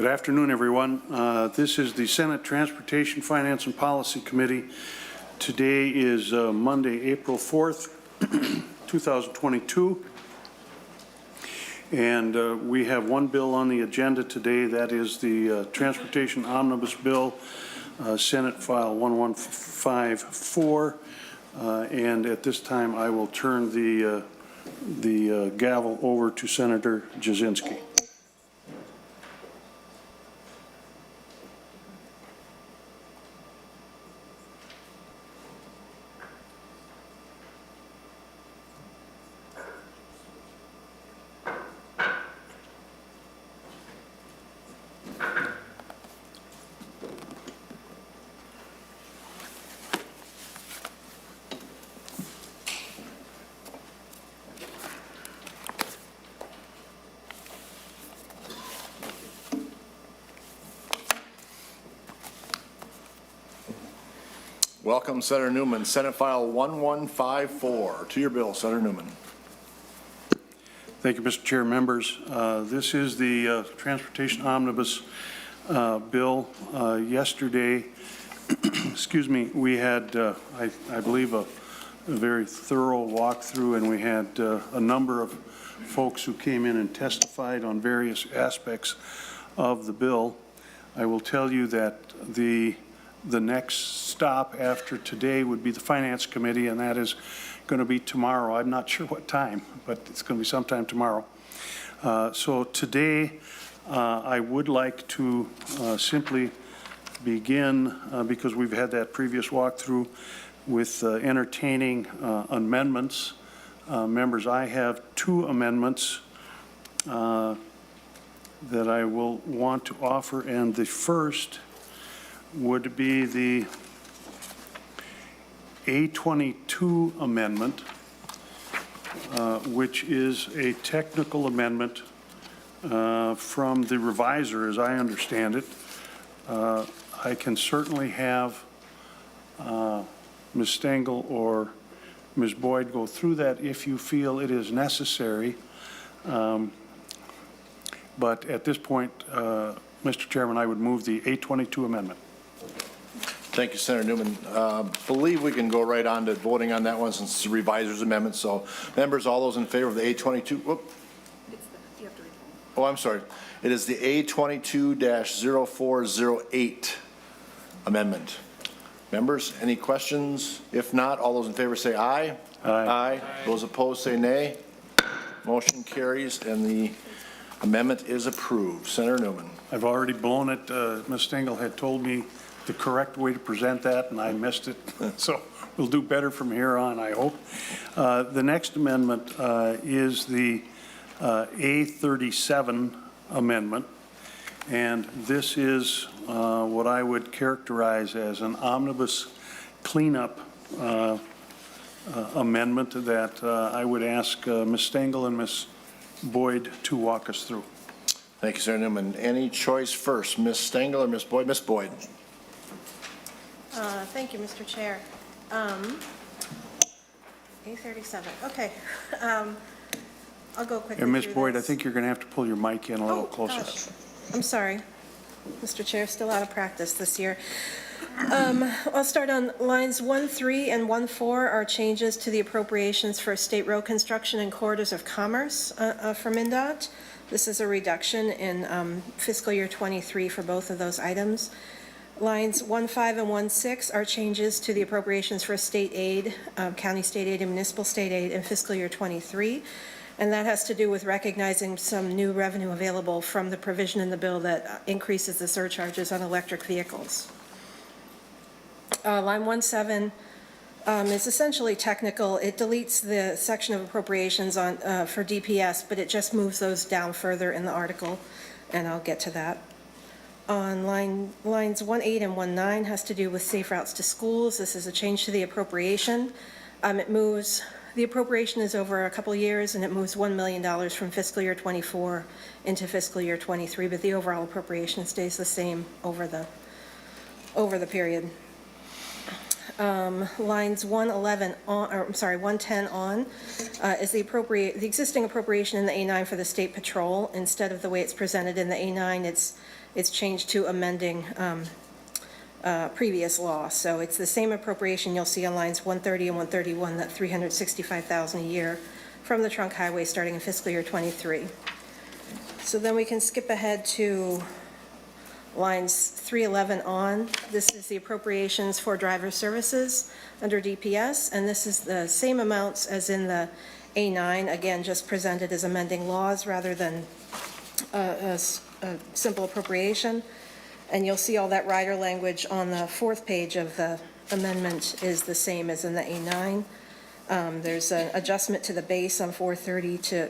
Good afternoon, everyone. This is the Senate Transportation, Finance, and Policy Committee. Today is Monday, April 4th, 2022. And we have one bill on the agenda today. That is the Transportation Omnibus Bill, Senate File 1154. And at this time, I will turn the gavel over to Senator Jasinski. Welcome, Senator Newman. Senate File 1154. To your bill, Senator Newman. Thank you, Mr. Chair. Members, this is the Transportation Omnibus bill. Yesterday, excuse me, we had, I believe, a very thorough walkthrough, and we had a number of folks who came in and testified on various aspects of the bill. I will tell you that the next stop after today would be the Finance Committee, and that is going to be tomorrow. I'm not sure what time, but it's going to be sometime tomorrow. So today, I would like to simply begin, because we've had that previous walkthrough, with entertaining amendments. Members, I have two amendments that I will want to offer, and the first would be the A22 Amendment, which is a technical amendment from the reviser, as I understand it. I can certainly have Ms. Stengel or Ms. Boyd go through that if you feel it is necessary. But at this point, Mr. Chairman, I would move the A22 Amendment. Thank you, Senator Newman. Believe we can go right on to voting on that one since it's a reviser's amendment. So, members, all those in favor of the A22? Whoop. Oh, I'm sorry. It is the A22-0408 amendment. Members, any questions? If not, all those in favor say aye. Aye. Aye. Those opposed say nay. Motion carries, and the amendment is approved. Senator Newman. I've already blown it. Ms. Stengel had told me the correct way to present that, and I missed it. So we'll do better from here on, I hope. The next amendment is the A37 Amendment, and this is what I would characterize as an omnibus cleanup amendment that I would ask Ms. Stengel and Ms. Boyd to walk us through. Thank you, Senator Newman. Any choice first, Ms. Stengel or Ms. Boyd? Ms. Boyd. Thank you, Mr. Chair. A37. Okay. I'll go quickly. And Ms. through Boyd, this. I think you're going to have to pull your mic in a little closer. Gosh. I'm sorry, Mr. Chair. Still out of practice this year. I'll start on lines 1.3 and 1.4 are changes to the appropriations for state road construction and corridors of commerce for Mndot. This is a reduction in fiscal year 23 for both of those items. Lines 1.5 and 1.6 are changes to the appropriations for state aid, county state aid and municipal state aid in fiscal year 23. And that has to do with recognizing some new revenue available from the provision in the bill that increases the surcharges on electric vehicles. Line 1.7 is essentially technical. It deletes the section of appropriations on for DPS, but it just moves those down further in the article, and I'll get to that. On lines 1.8 and 1.9 has to do with safe routes to schools. This is a change to the appropriation. It moves, the appropriation is over a couple years, and it moves $1 million from fiscal year 24 into fiscal year 23, but the overall appropriation stays the same over the period. Lines 111 on, or I'm sorry, 110 on, is the existing appropriation in the A9 for the State Patrol. Instead of the way it's presented in the A9, it's It's changed to amending previous law. So it's the same appropriation you'll see on lines 130 and 131, that $365,000 a year from the trunk highway starting in fiscal year '23. So then we can skip ahead to lines 311 on. This is the appropriations for driver services under DPS, and this is the same amounts as in the A9, again, just presented as amending laws rather than a simple appropriation. And you'll see all that rider language on the fourth page of the amendment is the same as in the A9. There's an adjustment to the base on 430 to,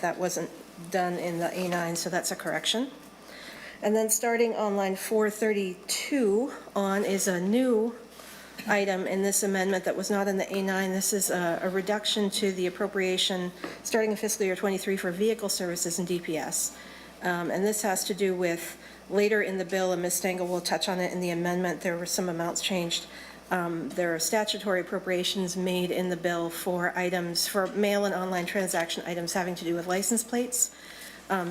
that wasn't done in the A9, so that's a correction. And then starting on line 432 on is a new item in this amendment that was not in the A9. This is a reduction to the appropriation starting in fiscal year '23 for vehicle services and DPS. And this has to do with later in the bill, and Ms. Stengel will touch on it in the amendment, there were some amounts changed. There are statutory appropriations made in the bill for items, for mail and online transaction items having to do with license plates.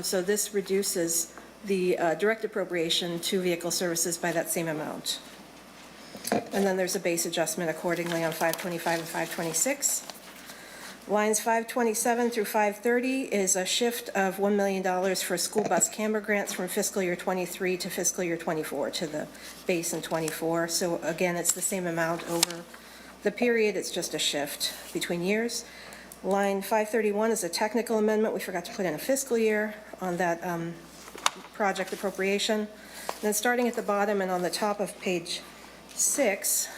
So this reduces the direct appropriation to vehicle services by that same amount. And then there's a base adjustment accordingly on 525 and 526. Lines 527 through 530 is a shift of $1 million for school bus camera grants from fiscal year '23 to fiscal year '24 to the base in '24. So again, it's the same amount over the period, it's just a shift between years. Line 531 is a technical amendment. We forgot to put in a fiscal year on that project appropriation. Then starting at the bottom and on the top of page 6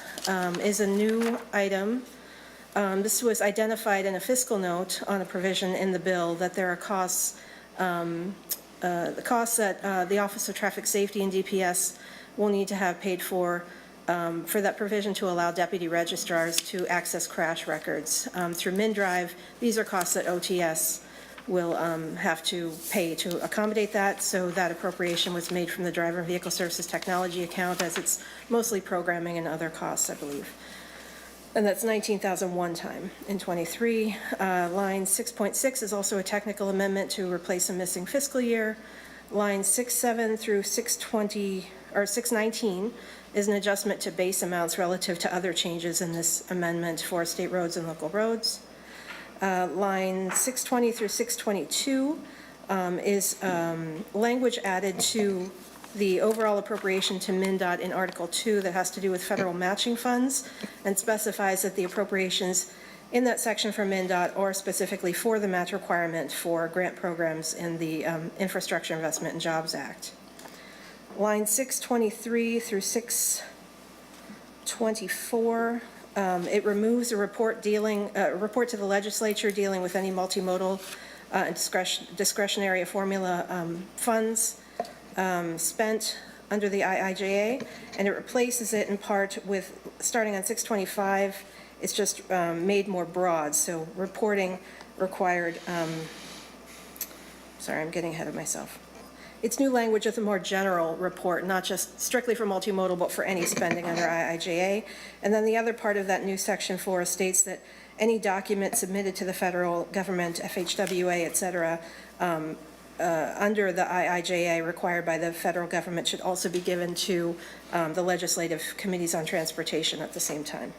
is a new item. This was identified in a fiscal note on a provision in the bill that there are costs, the costs that the Office of Traffic Safety and DPS will need to have paid for that provision to allow deputy registrars to access crash records through Mndot. These are costs that OTS will have to pay to accommodate that. So that appropriation was made from the Driver and Vehicle Services Technology account, as it's mostly programming and other costs, I believe. And that's $19,000 one time in '23. Line 6.6 is also a technical amendment to replace a missing fiscal year. Line 6.7 through 6.20 or 6.19 is an adjustment to base amounts relative to other changes in this amendment for state roads and local roads. Line 6.20 through 6.22 is language added to the overall appropriation to Mndot in Article 2 that has to do with federal matching funds, and specifies that the appropriations in that section for Mndot are specifically for the match requirement for grant programs in the Infrastructure Investment and Jobs Act. Line 623 through 624, it removes a report to the legislature dealing with any multimodal and discretionary formula funds spent under the IIJA, and it replaces it in part with, starting on 625, it's just made more broad. So reporting required, sorry, I'm getting ahead of myself. It's new language with a more general report, not just strictly for multimodal, but for any spending under IIJA. And then the other part of that new section 4 states that any document submitted to the federal government, FHWA, et cetera, under the IIJA required by the federal government should also be given to the legislative committees on transportation at the same time.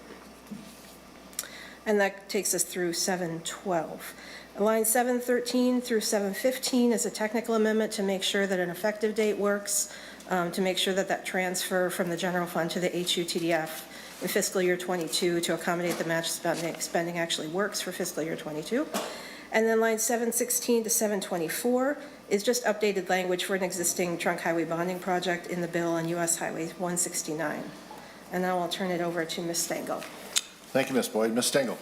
And that takes us through 712. Line 713 through 715 is a technical amendment to make sure that an effective date works, to make sure that that transfer from the general fund to the HUTDF in fiscal year '22 to accommodate the match spending actually works for fiscal year '22. And then line 716 to 724 is just updated language for an existing trunk highway bonding project in the bill on US Highway 169. And now I'll turn it over to Ms. Stengel. Thank you, Ms. Boyd. Ms. Stengel.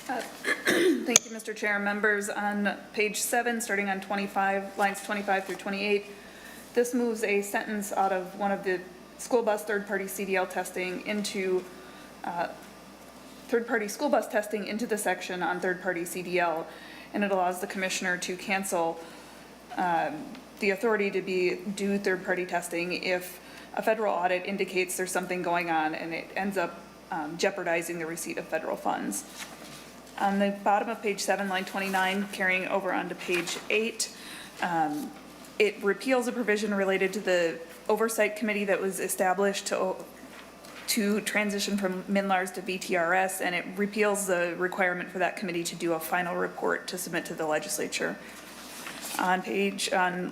Thank you, Mr. Chair. Members, on page 7, starting on 25, lines 25 through 28, this moves a sentence out of one of the school bus third-party CDL testing into third-party school bus testing into the section on third-party CDL, and it allows the commissioner to cancel the authority to do third-party testing if a federal audit indicates there's something going on and it ends up jeopardizing the receipt of federal funds. On the bottom of page 7, line 29, carrying over onto page 8, it repeals a provision related to the oversight committee that was established to transition from MNLARS to VTRS, and it repeals the requirement for that committee to do a final report to submit to the legislature. On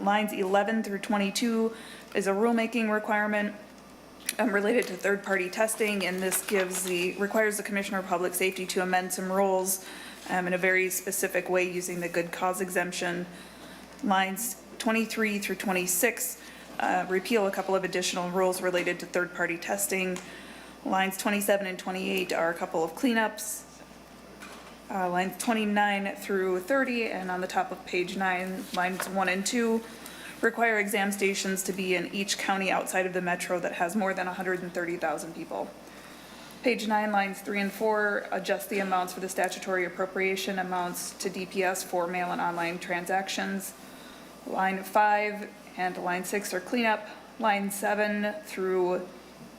lines 11 through 22 is a rulemaking requirement related to third-party testing, and this requires the Commissioner of Public Safety to amend some rules in a very specific way using the good cause exemption. Lines 23 through 26 repeal a couple of additional rules related to third-party testing. Lines 27 and 28 are a couple of cleanups. Lines 29 through 30, and on the top of page 9, lines 1 and 2, require exam stations to be in each county outside of the metro that has more than 130,000 people. Page 9, lines 3 and 4 adjust the amounts for the statutory appropriation amounts to DPS for mail and online transactions. Line 5 and line 6 are cleanup. Line 7 through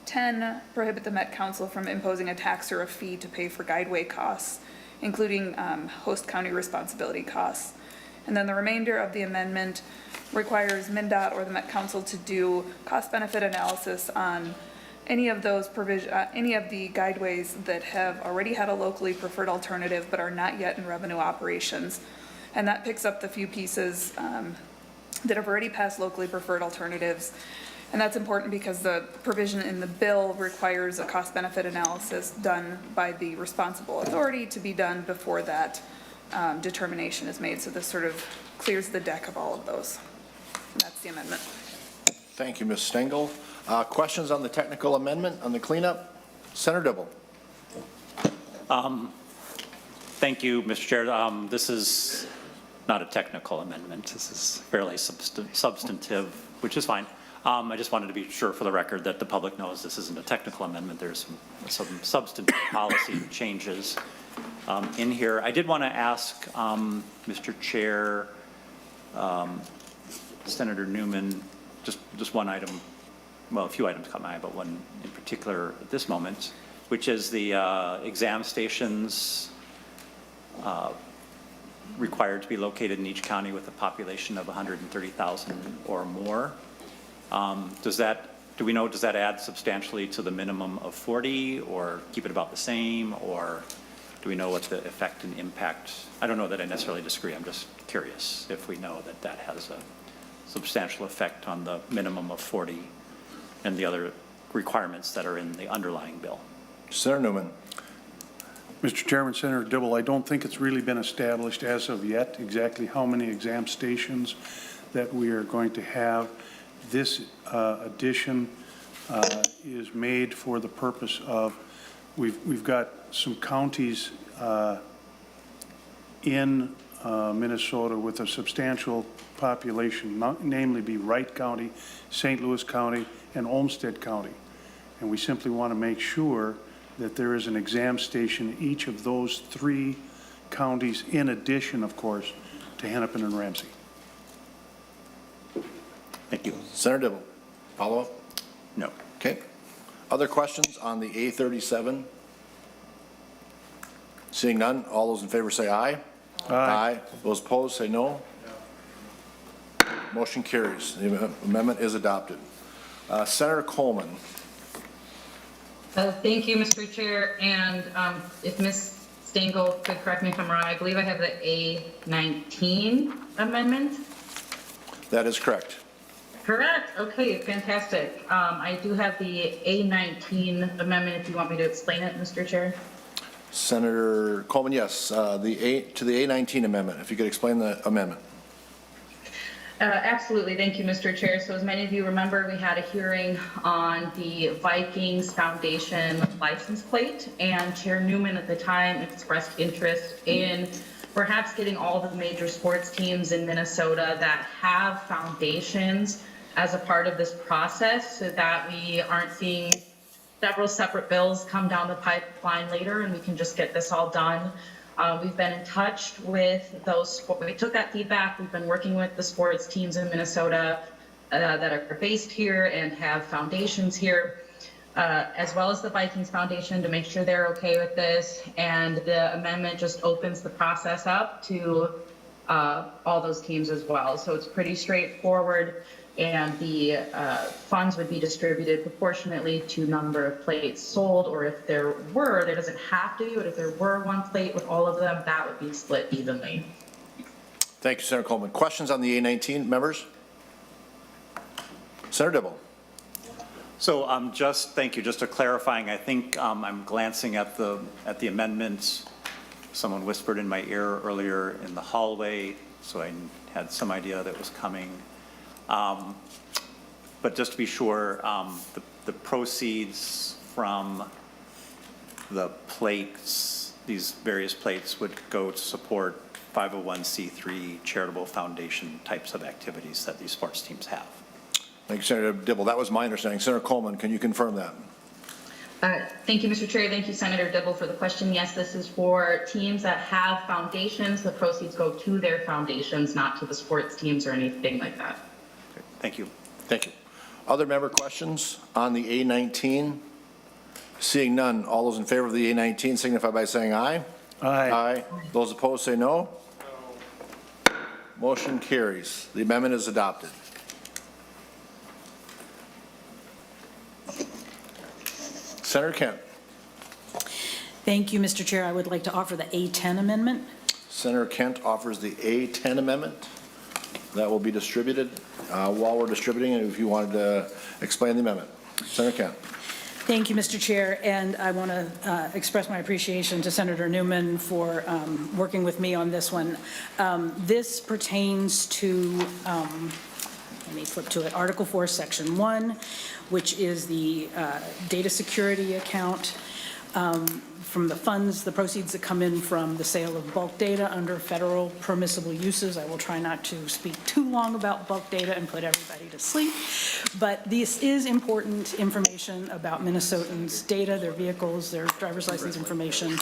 10 prohibit the Met Council from imposing a tax or a fee to pay for guideway costs, including host county responsibility costs. And then the remainder of the amendment requires Mndot or the Met Council to do cost-benefit analysis on any of those any of the guideways that have already had a locally preferred alternative but are not yet in revenue operations. And that picks up the few pieces that have already passed locally preferred alternatives. And that's important because the provision in the bill requires a cost-benefit analysis done by the responsible authority to be done before that determination is made. So this sort of clears the deck of all of those. And that's the amendment. Thank you, Ms. Stengel. Questions on the technical amendment, on the cleanup? Senator Dibble. Thank you, Mr. Chair. This is not a technical amendment. This is fairly substantive, which is fine. I just wanted to be sure for the record that the public knows this isn't a technical amendment. There's some substantive policy changes in here. I did want to ask Mr. Chair, Senator Newman, just one item, well, a few items caught my eye, but one in particular at this moment, which is the exam stations required to be located in each county with a population of 130,000 or more. Do we know, does that add substantially to the minimum of 40 or keep it about the same, or do we know what the effect and impact? I don't know that I necessarily disagree. I'm just curious if we know that that has a substantial effect on the minimum of 40 and the other requirements that are in the underlying bill. Senator Newman. Mr. Chairman, Senator Dibble, I don't think it's really been established as of yet exactly how many exam stations that we are going to have. This addition is made for the purpose of, we've got some counties in Minnesota with a substantial population, namely be Wright County, St. Louis County, and Olmsted County. And we simply want to make sure that there is an exam station in each of those 3 counties, in addition, of course, to Hennepin and Ramsey. Thank you. Senator Dibble. Follow up? No. Okay. Other questions on the A37? Seeing none, all those in favor say aye. Aye. Those opposed say no. Motion carries. The amendment is adopted. Senator Coleman. Thank you, Mr. Chair. And if Ms. Stengel could correct me if I'm wrong, I believe I have the A19 Amendment. That is correct. Correct. Okay, fantastic. I do have the A19 Amendment if you want me to explain it, Mr. Chair. Senator Coleman, yes. To the A19 Amendment, if you could explain the amendment. Absolutely. Thank you, Mr. Chair. So as many of you remember, we had a hearing on the Vikings Foundation license plate, and Chair Newman at the time expressed interest in perhaps getting all the major sports teams in Minnesota that have foundations as a part of this process, so that we aren't seeing several separate bills come down the pipeline later and we can just get this all done. We've been in touch with those, we took that feedback. We've been working with the sports teams in Minnesota that are based here and have foundations here, as well as the Vikings Foundation, to make sure they're okay with this. And the amendment just opens the process up to all those teams as well. So it's pretty straightforward. and the funds would be distributed proportionately to number of plates sold, or if there doesn't have to be, but if there were one plate with all of them, that would be split evenly. Thank you, Senator Coleman. Questions on the A19, members? Senator Dibble. So thank you, just a clarifying, I think I'm glancing at the amendments. Someone whispered in my ear earlier in the hallway, so I had some idea that it was coming. But just to be sure, the proceeds from the plates, these various plates, would go to support 501c3 charitable foundation types of activities that these sports teams have. Thank you, Senator Dibble. That was my understanding. Senator Coleman, can you confirm that? Thank you, Mr. Chair. Thank you, Senator Dibble, for the question. Yes, this is for teams that have foundations. The proceeds go to their foundations, not to the sports teams or anything like that. Okay, thank you. Thank you. Other member questions on the A19? Seeing none, all those in favor of the A19 signify by saying aye. Aye. Aye. Those opposed say no. Motion carries. The amendment is adopted. Senator Kent. Thank you, Mr. Chair. I would like to offer the A10 amendment. Senator Kent offers the A10 amendment. That will be distributed. While we're distributing it, if you wanted to explain the amendment. Senator Kent. Thank you, Mr. Chair, and I want to express my appreciation to Senator Newman for working with me on this one. This pertains to, let me flip to it, Article 4, Section 1, which is the data security account from the funds, the proceeds that come in from the sale of bulk data under federal permissible uses. I will try not to speak too long about bulk data and put everybody to sleep, but this is important information about Minnesotans' data, their vehicles, their driver's license information,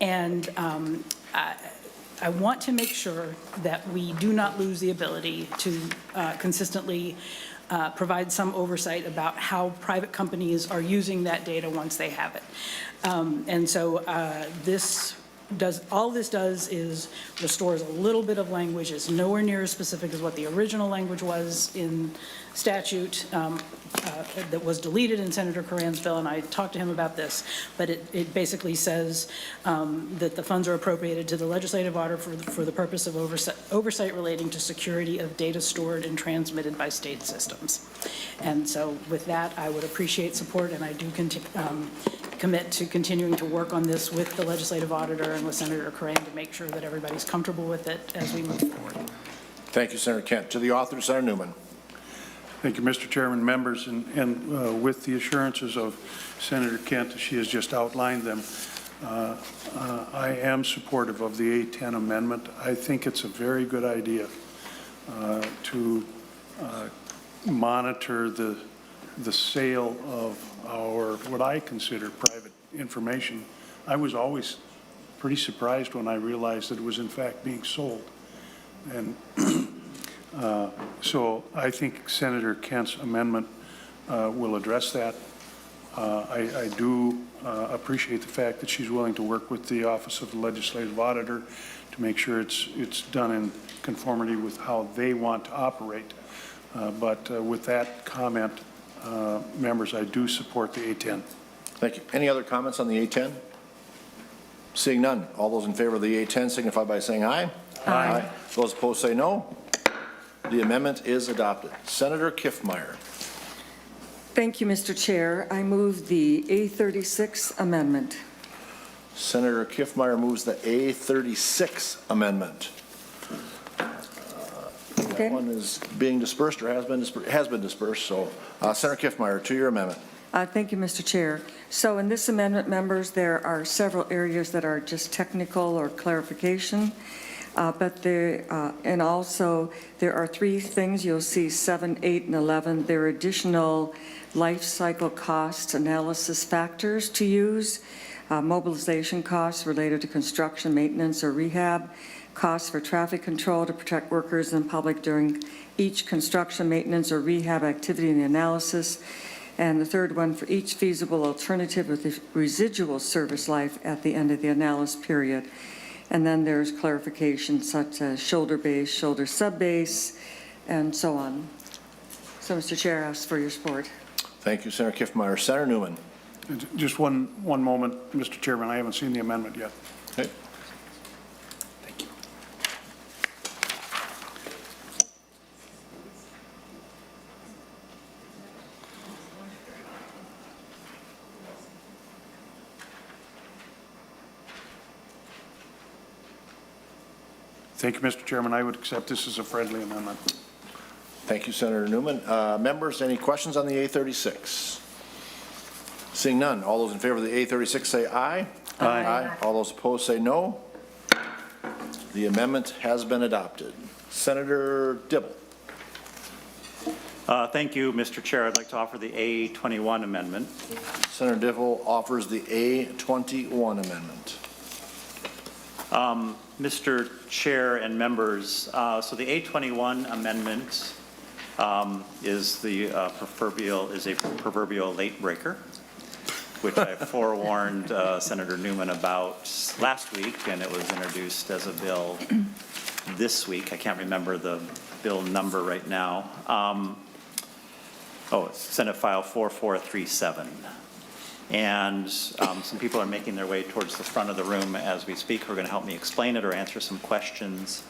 and I want to make sure that we do not lose the ability to consistently provide some oversight about how private companies are using that data once they have it. And so all this does is restores a little bit of language. It's nowhere near as specific as what the original language was in statute that was deleted in Senator Curran's bill, and I talked to him about this, but it basically says that the funds are appropriated to the legislative auditor for the purpose of oversight relating to security of data stored and transmitted by state systems. And so with that, I would appreciate support, and I do commit to continuing to work on this with the legislative auditor and with Senator Curran to make sure that everybody's comfortable with it as we move forward. Thank you, Senator Kent. To the author, Senator Newman. Thank you, Mr. Chairman, members, and with the assurances of Senator Kent, she has just outlined them, I am supportive of the A10 amendment. I think it's a very good idea to monitor the sale of our, what I consider private information. I was always pretty surprised when I realized that it was in fact being sold. And so I think Senator Kent's amendment will address that. I do appreciate the fact that she's willing to work with the Office of the Legislative Auditor to make sure it's done in conformity with how they want to operate. But with that comment, members, I do support the A10. Thank you. Any other comments on the A10? Seeing none, all those in favor of the A10 signify by saying aye. Aye. Those opposed say no. The amendment is adopted. Senator Kiffmeyer. Thank you, Mr. Chair. I move the A36 amendment. Senator Kiffmeyer moves the A36 amendment. Okay. That one is being dispersed or has been dispersed. So, Senator Kiffmeyer, to your amendment. Thank you, Mr. Chair. So in this amendment, members, there are several areas that are just technical or clarification. And also there are three things you'll see, 7, 8, and 11. There are additional life cycle cost analysis factors to use, mobilization costs related to construction, maintenance, or rehab, costs for traffic control to protect workers and public during each construction, maintenance, or rehab activity in the analysis, and the third one for each feasible alternative with the residual service life at the end of the analysis period. And then there's clarification such as shoulder base, shoulder subbase, and so on. So, Mr. Chair, I ask for your support. Thank you, Senator Kiffmeyer. Senator Newman. Just one moment, Mr. Chairman, I haven't seen the amendment yet. Okay. Thank you. Thank you, Mr. Chairman. I would accept this as a friendly amendment. Thank you, Senator Newman. Members, any questions on the A36? Seeing none, all those in favor of the A36 say aye. Aye. All those opposed say no. The amendment has been adopted. Senator Dibble. Thank you, Mr. Chair. I'd like to offer the A21 Amendment. Senator Dibble offers the A21 Amendment. Mr. Chair and members, so the A21 Amendment is a proverbial late breaker, which I forewarned Senator Newman about last week, and it was introduced as a bill this week. I can't remember the bill number right now. It's Senate File 4437. And some people are making their way towards the front of the room as we speak, who are going to help me explain it or answer some questions.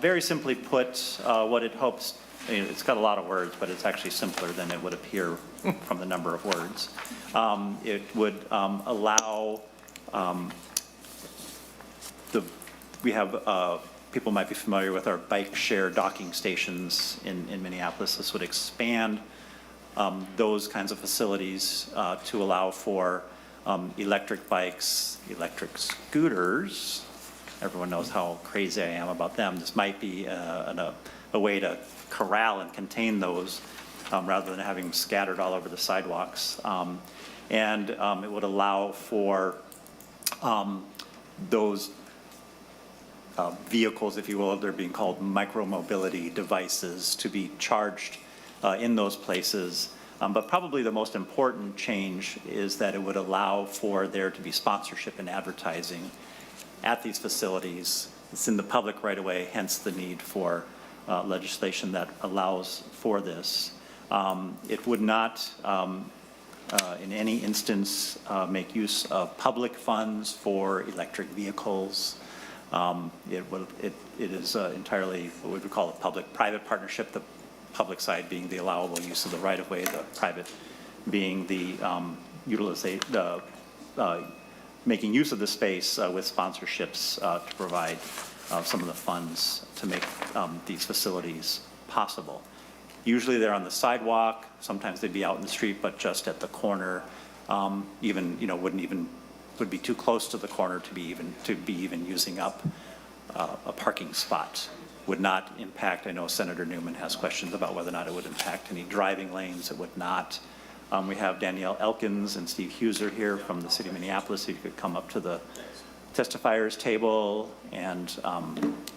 Very simply put, what it hopes, it's got a lot of words, but it's actually simpler than it would appear from the number of words. It would allow we have people might be familiar with our bike share docking stations in Minneapolis. This would expand those kinds of facilities to allow for electric bikes, electric scooters. Everyone knows how crazy I am about them. This might be a way to corral and contain those rather than having them scattered all over the sidewalks. And it would allow for those vehicles, if you will, they're being called micro-mobility devices, to be charged in those places. But probably the most important change is that it would allow for there to be sponsorship and advertising at these facilities. It's in the public right away, hence the need for legislation that allows for this. It would not, in any instance, make use of public funds for electric vehicles. It is entirely what we would call a public-private partnership, the public side being the allowable use of the right-of-way, the private being the utilization, making use of the space with sponsorships to provide some of the funds to make these facilities possible. Usually they're on the sidewalk, sometimes they'd be out in the street, but just at the corner, would be too close to the corner to be even using up a parking spot. Would not impact, I know Senator Newman has questions about whether or not it would impact any driving lanes. It would not. We have Danielle Elkins and Steve Huser here from the city of Minneapolis. If you could come up to the testifiers table and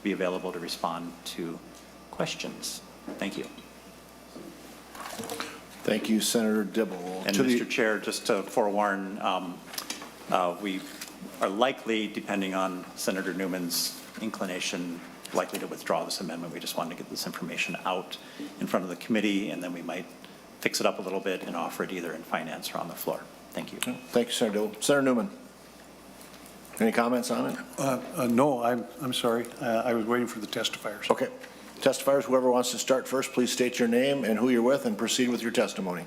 be available to respond to questions. Thank you. Thank you, Senator Dibble. And Mr. Chair, just to forewarn, we are likely, depending on Senator Newman's inclination, likely to withdraw this amendment. We just wanted to get this information out in front of the committee, and then we might fix it up a little bit and offer it either in finance or on the floor. Thank you. Thank you, Senator Dibble. Senator Newman. Any comments on it? No, I'm sorry. I was waiting for the testifiers. Okay. Testifiers, whoever wants to start first, please state your name and who you're with and proceed with your testimony.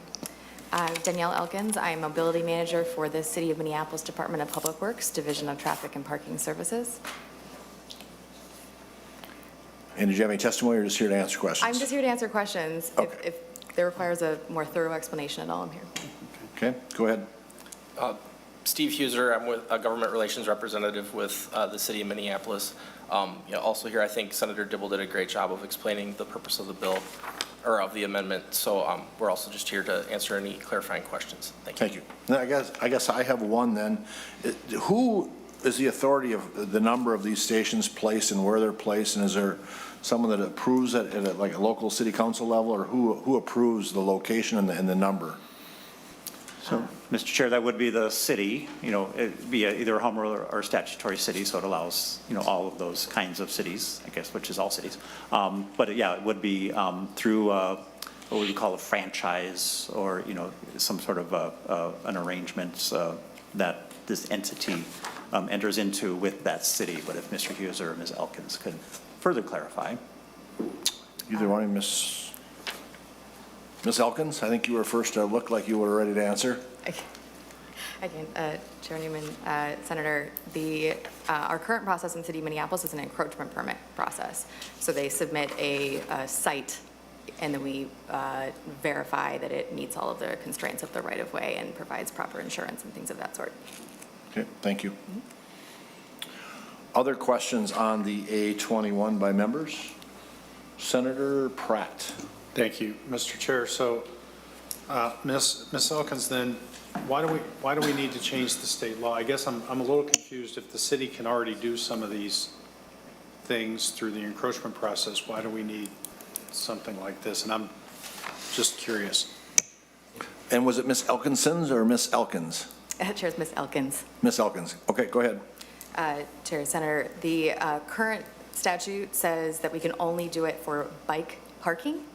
Danielle Elkins. I'm Mobility Manager for the City of Minneapolis Department of Public Works, Division of Traffic and Parking Services. And did you have any testimony or just here to answer questions? I'm just here to answer questions. Okay. If there requires a more thorough explanation at all, I'm here. Okay, go ahead. Steve Huser, I'm with a government relations representative with the city of Minneapolis. Also here, I think Senator Dibble did a great job of explaining the purpose of the bill, or of the amendment. So we're also just here to answer any clarifying questions. Thank you. Thank you. Now, I guess I have one then. Who is the authority of the number of these stations placed and where they're placed? And is there someone that approves it at like a local city council level, or who approves the location and the number? So, Mr. Chair, that would be the city, it'd be either a home rule or statutory city, so it allows, all of those kinds of cities, I guess, which is all cities. But yeah, it would be through what we would call a franchise or, you know, some sort of an arrangement that this entity enters into with that city. But if Mr. Hughes or Ms. Elkins could further clarify. Either one, Ms. Elkins, I think you were first to look like you were ready to answer. I can, Chair Newman, Senator, our current process in the city of Minneapolis is an encroachment permit process. So they submit a site, and then we verify that it meets all of the constraints of the right-of-way and provides proper insurance and things of that sort. Okay, thank you. Other questions on the A21 by members? Senator Pratt. Thank you, Mr. Chair. So, Ms. Elkins, then, why do we need to change the state law? I guess I'm a little confused. If the city can already do some of these things through the encroachment process, why do we need something like this? And I'm just curious. And was it Ms. Elkinson's or Ms. Elkins? Chair, it's Ms. Elkins. Ms. Elkins. Okay, go ahead. Chair, Senator, the current statute says that we can only do it for bike parking.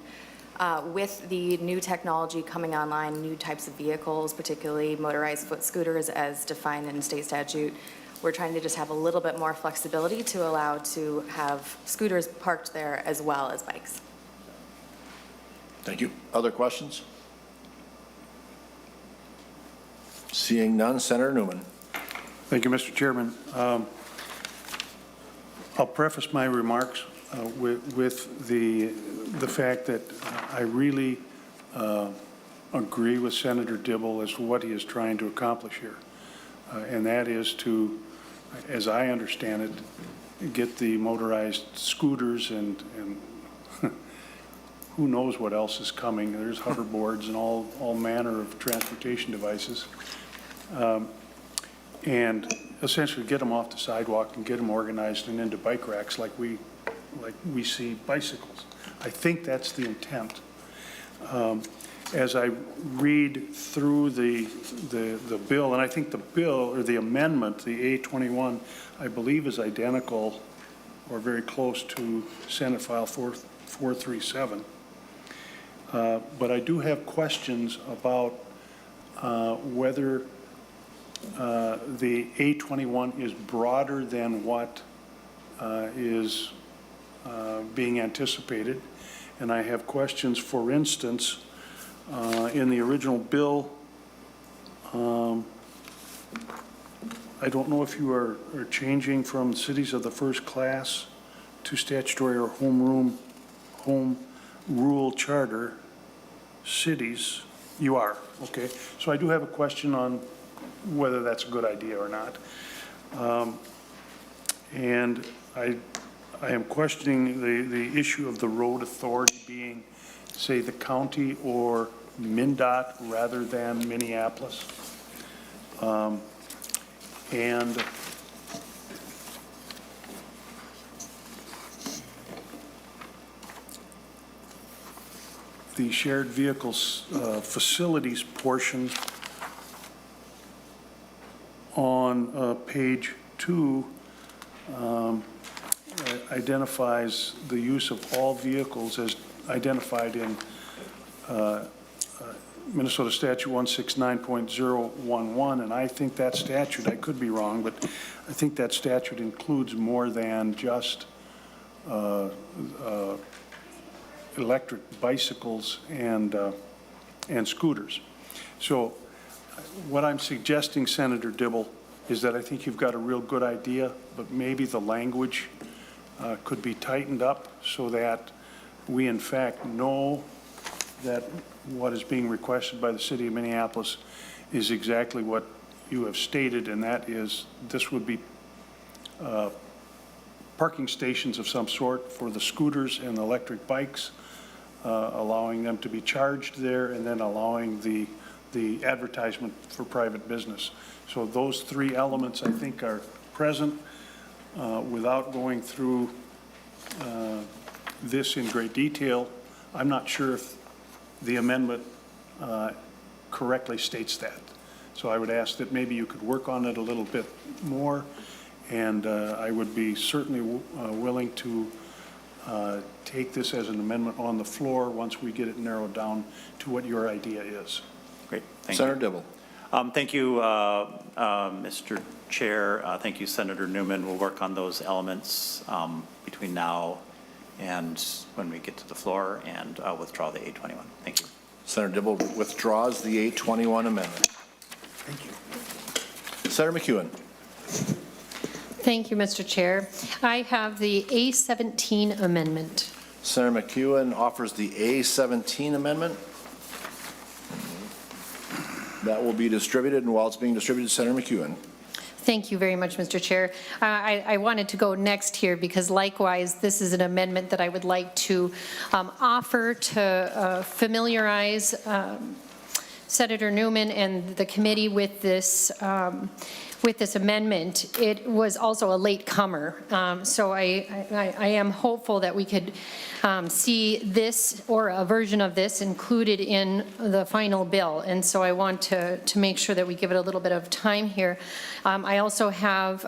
With the new technology coming online, new types of vehicles, particularly motorized foot scooters as defined in state statute, we're trying to just have a little bit more flexibility to allow to have scooters parked there as well as bikes. Thank you. Other questions? Seeing none, Senator Newman. Thank you, Mr. Chairman. I'll preface my remarks with the fact that I really agree with Senator Dibble as to what he is trying to accomplish here. And that is to, as I understand it, get the motorized scooters and who knows what else is coming. There's hoverboards and all manner of transportation devices. And essentially get them off the sidewalk and get them organized and into bike racks like we see bicycles. I think that's the intent. As I read through the bill, and I think the bill or the amendment, the A21, I believe is identical or very close to Senate File 437. But I do have questions about whether the A21 is broader than what is being anticipated. And I have questions, for instance, in the original bill, I don't know if you are changing from cities of the first class to statutory or home rule charter cities. You are, okay. So I do have a question on whether that's a good idea or not. And I am questioning the issue of the road authority being, say, the county or Mndot rather than Minneapolis. And the shared vehicles facilities portion on page 2 identifies the use of all vehicles as identified in Minnesota Statute 169.011, and I think that statute, I could be wrong, but I think that statute includes more than just electric bicycles and scooters. So what I'm suggesting, Senator Dibble, is that I think you've got a real good idea, but maybe the language could be tightened up so that we in fact know that what is being requested by the city of Minneapolis is exactly what you have stated, and that is this would be parking stations of some sort for the scooters and the electric bikes, allowing them to be charged there, and then allowing the advertisement for private business. So those three elements, I think, are present without going through this in great detail. I'm not sure if the amendment correctly states that. So I would ask that maybe you could work on it a little bit more, and I would be certainly willing to take this as an amendment on the floor once we get it narrowed down to what your idea is. Great, thank you. Senator Dibble. Thank you, Mr. Chair. Thank you, Senator Newman. We'll work on those elements between now and when we get to the floor, and withdraw the A21. Thank you. Senator Dibble withdraws the A21 amendment. Thank you. Senator McEwen. Thank you, Mr. Chair. I have the A17 Amendment. Senator McEwen offers the A17 amendment. That will be distributed, and while it's being distributed, Senator McEwen. Thank you very much, Mr. Chair. I wanted to go next here because likewise, this is an amendment that I would like to offer to familiarize Senator Newman and the committee with this amendment. It was also a late comer, so I am hopeful that we could see this or a version of this included in the final bill, and so I want to make sure that we give it a little bit of time here. I also have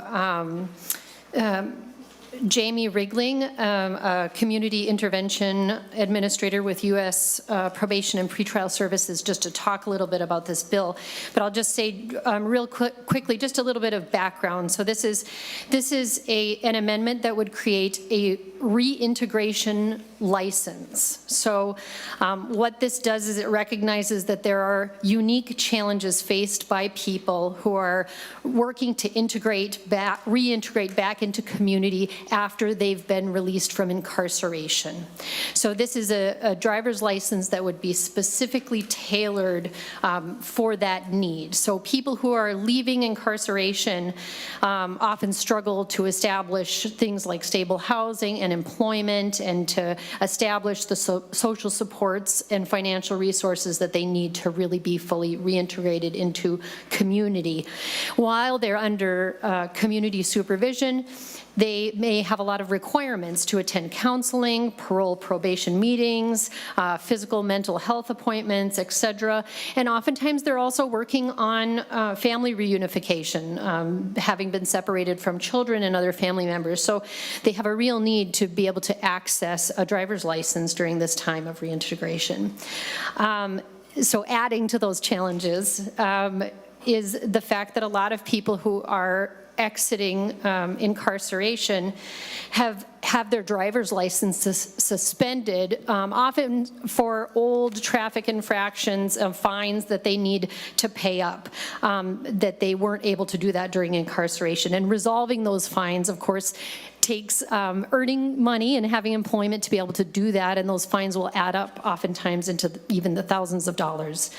Jamie Rigling, a community intervention administrator with U.S. Probation and Pretrial Services, just to talk a little bit about this bill. But I'll just say real quickly, just a little bit of background. So this is an amendment that would create a reintegration license. So what this does is it recognizes that there are unique challenges faced by people who are working to reintegrate back into community after they've been released from incarceration. So this is a driver's license that would be specifically tailored for that need. So people who are leaving incarceration often struggle to establish things like stable housing and employment, and to establish the social supports and financial resources that they need to really be fully reintegrated into community. While they're under community supervision, they may have a lot of requirements to attend counseling, parole probation meetings, physical mental health appointments, et cetera. And oftentimes they're also working on family reunification, having been separated from children and other family members. So they have a real need to be able to access a driver's license during this time of reintegration. So adding to those challenges is the fact that a lot of people who are exiting incarceration have their driver's licenses suspended, often for old traffic infractions of fines that they need to pay up, that they weren't able to do that during incarceration. And resolving those fines, of course, takes earning money and having employment to be able to do that, and those fines will add up oftentimes into even the thousands of dollars.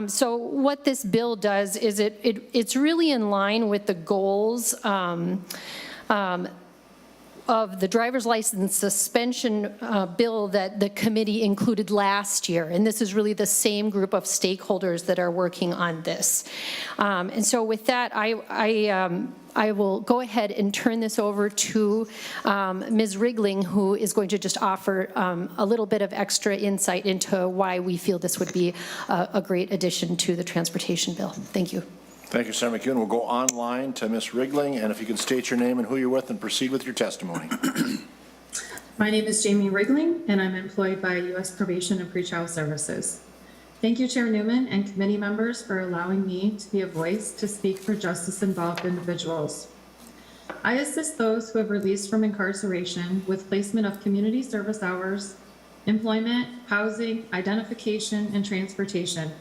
So what this bill does is it's really in line with the goals of the driver's license suspension bill that the committee included last year. And this is really the same group of stakeholders that are working on this. And so with that, I will go ahead and turn this over to Ms. Rigling, who is going to just offer a little bit of extra insight into why we feel this would be a great addition to the transportation bill. Thank you. Thank you, Senator McEwen. We'll go online to Ms. Rigling, and if you can state your name and who you're with and proceed with your testimony. My name is Jamie Rigling, and I'm employed by U.S. Probation and Pretrial Services. Thank you, Chair Newman and committee members, for allowing me to be a voice to speak for justice-involved individuals. I assist those who have released from incarceration with placement of community service hours, employment, housing, identification, and transportation.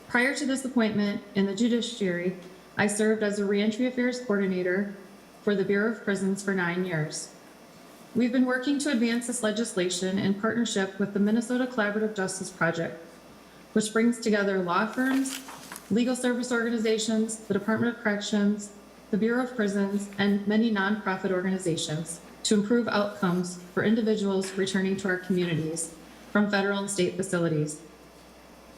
Prior to this appointment in the judiciary, I served as a Reentry Affairs Coordinator for the Bureau of Prisons for 9 years. We've been working to advance this legislation in partnership with the Minnesota Collaborative Justice Project, which brings together law firms, legal service organizations, the Department of Corrections, the Bureau of Prisons, and many nonprofit organizations to improve outcomes for individuals returning to our communities from federal and state facilities.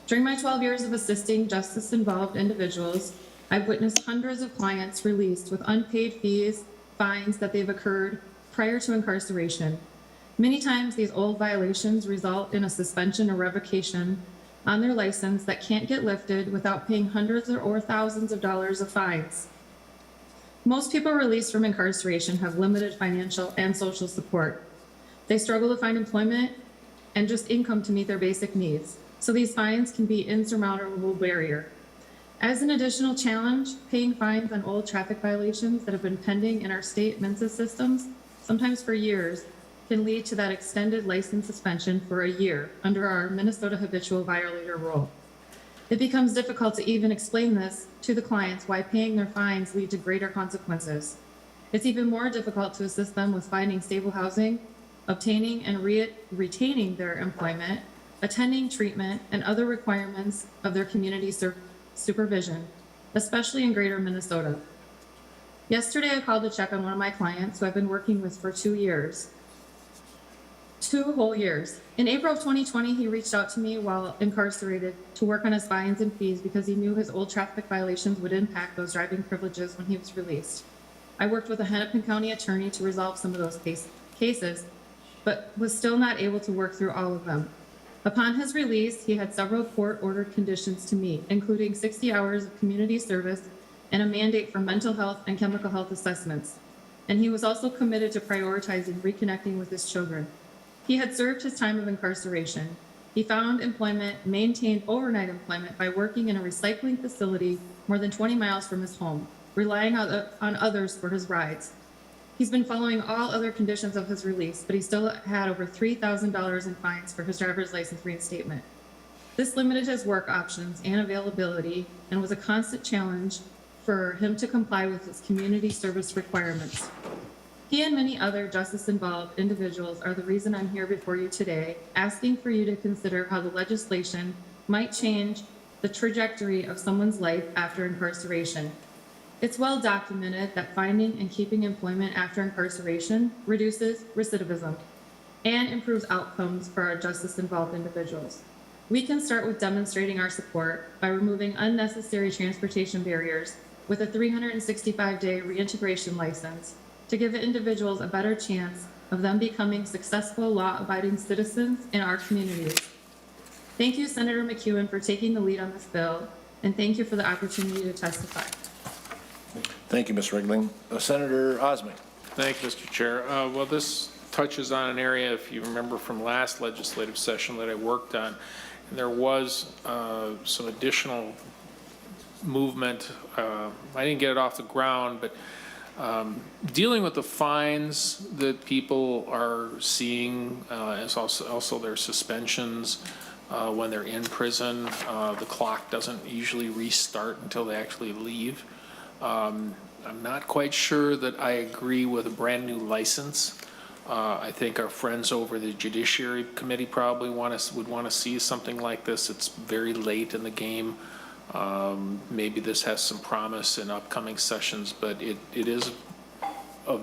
During my 12 years of assisting justice-involved individuals, I've witnessed hundreds of clients released with unpaid fees, fines that they've occurred prior to incarceration. Many times these old violations result in a suspension or revocation on their license that can't get lifted without paying hundreds or thousands of dollars of fines. Most people released from incarceration have limited financial and social support. They struggle to find employment and just income to meet their basic needs. So these fines can be an insurmountable barrier. As an additional challenge, paying fines on old traffic violations that have been pending in our state Mensa systems, sometimes for years, can lead to that extended license suspension for a year under our Minnesota habitual violator rule. It becomes difficult to even explain this to the clients why paying their fines lead to greater consequences. It's even more difficult to assist them with finding stable housing, obtaining and retaining their employment, attending treatment, and other requirements of their community supervision, especially in greater Minnesota. Yesterday, I called to check on one of my clients who I've been working with for 2 years. 2 whole years. In April of 2020, he reached out to me while incarcerated to work on his fines and fees because he knew his old traffic violations would impact those driving privileges when he was released. I worked with a Hennepin County attorney to resolve some of those cases, but was still not able to work through all of them. Upon his release, he had several court-ordered conditions to meet, including 60 hours of community service and a mandate for mental health and chemical health assessments. And he was also committed to prioritizing reconnecting with his children. He had served his time of incarceration. He found employment, maintained overnight employment by working in a recycling facility more than 20 miles from his home, relying on others for his rides. He's been following all other conditions of his release, but he still had over $3,000 in fines for his driver's license reinstatement. This limited his work options and availability and was a constant challenge for him to comply with his community service requirements. He and many other justice-involved individuals are the reason I'm here before you today, asking for you to consider how the legislation might change the trajectory of someone's life after incarceration. It's well documented that finding and keeping employment after incarceration reduces recidivism and improves outcomes for our justice-involved individuals. We can start with demonstrating our support by removing unnecessary transportation barriers with a 365-day reintegration license to give individuals a better chance of them becoming successful law-abiding citizens in our communities. Thank you, Senator McEwen, for taking the lead on this bill, and thank you for the opportunity to testify. Thank you, Ms. Riegling. Senator Osmond. Thank you, Mr. Chair. Well, this touches on an area, if you remember from last legislative session, that I worked on. And there was some additional movement. I didn't get it off the ground, but dealing with the fines that people are seeing, as also their suspensions when they're in prison. The clock doesn't usually restart until they actually leave. I'm not quite sure that I agree with a brand new license. I think our friends over the Judiciary Committee probably would want to see something like this. It's very late in the game. Maybe this has some promise in upcoming sessions, but it is a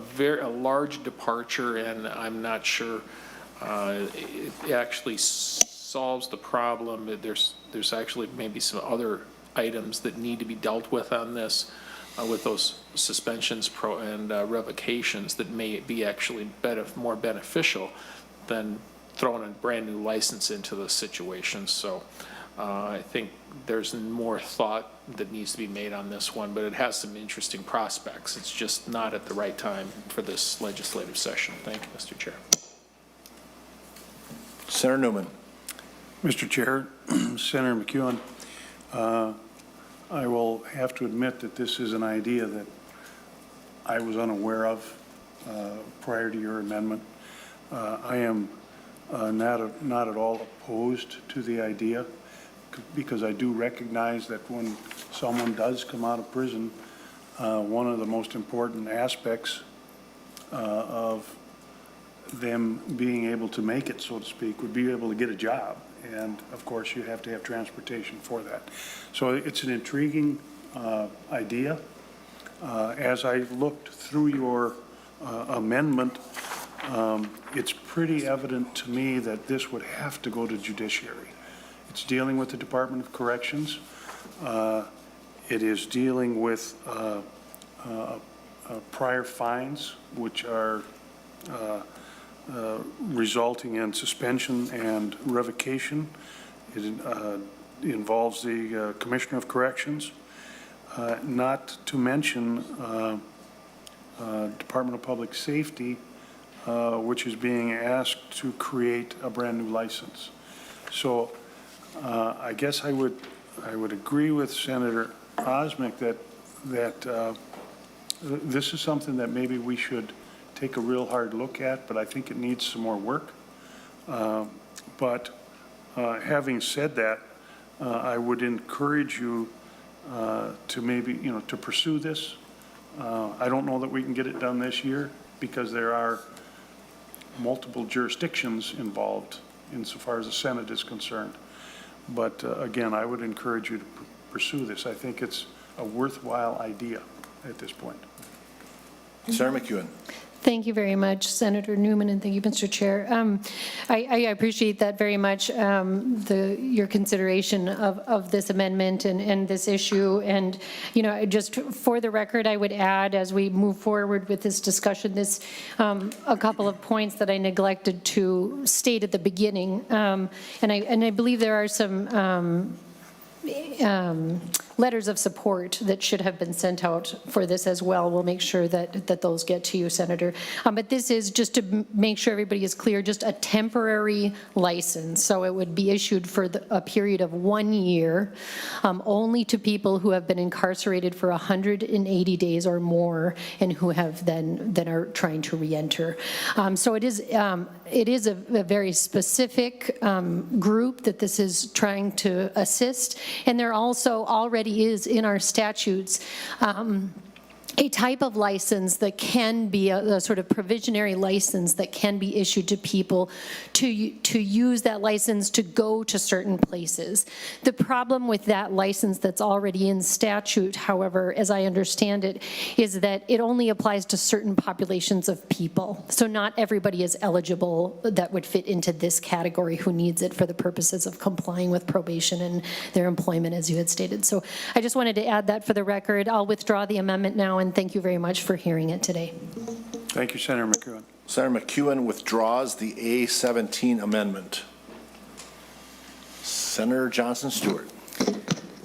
large departure, and I'm not sure it actually solves the problem. There's actually maybe some other items that need to be dealt with on this. With those suspensions and revocations that may be actually more beneficial than throwing a brand new license into the situation. So I think there's more thought that needs to be made on this one, but it has some interesting prospects. It's just not at the right time for this legislative session. Thank you, Mr. Chair. Senator Newman. Mr. Chair, Senator McEwen, I will have to admit that this is an idea that I was unaware of prior to your amendment. I am not at all opposed to the idea, because I do recognize that when someone does come out of prison, one of the most important aspects of them being able to make it, so to speak, would be able to get a job. And of course, you have to have transportation for that. So it's an intriguing idea. As I looked through your amendment, it's pretty evident to me that this would have to go to Judiciary. It's dealing with the Department of Corrections. It is dealing with prior fines, which are resulting in suspension and revocation. It involves the Commissioner of Corrections, not to mention Department of Public Safety which is being asked to create a brand-new license. So I guess I would agree with Senator Osmic that this is something that maybe we should take a real hard look at, but I think it needs some more work. But having said that, I would encourage you to maybe, to pursue this. I don't know that we can get it done this year because there are multiple jurisdictions involved insofar as the Senate is concerned. But again, I would encourage you to pursue this. I think it's a worthwhile idea at this point. Senator McEwen. Thank you very much, Senator Newman, and thank you, Mr. Chair. I appreciate that very much, your consideration of this amendment and this issue. And, just for the record, I would add, as we move forward with this discussion, a couple of points that I neglected to state at the beginning. And I believe there are some letters of support that should have been sent out for this as well. We'll make sure that those get to you, Senator. But this is, just to make sure everybody is clear, just a temporary license. So it would be issued for a period of 1 year, only to people who have been incarcerated for 180 days or more and who have then are trying to re-enter. So it is a very specific group that this is trying to assist. And there also already is in our statutes a type of license that can be a sort of provisionary license that can be issued to people to use that license to go to certain places. The problem with that license that's already in statute, however, as I understand it, is that it only applies to certain populations of people. So not everybody is eligible that would fit into this category who needs it for the purposes of complying with probation and their employment, as you had stated. So I just wanted to add that for the record. I'll withdraw the amendment now, and thank you very much for hearing it today. Thank you, Senator McEwen. Senator McEwen withdraws the A17 Amendment. Senator Johnson-Stewart.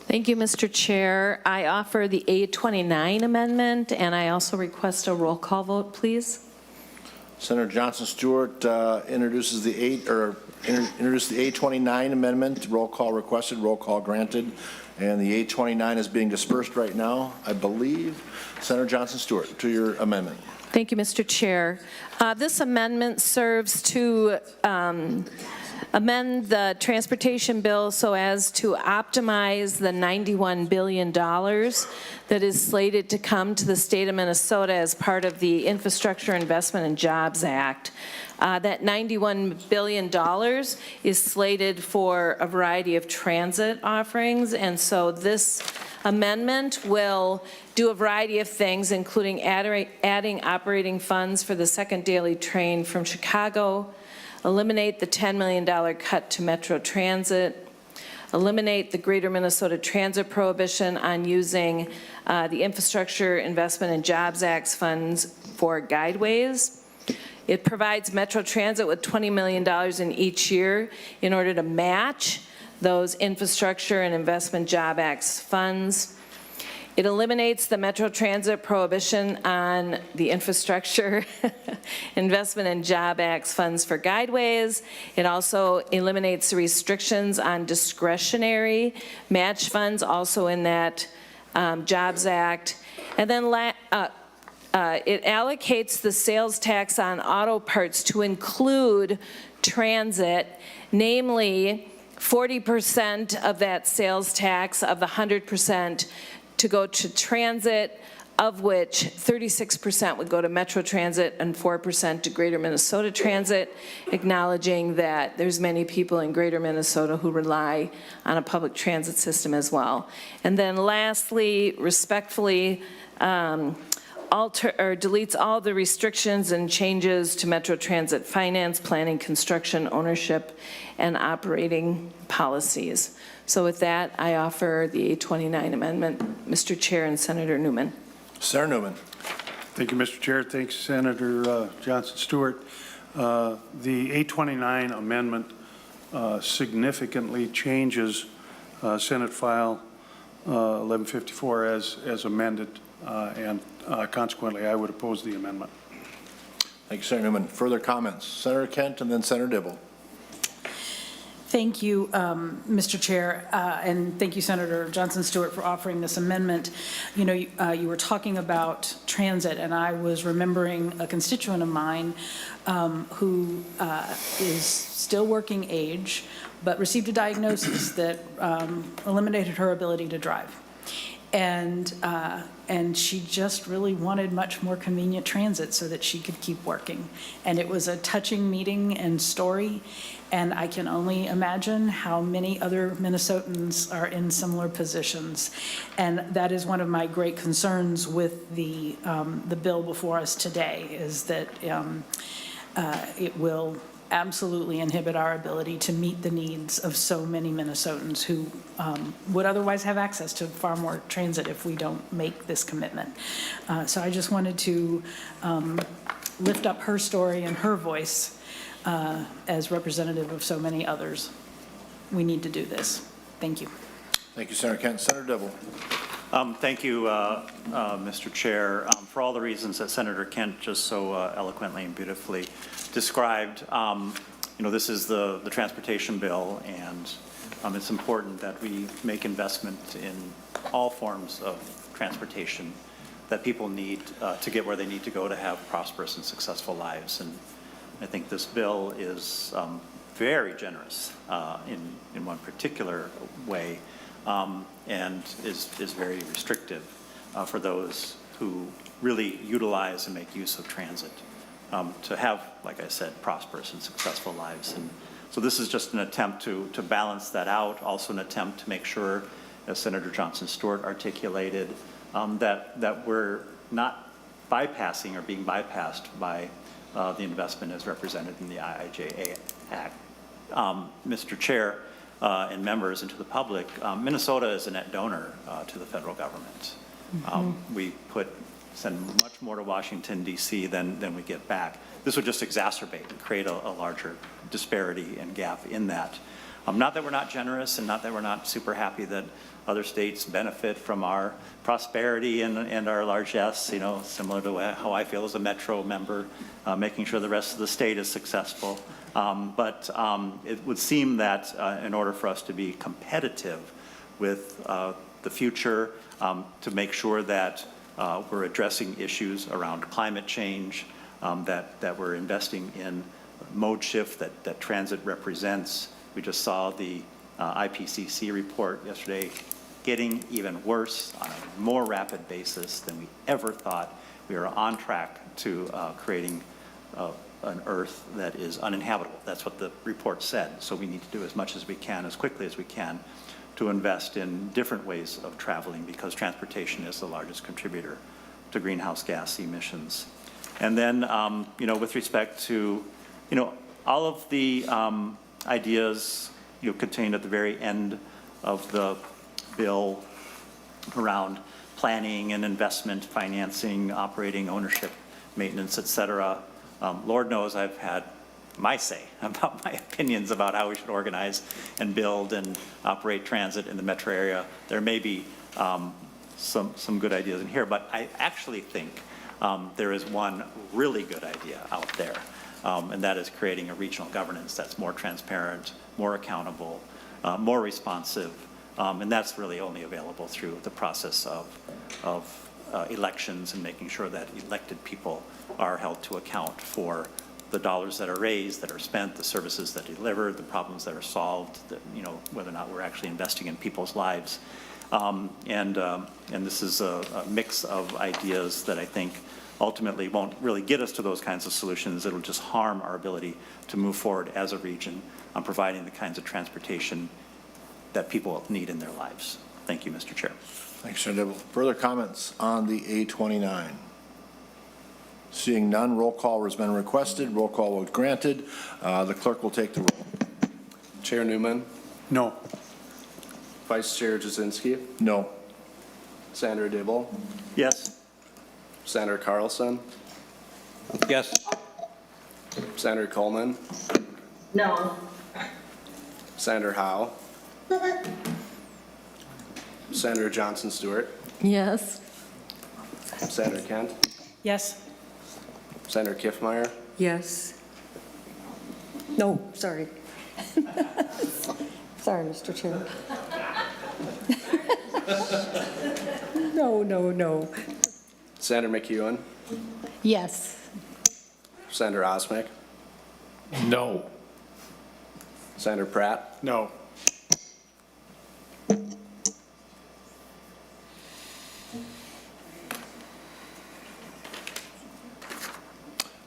Thank you, Mr. Chair. I offer the A29 Amendment, and I also request a roll call vote, please. Senator Johnson-Stewart introduces the A29 Amendment. Roll call requested, roll call granted. And the A29 is being dispersed right now, I believe. Senator Johnson-Stewart, to your amendment. Thank you, Mr. Chair. This amendment serves to amend the transportation bill so as to optimize the $91 billion that is slated to come to the state of Minnesota as part of the Infrastructure Investment and Jobs Act. That $91 billion is slated for a variety of transit offerings, and so this amendment will do a variety of things, including adding operating funds for the second daily train from Chicago, eliminate the $10 million cut to Metro Transit, eliminate the Greater Minnesota Transit prohibition on using the Infrastructure Investment and Jobs Act funds for guideways. It provides Metro Transit with $20 million in each year in order to match those Infrastructure and Investment Job Act funds. It eliminates the Metro Transit prohibition on the Infrastructure Investment and Job Act funds for guideways. It also eliminates the restrictions on discretionary match funds, also in that Jobs Act. And then it allocates the sales tax on auto parts to include transit, namely 40% of that sales tax of the 100% to go to transit, of which 36% would go to Metro Transit and 4% to Greater Minnesota Transit, acknowledging that there's many people in Greater Minnesota who rely on a public transit system as well. And then lastly, respectfully, deletes all the restrictions and changes to Metro Transit finance, planning, construction, ownership, and operating policies. So with that, I offer the A29 Amendment, Mr. Chair and Senator Newman. Senator Newman. Thank you, Mr. Chair. Thanks, Senator Johnson-Stewart. The A29 Amendment significantly changes Senate File 1154 as amended, and consequently, I would oppose the amendment. Thank you, Senator Newman. Further comments? Senator Kent and then Senator Dibble. Thank you, Mr. Chair, and thank you, Senator Johnson Stewart, for offering this amendment. You know, you were talking about transit, and I was remembering a constituent of mine who is still working age, but received a diagnosis that eliminated her ability to drive. And she just really wanted much more convenient transit so that she could keep working. And it was a touching meeting and story, and I can only imagine how many other Minnesotans are in similar positions. And that is one of my great concerns with the bill before us today, is that it will absolutely inhibit our ability to meet the needs of so many Minnesotans who would otherwise have access to far more transit if we don't make this commitment. So I just wanted to lift up her story and her voice as representative of so many others. We need to do this. Thank you. Thank you, Senator Kent. Senator Dibble. Thank you, Mr. Chair. For all the reasons that Senator Kent just so eloquently and beautifully described, you know, this is the transportation bill, and it's important that we make investment in all forms of transportation that people need to get where they need to go to have prosperous and successful lives. And I think this bill is very generous in one particular way, and is very restrictive for those who really utilize and make use of transit to have, like I said, prosperous and successful lives. And so this is just an attempt to balance that out, also an attempt to make sure, as Senator Johnson Stewart articulated, that we're not bypassing or being bypassed by the investment as represented in the IIJA Act. Mr. Chair, and members and to the public, Minnesota is a net donor to the federal government. We send much more to Washington, D.C. than we get back. This would just exacerbate and create a larger disparity and gap in that. Not that we're not generous, and not that we're not super happy that other states benefit from our prosperity and our largesse, you know, similar to how I feel as a Metro member, making sure the rest of the state is successful. But it would seem that in order for us to be competitive with the future, to make sure that we're addressing issues around climate change, that we're investing in mode shift that transit represents. We just saw the IPCC report yesterday getting even worse on a more rapid basis than we ever thought. We are on track to creating an Earth that is uninhabitable. That's what the report said. So we need to do as much as we can, as quickly as we can, to invest in different ways of traveling, because transportation is the largest contributor to greenhouse gas emissions. And then, you know, with respect to, you know, all of the ideas, you know, contained at the very end of the bill around planning and investment, financing, operating, ownership, maintenance, et cetera. Lord knows I've had my say about my opinions about how we should organize and build and operate transit in the metro area. There may be some good ideas in here, but I actually think there is one really good idea out there, and that is creating a regional governance that's more transparent, more accountable, more responsive, and that's really only available through the process of elections and making sure that elected people are held to account for the dollars that are raised, that are spent, the services that are delivered, the problems that are solved, that, you know, whether or not we're actually investing in people's lives. And this is a mix of ideas that I think ultimately won't really get us to those kinds of solutions. It'll just harm our ability to move forward as a region on providing the kinds of transportation that people need in their lives. Thank you, Mr. Chair. Thanks, Senator Dibble. Further comments on the A29? Seeing none, roll call has been requested. Roll call was granted. The clerk will take the roll. Chair Newman. No. Vice Chair Jasinski. No. Senator Dibble. Yes. Senator Carlson. Yes. Senator Coleman. No. Senator Howe. Senator Johnson Stewart. Yes. Senator Kent. Yes. Senator Kiffmeyer, Yes. No, sorry. Sorry, Mr. Chair. No. Senator McEwen, Yes. Senator Osmick, No. Senator Pratt, No.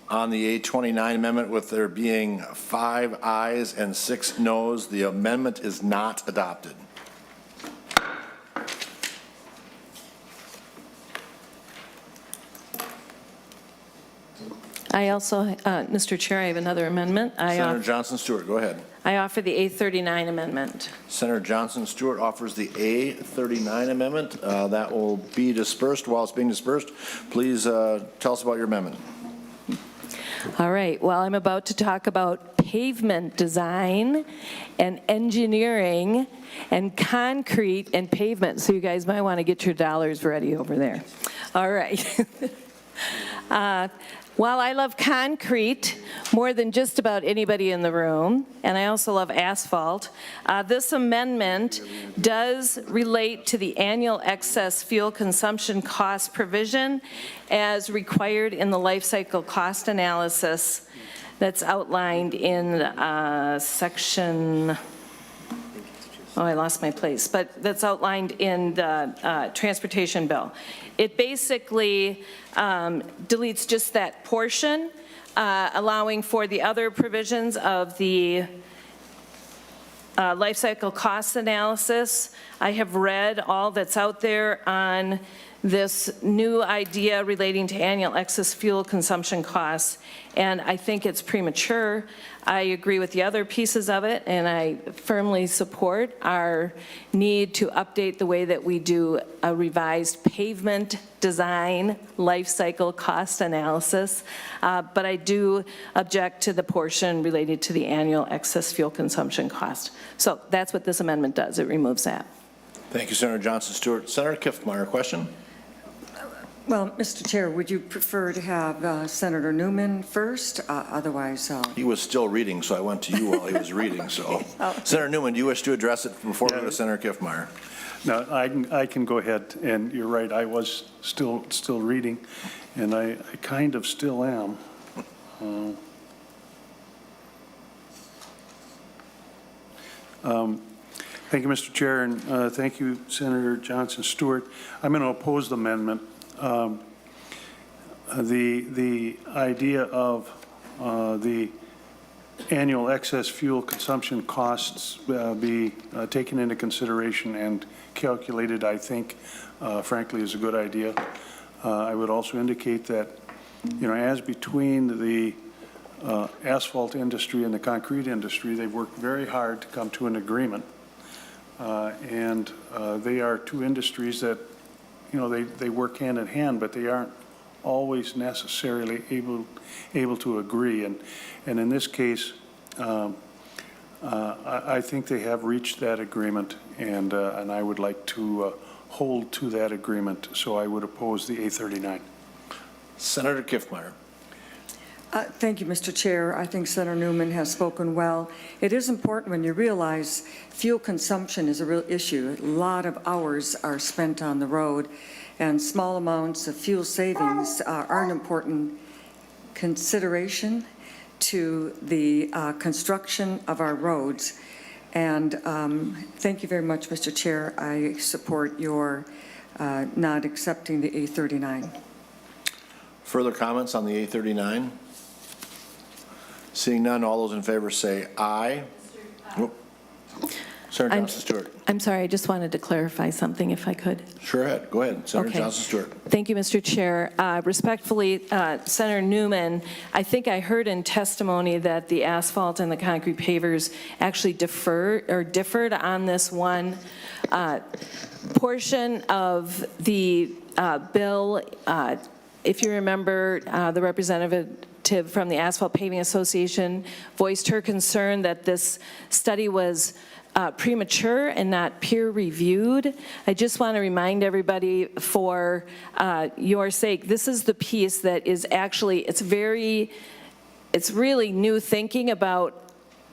On the A29 amendment, with there being 5 ayes and 6 noes, the amendment is not adopted. I also, Mr. Chair, I have another amendment. Senator Johnson Stewart, go ahead. I offer the A39 amendment. Senator Johnson Stewart offers the A39 amendment. That will be dispersed. While it's being dispersed, please tell us about your amendment. All right, well, I'm about to talk about pavement design and engineering and concrete and pavement, so you guys might want to get your dollars ready over there. All right. While I love concrete more than just about anybody in the room, and I also love asphalt, this amendment does relate to the annual excess fuel consumption cost provision as required in the life cycle cost analysis that's outlined in section, oh, I lost my place, but that's outlined in the transportation bill. It basically deletes just that portion, allowing for the other provisions of the life cycle cost analysis. I have read all that's out there on this new idea relating to annual excess fuel consumption costs, and I think it's premature. I agree with the other pieces of it, and I firmly support our need to update the way that we do a revised pavement design life cycle cost analysis, but I do object to the portion related to the annual excess fuel consumption cost. So that's what this amendment does. It removes that. Thank you, Senator Johnson Stewart. Senator Kiffmeyer, question? Well, Mr. Chair, would you prefer to have Senator Newman first? Otherwise, He was still reading, so I went to you while he was reading. So, Senator Newman, do you wish to address it before we go to Senator Kiffmeyer? No, I can go ahead, and you're right, I was still reading, and I kind of still am. Thank you, Mr. Chair, and thank you, Senator Johnson Stewart. I'm going to oppose the amendment. The idea of the annual excess fuel consumption costs be taken into consideration and calculated, I think, frankly, is a good idea. I would also indicate that, as between the asphalt industry and the concrete industry, they've worked very hard to come to an agreement. And they are two industries that, they work hand in hand, but they aren't always necessarily able to agree. And in this case, I think they have reached that agreement, and I would like to hold to that agreement. So I would oppose the A39. Senator Kiffmeyer. Thank you, Mr. Chair. I think Senator Newman has spoken well. It is important when you realize fuel consumption is a real issue. A lot of hours are spent on the road, and small amounts of fuel savings are an important consideration to the construction of our roads. And thank you very much, Mr. Chair. I support your not accepting the A39. Further comments on the A39? Seeing none, all those in favor say aye. Senator Johnson Stewart. I'm sorry, I just wanted to clarify something if I could. Sure, go ahead. Senator Okay. Johnson Stewart. Thank you, Mr. Chair. Respectfully, Senator Newman, I think I heard in testimony that the asphalt and the concrete pavers actually differed on this one portion of the bill. If you remember, the representative from the Asphalt Paving Association voiced her concern that this study was premature and not peer-reviewed. I just want to remind everybody, for your sake, this is the piece that is actually, it's really new thinking about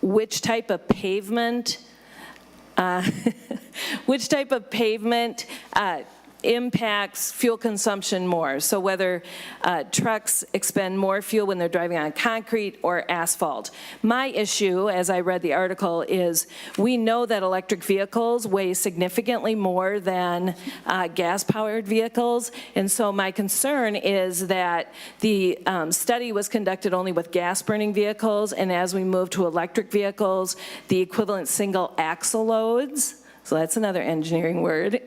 which type of pavement impacts fuel consumption more. So whether trucks expend more fuel when they're driving on concrete or asphalt. My issue, as I read the article, is we know that electric vehicles weigh significantly more than gas-powered vehicles, and so my concern is that the study was conducted only with gas-burning vehicles, and as we move to electric vehicles, the equivalent single axle loads, so that's another engineering word,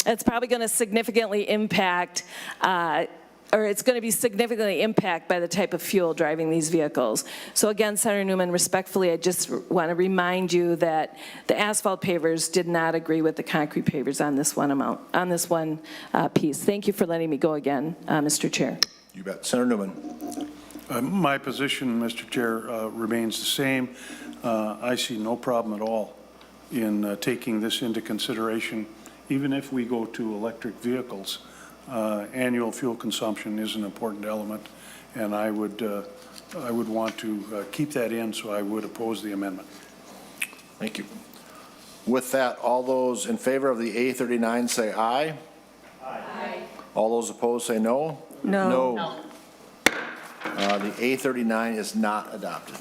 it's probably going to significantly impact, or it's going to be significantly impacted by the type of fuel driving these vehicles. So again, Senator Newman, respectfully, I just want to remind you that the asphalt pavers did not agree with the concrete pavers on this one piece. Thank you for letting me go again, Mr. Chair. You bet. Senator Newman. My position, Mr. Chair, remains the same. I see no problem at all in taking this into consideration. Even if we go to electric vehicles, annual fuel consumption is an important element, and I would want to keep that in, so I would oppose the amendment. Thank you. With that, all those in favor of the A39 say aye. Aye. All those opposed say no. No. No. The A39 is not adopted.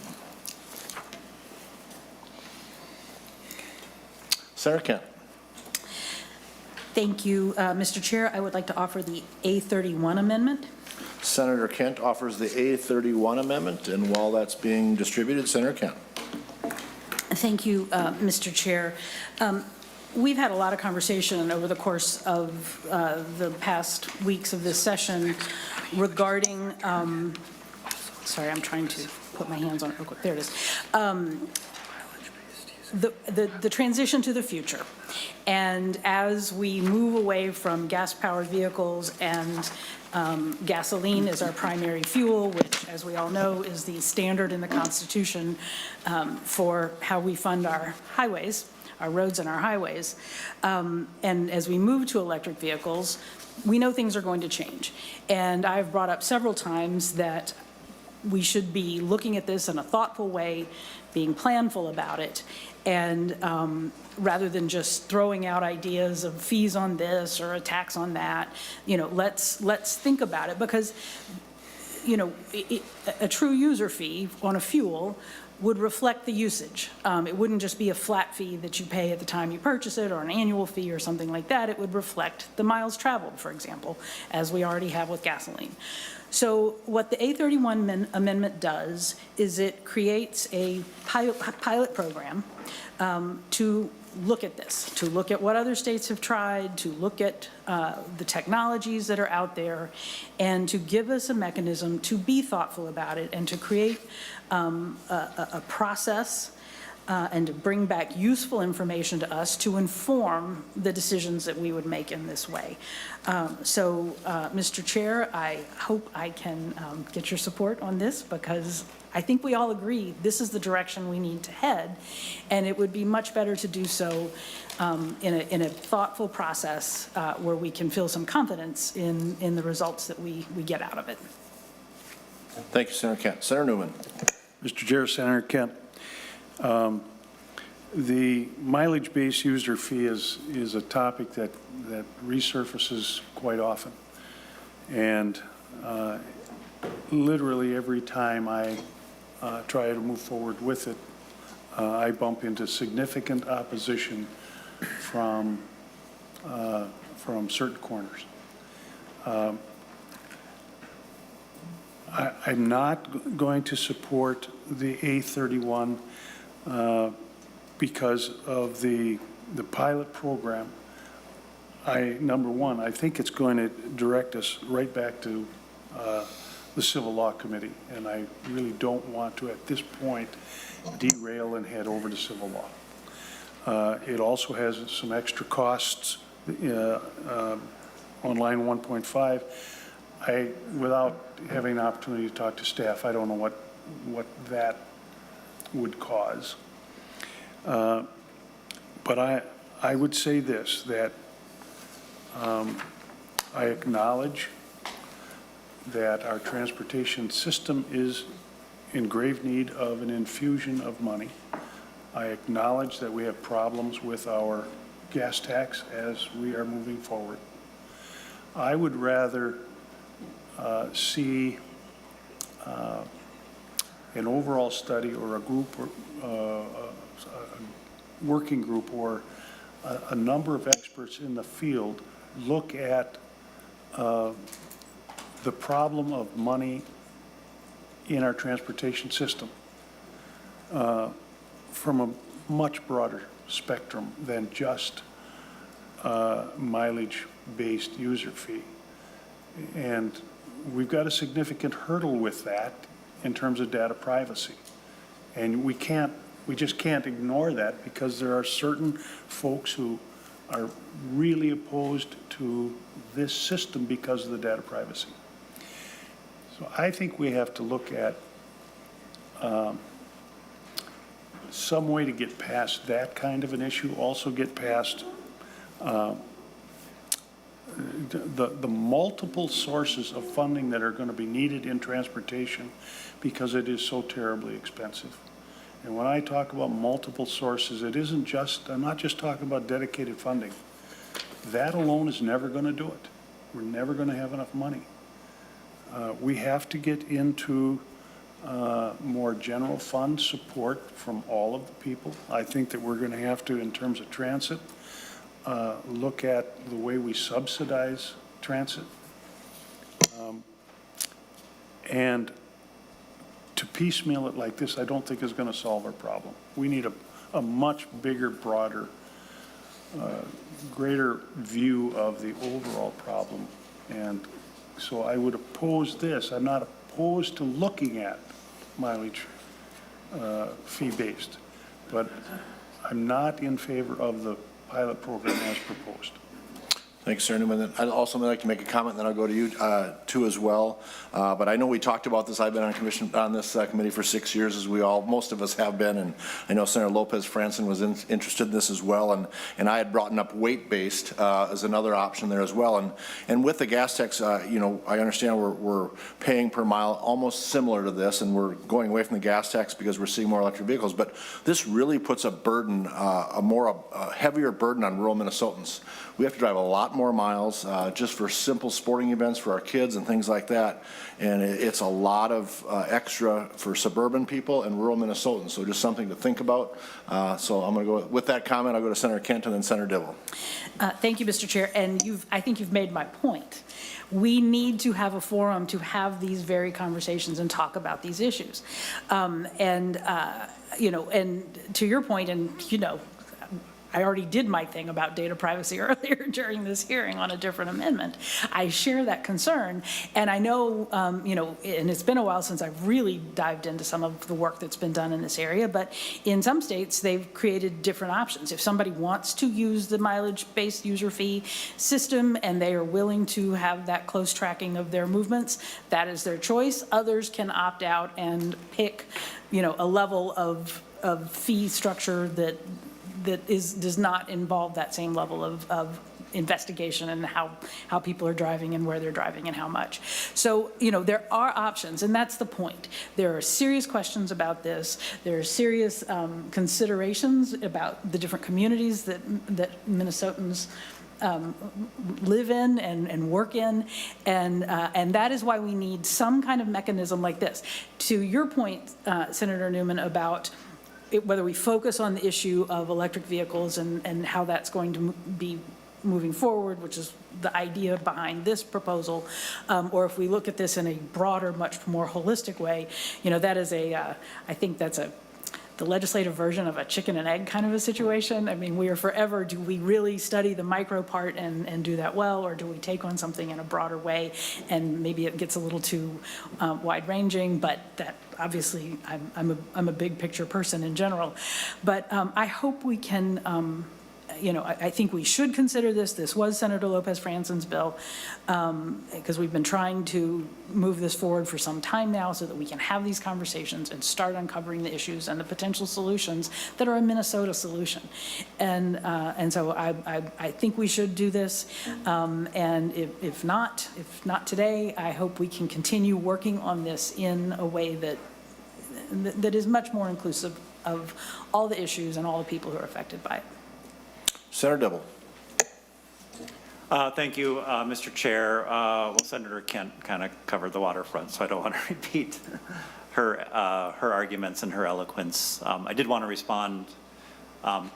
Senator Kent. Thank you, Mr. Chair. I would like to offer the A31 Amendment. Senator Kent offers the A31 Amendment, and while that's being distributed, Senator Kent. Thank you, Mr. Chair. We've had a lot of conversation over the course of the past weeks of this session regarding, sorry, I'm trying to put my hands on it real quick. There it is. The transition to the future. And as we move away from gas-powered vehicles and gasoline is our primary fuel, which, as we all know, is the standard in the Constitution for how we fund our highways, our roads and our highways. And as we move to electric vehicles, we know things are going to change. And I've brought up several times that we should be looking at this in a thoughtful way, being planful about it, and rather than just throwing out ideas of fees on this or a tax on that, let's think about it, because, a true user fee on a fuel would reflect the usage. It wouldn't just be a flat fee that you pay at the time you purchase it, or an annual fee or something like that. It would reflect the miles traveled, for example, as we already have with gasoline. So what the A31 Amendment does is it creates a pilot program to look at this, to look at what other states have tried, to look at the technologies that are out there, and to give us a mechanism to be thoughtful about it and to create a process and to bring back useful information to us to inform the decisions that we would make in this way. Mr. Chair, I hope I can get your support on this, because I think we all agree this is the direction we need to head, and it would be much better to do so in a thoughtful process where we can feel some confidence in the results that we get out of it. Thank you, Senator Kent. Senator Newman. Mr. Chair, Senator Kent. The mileage-based user fee is a topic that resurfaces quite often. And literally every time I try to move forward with it, I bump into significant opposition from certain corners. I'm not going to support the A31 because of the pilot program. Number one, I think it's going to direct us right back to the Civil Law Committee, and I really don't want to, at this point, derail and head over to civil law. It also has some extra costs on line 1.5. Without having an opportunity to talk to staff, I don't know what that would cause. But I would say this, that I acknowledge that our transportation system is in grave need of an infusion of money. I acknowledge that we have problems with our gas tax as we are moving forward. I would rather see an overall study or a group, or a working group, or a number of experts in the field look at the problem of money in our transportation system from a much broader spectrum than just mileage-based user fee. And we've got a significant hurdle with that in terms of data privacy. And we just can't ignore that, because there are certain folks who are really opposed to this system because of the data privacy. So I think we have to look at some way to get past that kind of an issue, also get past the multiple sources of funding that are going to be needed in transportation, because it is so terribly expensive. And when I talk about multiple sources, it isn't just, I'm not just talking about dedicated funding. That alone is never going to do it. We're never going to have enough money. We have to get into more general fund support from all of the people. I think that we're going to have to, in terms of transit, look at the way we subsidize transit. And to piecemeal it like this, I don't think is going to solve our problem. We need a much bigger, broader, greater view of the overall problem. And so I would oppose this. I'm not opposed to looking at mileage fee-based, but I'm not in favor of the pilot program as proposed. Thanks, Senator Newman. I'd also like to make a comment, and then I'll go to you too as well. But I know we talked about this. I've been on this committee for 6 years, as most of us have been, and I know Senator Lopez Franson was interested in this as well, and I had brought up weight-based as another option there as well. And with the gas tax, you know, I understand we're paying per mile almost similar to this, and we're going away from the gas tax because we're seeing more electric vehicles. But this really puts a burden, a heavier burden on rural Minnesotans. We have to drive a lot more miles just for simple sporting events for our kids and things like that. And it's a lot of extra for suburban people and rural Minnesotans. So just something to think about. So I'm going to go with that comment. I'll go to Senator Kent and then Senator Dibble. Thank you, Mr. Chair. And I think you've made my point. We need to have a forum to have these very conversations and talk about these issues. You know, and to your point, and you know, I already did my thing about data privacy earlier during this hearing on a different amendment. I share that concern, and I know, you know, and it's been a while since I've really dived into some of the work that's been done in this area, but in some states, they've created different options. If somebody wants to use the mileage-based user fee system and they are willing to have that close tracking of their movements, that is their choice. Others can opt out and pick, you know, a level of fee structure that does not involve that same level of investigation and how people are driving and where they're driving and how much. So, you know, there are options, and that's the point. There are serious questions about this. There are serious considerations about the different communities that Minnesotans live in and work in, and that is why we need some kind of mechanism like this. To your point, Senator Newman, about whether we focus on the issue of electric vehicles and how that's going to be moving forward, which is the idea behind this proposal, or if we look at this in a broader, much more holistic way, you know, that is I think that's the legislative version of a chicken and egg kind of a situation. I mean, we are forever, do we really study the micro part and do that well, or do we take on something in a broader way, and maybe it gets a little too wide-ranging, but that obviously I'm a big picture person in general. But I hope we can I think we should consider this. This was Senator Lopez Franson's bill, because we've been trying to move this forward for some time now so that we can have these conversations and start uncovering the issues and the potential solutions that are a Minnesota solution. And so I think we should do this. And if not today, I hope we can continue working on this in a way that is much more inclusive of all the issues and all the people who are affected by it. Senator Dibble. Thank you, Mr. Chair. Well, Senator Kent kind of covered the waterfront, so I don't want to repeat her arguments and her eloquence. I did want to respond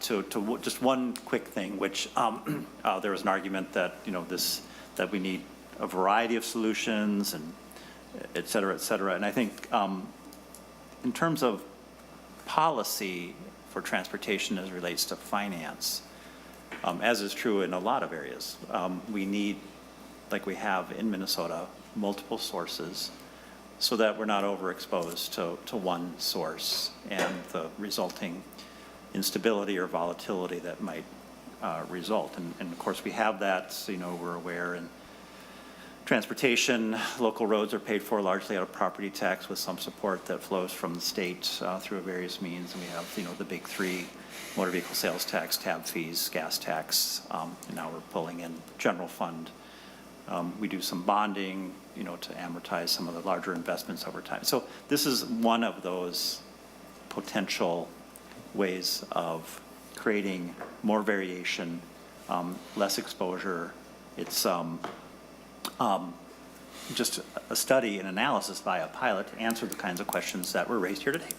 to just one quick thing, which there was an argument that, that we need a variety of solutions and et cetera, et cetera. And I think in terms of policy for transportation as it relates to finance, as is true in a lot of areas, we need, like we have in Minnesota, multiple sources so that we're not overexposed to one source and the resulting instability or volatility that might result. And of course, we have that, so, we're aware. And transportation, local roads are paid for largely out of property tax with some support that flows from the state through various means. And we have, the big three: motor vehicle sales tax, tab fees, gas tax, and now we're pulling in general fund. We do some bonding, to amortize some of the larger investments over time. So this is one of those potential ways of creating more variation, less exposure. It's just a study and analysis by a pilot to answer the kinds of questions that were raised here today.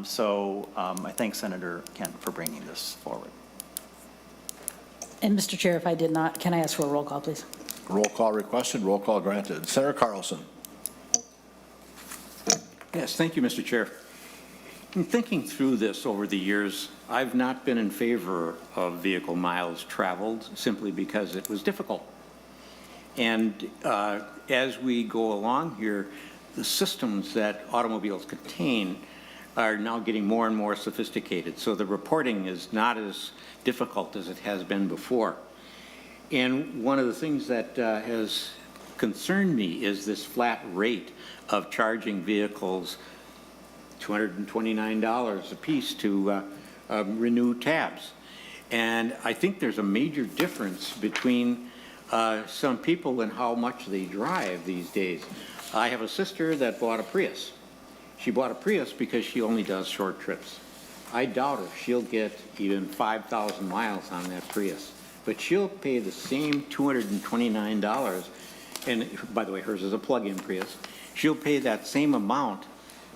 So I thank Senator Kent for bringing this forward. And Mr. Chair, if I did not, can I ask for a roll call, please? Roll call requested, roll call granted. Senator Carlson. Yes, thank you, Mr. Chair. In thinking through this over the years, I've not been in favor of vehicle miles traveled simply because it was difficult. And as we go along here, the systems that automobiles contain are now getting more and more sophisticated. So the reporting is not as difficult as it has been before. And one of the things that has concerned me is this flat rate of charging vehicles $229 a piece to renew tabs. And I think there's a major difference between some people and how much they drive these days. I have a sister that bought a Prius. She bought a Prius because she only does short trips. I doubt if she'll get even 5,000 miles on that Prius, but she'll pay the same $229, and by the way, hers is a plug-in Prius. She'll pay that same amount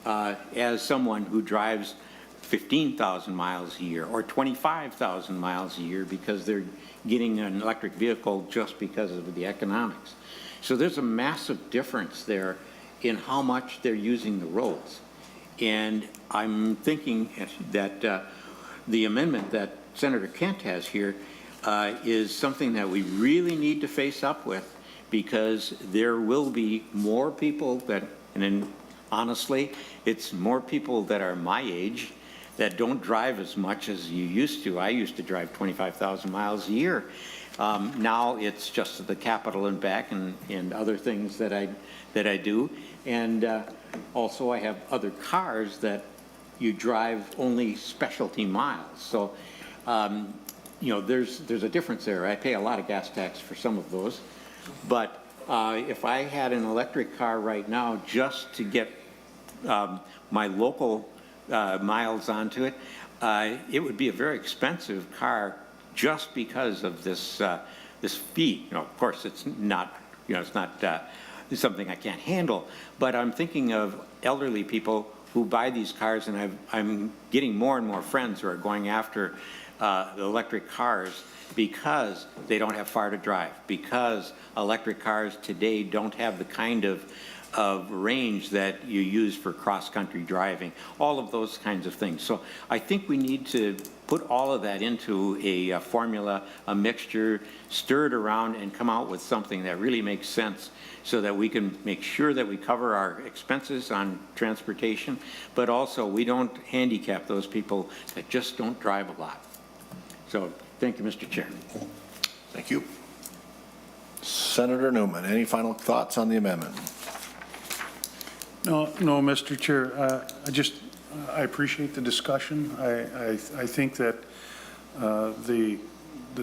as someone who drives 15,000 miles a year or 25,000 miles a year because they're getting an electric vehicle just because of the economics. So there's a massive difference there in how much they're using the roads. And I'm thinking that the amendment that Senator Kent has here is something that we really need to face up with, because there will be more people that, and then honestly, it's more people that are my age that don't drive as much as you used to. I used to drive 25,000 miles a year. Now it's just the capital and back and other things that I do. And also I have other cars that you drive only specialty miles. So, there's a difference there. I pay a lot of gas tax for some of those. But if I had an electric car right now just to get my local miles onto it, it would be a very expensive car just because of this this fee. Of course, it's not it's not something I can't handle. But I'm thinking of elderly people who buy these cars, and I'm getting more and more friends who are going after the electric cars because they don't have far to drive, because electric cars today don't have the kind of range that you use for cross-country driving, all of those kinds of things. So I think we need to put all of that into a formula, a mixture, stir it around, and come out with something that really makes sense so that we can make sure that we cover our expenses on transportation, but also we don't handicap those people that just don't drive a lot. So Thank you, Mr. Chair. Thank you. Senator Newman, any final thoughts on the amendment? No, Mr. Chair, I appreciate the discussion. I think that the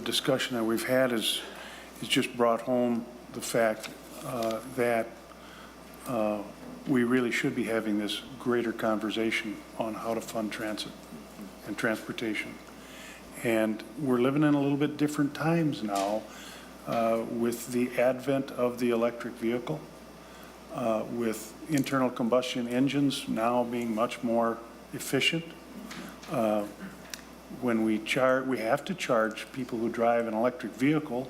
discussion that we've had is just brought home the fact that we really should be having this greater conversation on how to fund transit and transportation. And we're living in a little bit different times now with the advent of the electric vehicle, with internal combustion engines now being much more efficient. When we have to charge people who drive an electric vehicle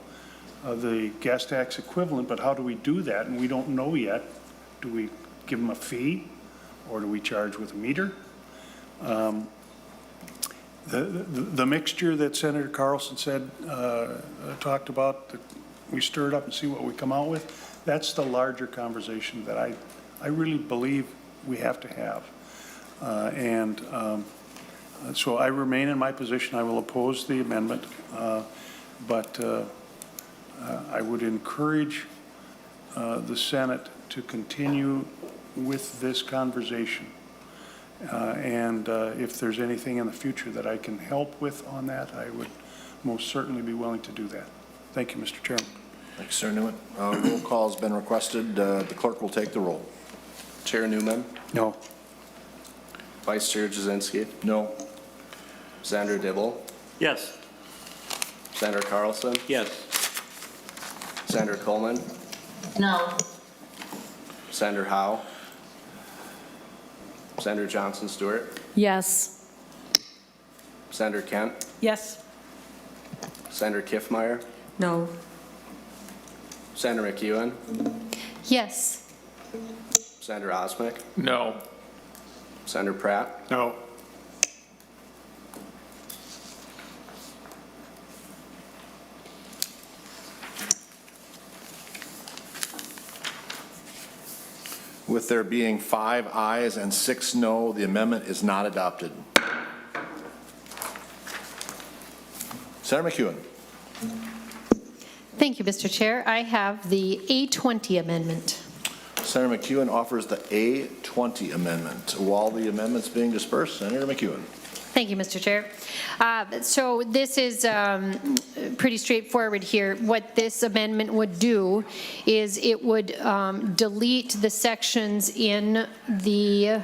the gas tax equivalent, but how do we do that? And we don't know yet. Do we give them a fee, or do we charge with a meter? The mixture that Senator Carlson said, talked about, that we stir it up and see what we come out with, that's the larger conversation that I really believe we have to have. So I remain in my position. I will oppose the amendment, but I would encourage the Senate to continue with this conversation. And if there's anything in the future that I can help with on that, I would most certainly be willing to do that. Thank you, Mr. Chairman. Thanks, Sir Newman. Roll call has been requested. The clerk will take the roll. Chair Newman, No. Vice Chair Jasinski, No. Senator Dibble, Yes. Senator Carlson, Yes. Senator Coleman, No. Senator Howe, Senator Johnson Stewart, Yes. Senator Kent, Yes. Senator Kiffmeyer, No. Senator McEwen, Yes. Senator Osmick, No. Senator Pratt, No. With there being 5 ayes and 6 no, the amendment is not adopted. Senator McEwen. Thank you, Mr. Chair. I have the A20 Amendment. Senator McEwen offers the A20 Amendment. While the amendment's being dispersed, Senator McEwen. Thank you, Mr. Chair. So this is pretty straightforward here. What this amendment would do is it would delete the sections in the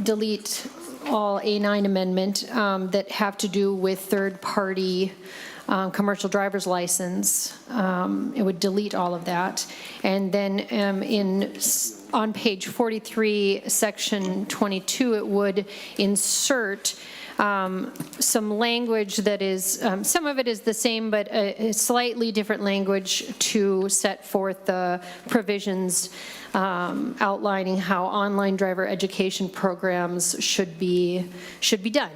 delete all A9 amendment that have to do with third-party commercial driver's license. It would delete all of that. And then on page 43, section 22, it would insert some language that is, some of it is the same, but a slightly different language to set forth the provisions outlining how online driver education programs should be done.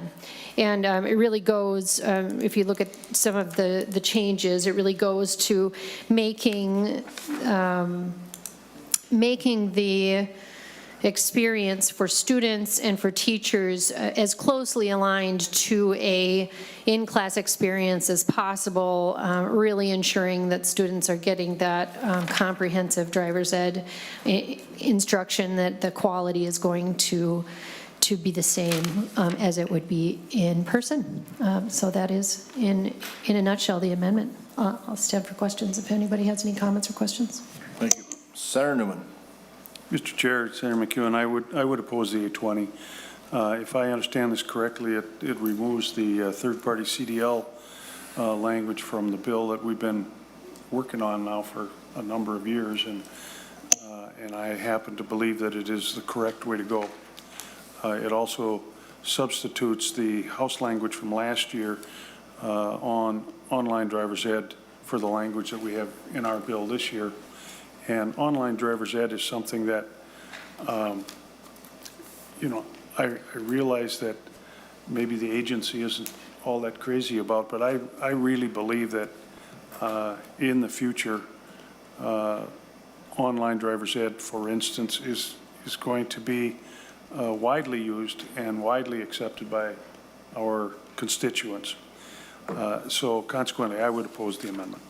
And it really goes, if you look at some of the changes, it really goes to making the experience for students and for teachers as closely aligned to a in-class experience as possible, really ensuring that students are getting that comprehensive driver's ed instruction, that the quality is going to be the same as it would be in person. So that is, in a nutshell, the amendment. I'll stand for questions if anybody has any comments or questions. Thank you. Senator Newman. Mr. Chair, Senator McEwen, I would oppose the A20. If I understand this correctly, it removes the third-party CDL language from the bill that we've been working on now for a number of years, and I happen to believe that it is the correct way to go. It also substitutes the House language from last year on online driver's ed for the language that we have in our bill this year. And online driver's ed is something that, I realize that maybe the agency isn't all that crazy about, but I really believe that in the future, online driver's ed, for instance, is going to be widely used and widely accepted by our constituents. So consequently, I would oppose the amendment.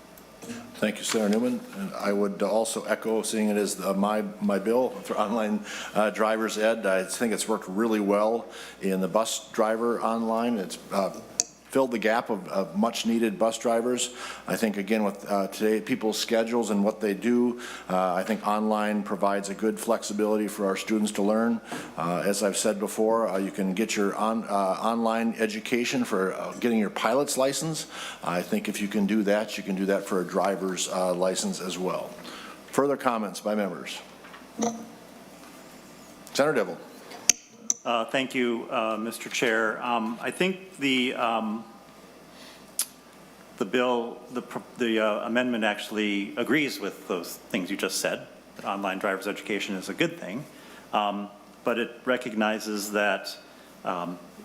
Thank you, Senator Newman. And I would also echo, seeing it as my bill for online driver's ed. I think it's worked really well in the bus driver online. It's filled the gap of much-needed bus drivers. I think, again, with today people's schedules and what they do, I think online provides a good flexibility for our students to learn. As I've said before, you can get your online education for getting your pilot's license. I think if you can do that, you can do that for a driver's license as well. Further comments by members? Senator Dibble. Thank you, Mr. Chair. I think the bill, the amendment actually agrees with those things you just said. That online driver's education is a good thing, but it recognizes that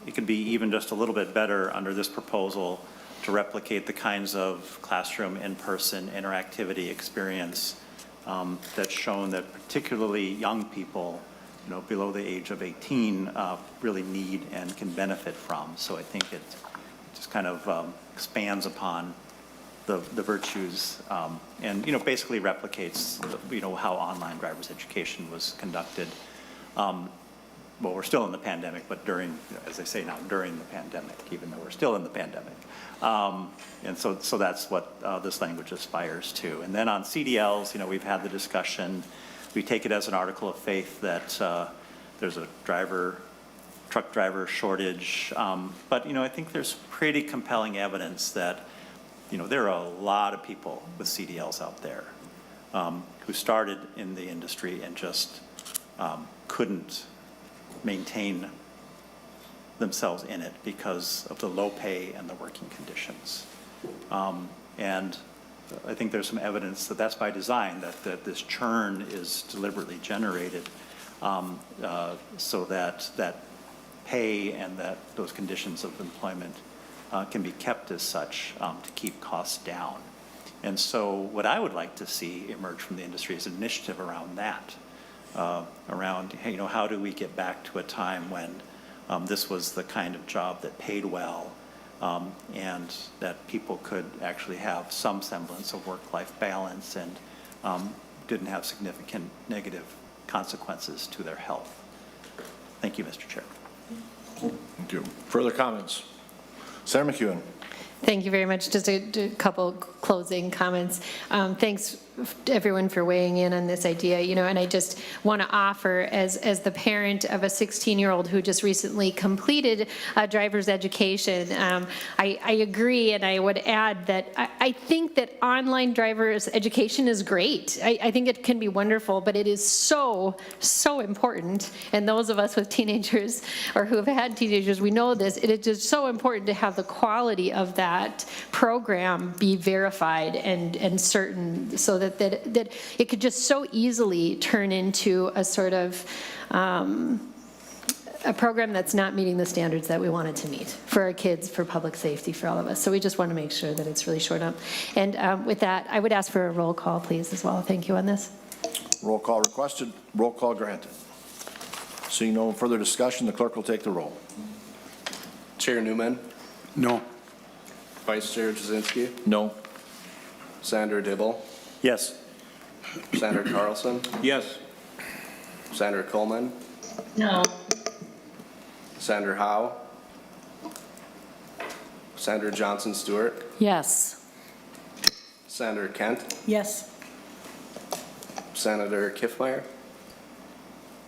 it could be even just a little bit better under this proposal to replicate the kinds of classroom in-person interactivity experience that's shown that particularly young people, below the age of 18 really need and can benefit from. So I think it just kind of expands upon the virtues and, basically replicates, how online driver's education was conducted. Well, we're still in the pandemic, but during, as I say now, during the pandemic, even though we're still in the pandemic. And so that's what this language aspires to. And then on CDLs, we've had the discussion. We take it as an article of faith that there's a truck driver shortage. But, I think there's pretty compelling evidence that, there are a lot of people with CDLs out there who started in the industry and just couldn't maintain themselves in it because of the low pay and the working conditions. And I think there's some evidence that that's by design, that this churn is deliberately generated so that pay and that those conditions of employment can be kept as such to keep costs down. And so what I would like to see emerge from the industry is an initiative around that, around, how do we get back to a time when this was the kind of job that paid well, and that people could actually have some semblance of work-life balance and didn't have significant negative consequences to their health. Thank you, Mr. Chair. Thank you. Further comments? Senator McEwen. Thank you very much. Just a couple closing comments. Thanks everyone for weighing in on this idea, and I just want to offer as the parent of a 16-year-old who just recently completed a driver's education, I agree, and I would add that I think that online driver's education is great. I think it can be wonderful, but it is so important, and those of us with teenagers or who have had teenagers, we know this, it is just so important to have the quality of that program be verified and certain, so that it could just so easily turn into a sort of a program that's not meeting the standards that we want it to meet for our kids, for public safety, for all of us. So we just want to make sure that it's really shored up. And with that, I would ask for a roll call, please, as well. Thank you on this. Roll call requested. Roll call granted. Seeing no further discussion, the clerk will take the roll. Chair Newman. No. Vice Chair Jasinski. No. Senator Dibble. Yes. Senator Carlson. Yes. Senator Coleman. No. Senator Howe. Senator Johnson Stewart. Yes. Senator Kent. Yes. Senator Kiffmeyer.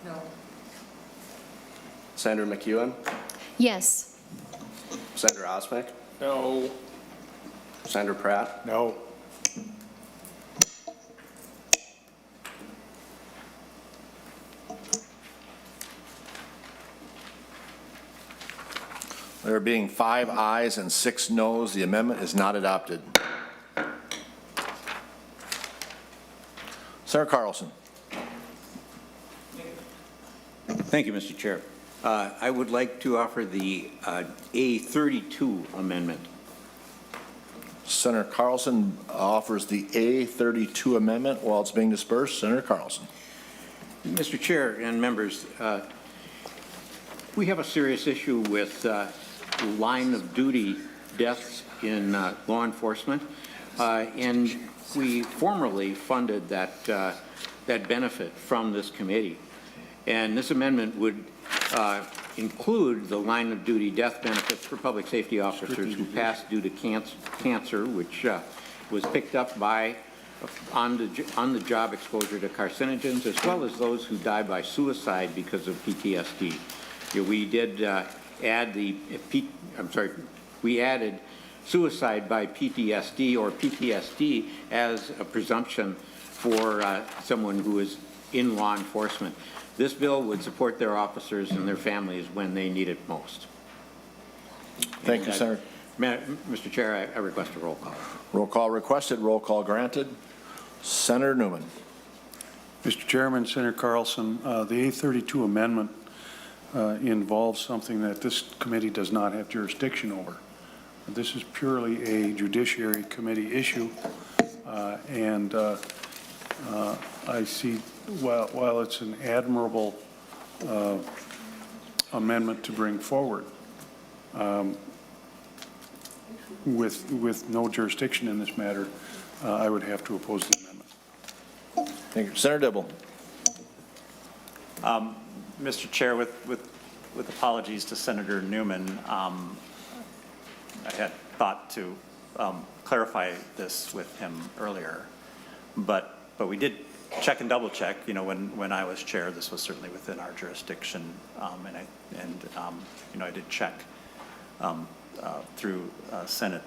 No. Senator McEwen. Yes. Senator Osmick. No. Senator Pratt. No. There being 5 ayes and 6 noes, the amendment is not adopted. Senator Carlson. Thank you, Mr. Chair. I would like to offer the A32 Amendment. Senator Carlson offers the A32 Amendment while it's being dispersed. Senator Carlson. Mr. Chair and members, we have a serious issue with line of duty deaths in law enforcement, and we formerly funded that benefit from this committee. And this amendment would include the line of duty death benefits for public safety officers who passed due to cancer, which was picked up by on the job exposure to carcinogens, as well as those who die by suicide because of PTSD. We did add we added suicide by PTSD or PTSD as a presumption for someone who is in law enforcement. This bill would support their officers and their families when they need it most. Thank you, Senator. Mr. Chair, I request a roll call. Roll call requested, roll call granted. Senator Newman. Mr. Chairman, Senator Carlson, the A32 Amendment involves something that this committee does not have jurisdiction over. This is purely a Judiciary Committee issue, and I see, while it's an admirable amendment to bring forward, with no jurisdiction in this matter, I would have to oppose the amendment. Thank you. Senator Dibble. Mr. Chair, with apologies to Senator Newman, I had thought to clarify this with him earlier, but we did check and double check. You know, when I was chair, this was certainly within our jurisdiction, and I did check through Senate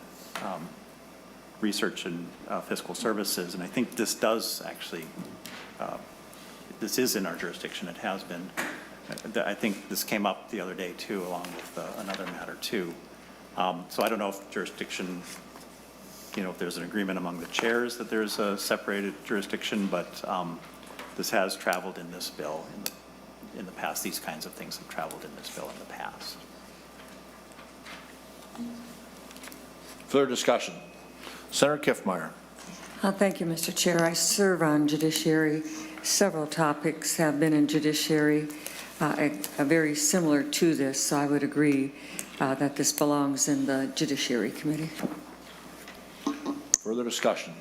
Research and Fiscal Services, and I think this does actually, this is in our jurisdiction. It has been. I think this came up the other day too, along with another matter too. So I don't know if jurisdiction, if there's an agreement among the chairs that there's a separated jurisdiction, but this has traveled in this bill in the past. These kinds of things have traveled in this bill in the past. Further discussion. Senator Kiffmeyer. Thank you, Mr. Chair. I serve on Judiciary. Several topics have been in Judiciary very similar to this, so I would agree that this belongs in the Judiciary Committee. Further discussion.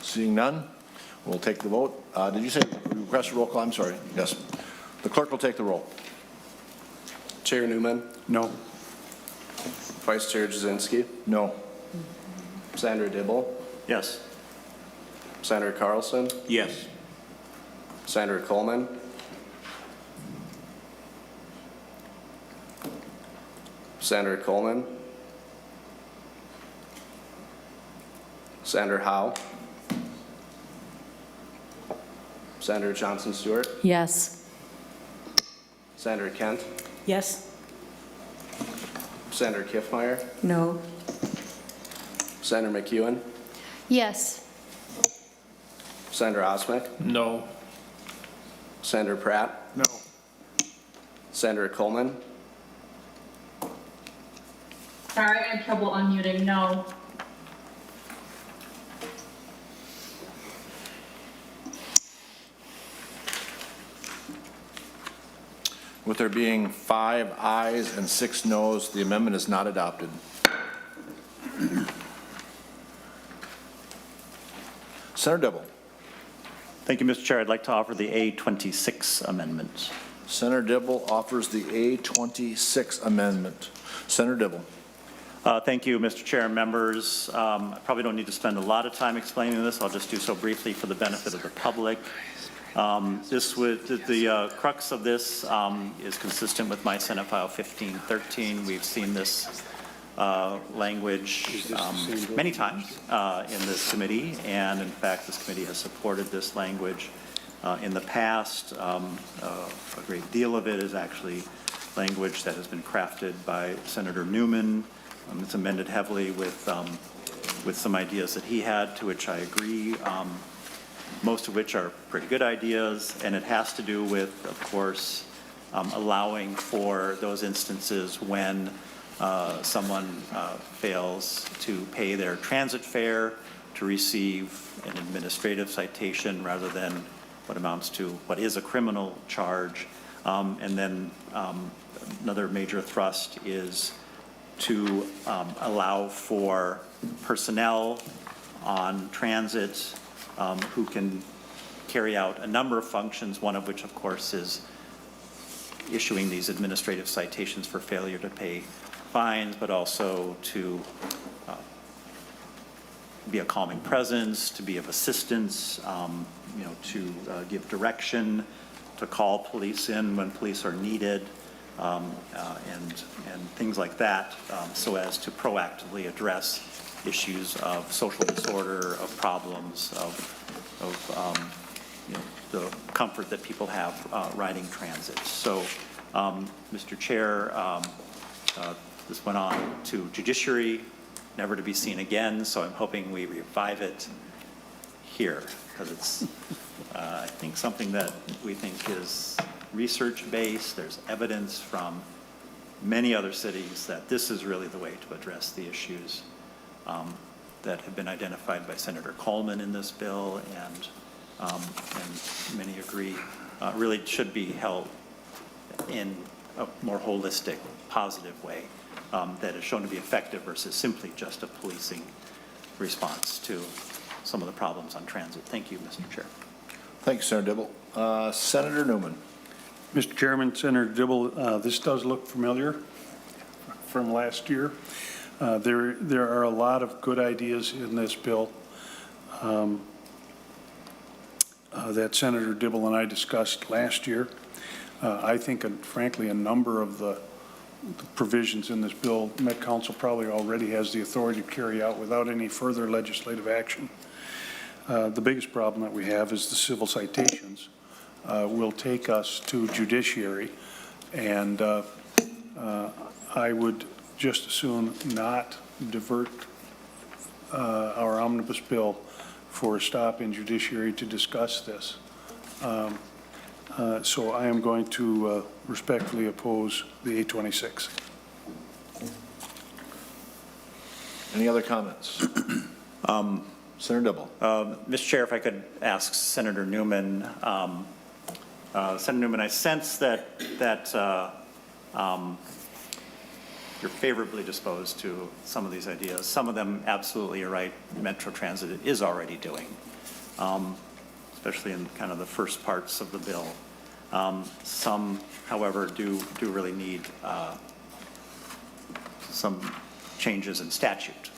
Seeing none, we'll take the vote. Did you say request a roll call? I'm sorry. Yes. The clerk will take the roll. Chair Newman. No. Vice Chair Jasinski. No. Senator Dibble. Yes. Senator Carlson. Yes. Senator Coleman. Senator Coleman. Senator Howe. Senator Johnson Stewart. Yes. Senator Kent. Yes. Senator Kiffmeyer. No. Senator McEwen. Yes. Senator Osmick. No. Senator Pratt. No. Senator Coleman. Sorry, I had trouble unmuting. No. With there being 5 ayes and 6 noes, the amendment is not adopted. Senator Dibble. Thank you, Mr. Chair. I'd like to offer the A26 Amendment. Senator Dibble offers the A26 Amendment. Senator Dibble. Thank you, Mr. Chair and members. I probably don't need to spend a lot of time explaining this. I'll just do so briefly for the benefit of the public. The crux of this is consistent with my Senate File 1513. We've seen this language many times in this committee, and in fact, this committee has supported this language in the past. A great deal of it is actually language that has been crafted by Senator Newman. It's amended heavily with some ideas that he had, to which I agree. Most of which are pretty good ideas, and it has to do with, of course, allowing for those instances when someone fails to pay their transit fare to receive an administrative citation rather than what amounts to what is a criminal charge. And then another major thrust is to allow for personnel on transit who can carry out a number of functions, one of which, of course, is issuing these administrative citations for failure to pay fines, but also to be a calming presence, to be of assistance, to give direction, to call police in when police are needed, and things like that, so as to proactively address issues of social disorder, of problems, of the comfort that people have riding transit. So, Mr. Chair, this went on to judiciary, never to be seen again, so I'm hoping we revive it here, because it's, I think, something that we think is research-based. There's evidence from many other cities that this is really the way to address the issues that have been identified by Senator Coleman in this bill, and many agree really should be held in a more holistic, positive way that is shown to be effective versus simply just a policing response to some of the problems on transit. Thank you, Mr. Chair. Thank you, Senator Dibble. Senator Newman. Mr. Chairman, Senator Dibble, this does look familiar from last year. There are a lot of good ideas in this bill that Senator Dibble and I discussed last year. I think, frankly, a number of the provisions in this bill, Met Council probably already has the authority to carry out without any further legislative action. The biggest problem that we have is the civil citations will take us to judiciary, and I would just as soon not divert our omnibus bill for a stop in judiciary to discuss this. So I am going to respectfully oppose the A26. Any other comments? Senator Dibble. Mr. Chair, if I could ask Senator Newman, Senator Newman, I sense that you're favorably disposed to some of these ideas. Some of them absolutely are right. Metro Transit is already doing, especially in kind of the first parts of the bill. Some, however, do really need some changes in statute,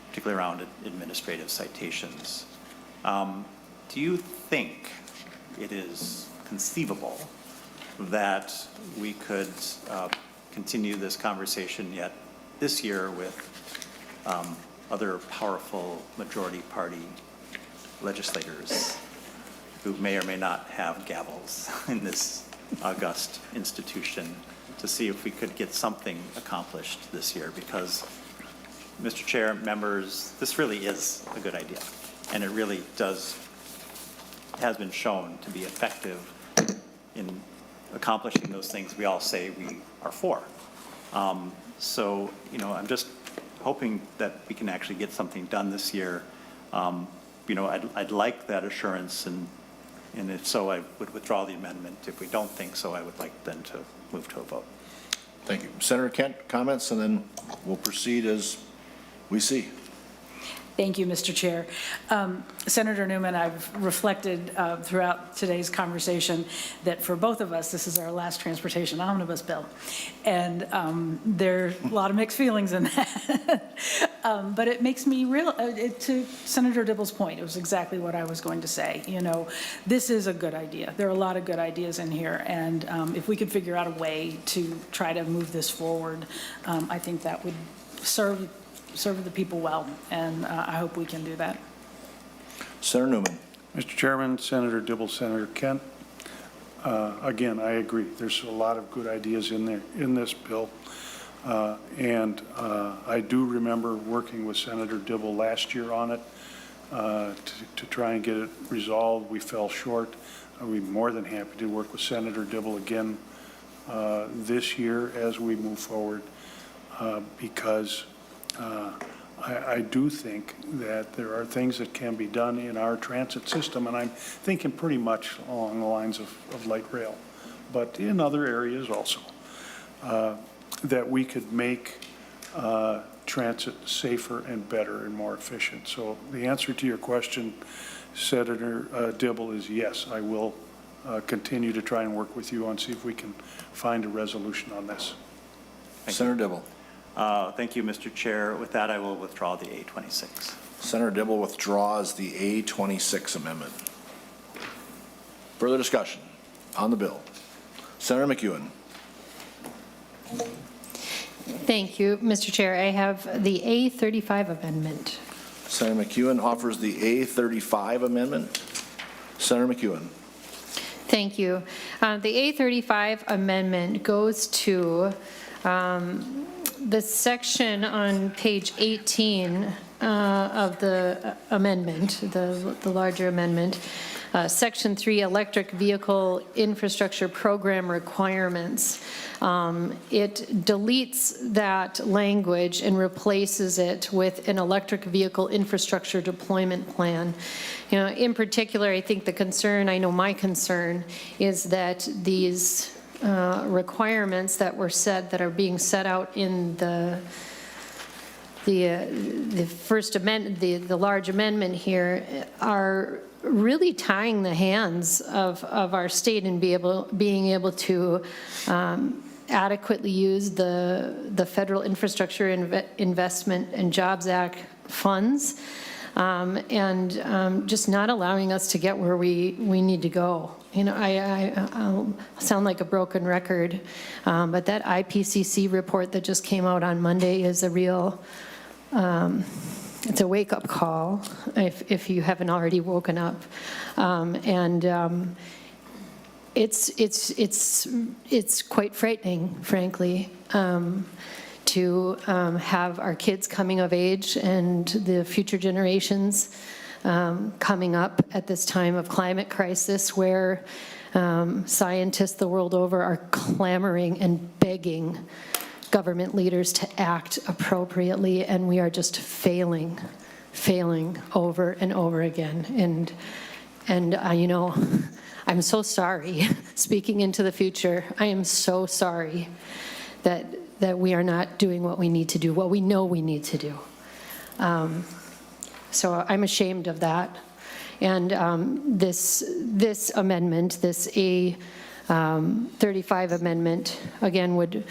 particularly around administrative citations. Do you think it is conceivable that we could continue this conversation yet this year with other powerful majority party legislators who may or may not have gavels in this august institution to see if we could get something accomplished this year? Because, Mr. Chair, members, this really is a good idea, and it really has been shown to be effective in accomplishing those things we all say we are for. So, I'm just hoping that we can actually get something done this year. I'd like that assurance, and if so, I would withdraw the amendment. If we don't think so, I would like then to move to a vote. Thank you. Senator Kent, comments, and then we'll proceed as we see. Thank you, Mr. Chair. Senator Newman, I've reflected throughout today's conversation that for both of us, this is our last transportation omnibus bill. And there are a lot of mixed feelings in that. But it makes me to Senator Dibble's point, it was exactly what I was going to say. This is a good idea. There are a lot of good ideas in here. And if we could figure out a way to try to move this forward, I think that would serve the people well, and I hope we can do that. Senator Newman. Mr. Chairman, Senator Dibble, Senator Kent, again, I agree. There's a lot of good ideas in this bill, and I do remember working with Senator Dibble last year on it to try and get it resolved. We fell short. We're more than happy to work with Senator Dibble again this year as we move forward, because I do think that there are things that can be done in our transit system, and I'm thinking pretty much along the lines of light rail, but in other areas also, that we could make transit safer and better and more efficient. So the answer to your question, Senator Dibble, is yes, I will continue to try and work with you on see if we can find a resolution on this. Senator Dibble. Thank you, Mr. Chair. With that, I will withdraw the A26. Senator Dibble withdraws the A26 amendment. Further discussion on the bill. Senator McEwen. Thank you, Mr. Chair. I have the A35 Amendment. Senator McEwen offers the A35 Amendment. Senator McEwen. Thank you. The A35 Amendment goes to the section on page 18 of the amendment, the larger amendment, Section 3, Electric Vehicle Infrastructure Program Requirements. It deletes that language and replaces it with an electric vehicle infrastructure deployment plan. You know, in particular, I think the concern, I know my concern, is that these requirements that were set, that are being set out in the first amendment, the large amendment here, are really tying the hands of our state in being able to adequately use the Federal Infrastructure Investment and Jobs Act funds, and just not allowing us to get where we need to go. You know, I'll sound like a broken record, but that IPCC report that just came out on Monday is a real, it's a wake-up call if you haven't already woken up, and it's quite frightening, frankly, to have our kids coming of age and the future generations coming up at this time of climate crisis, where scientists the world over are clamoring and begging government leaders to act appropriately, and we are just failing over and over again. And you know, I'm so sorry, speaking into the future, I am so sorry that we are not doing what we need to do, what we know we need to do. So I'm ashamed of that. And this amendment, this A35 amendment, again, would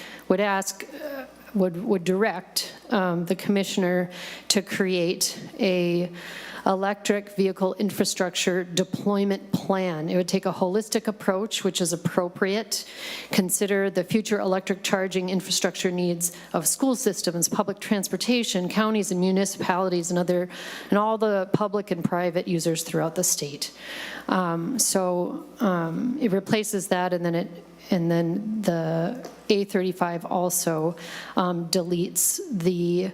direct the commissioner to create a electric vehicle infrastructure deployment plan. It would take a holistic approach, which is appropriate, consider the future electric charging infrastructure needs of school systems, public transportation, counties and municipalities, and all the public and private users throughout the state. It replaces that, and then the A35 also deletes the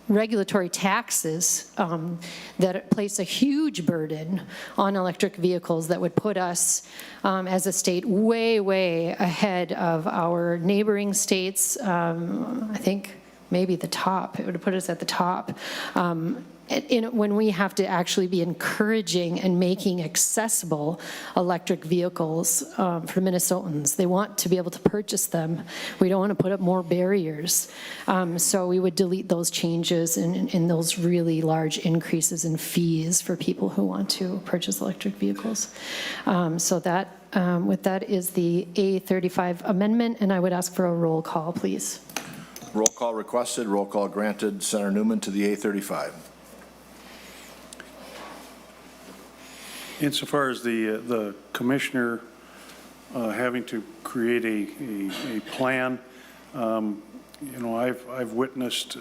regulatory taxes that place a huge burden on electric vehicles that would put us as a state way ahead of our neighboring states. I think maybe the top, it would put us at the top. When we have to actually be encouraging and making accessible electric vehicles for Minnesotans. They want to be able to purchase them. We don't want to put up more barriers. So we would delete those changes and those really large increases in fees for people who want to purchase electric vehicles. So that, with that is the A35 amendment, and I would ask for a roll call, please. Roll call requested, roll call granted. Senator Newman to the A35. Insofar as the commissioner having to create a plan, you know, I've witnessed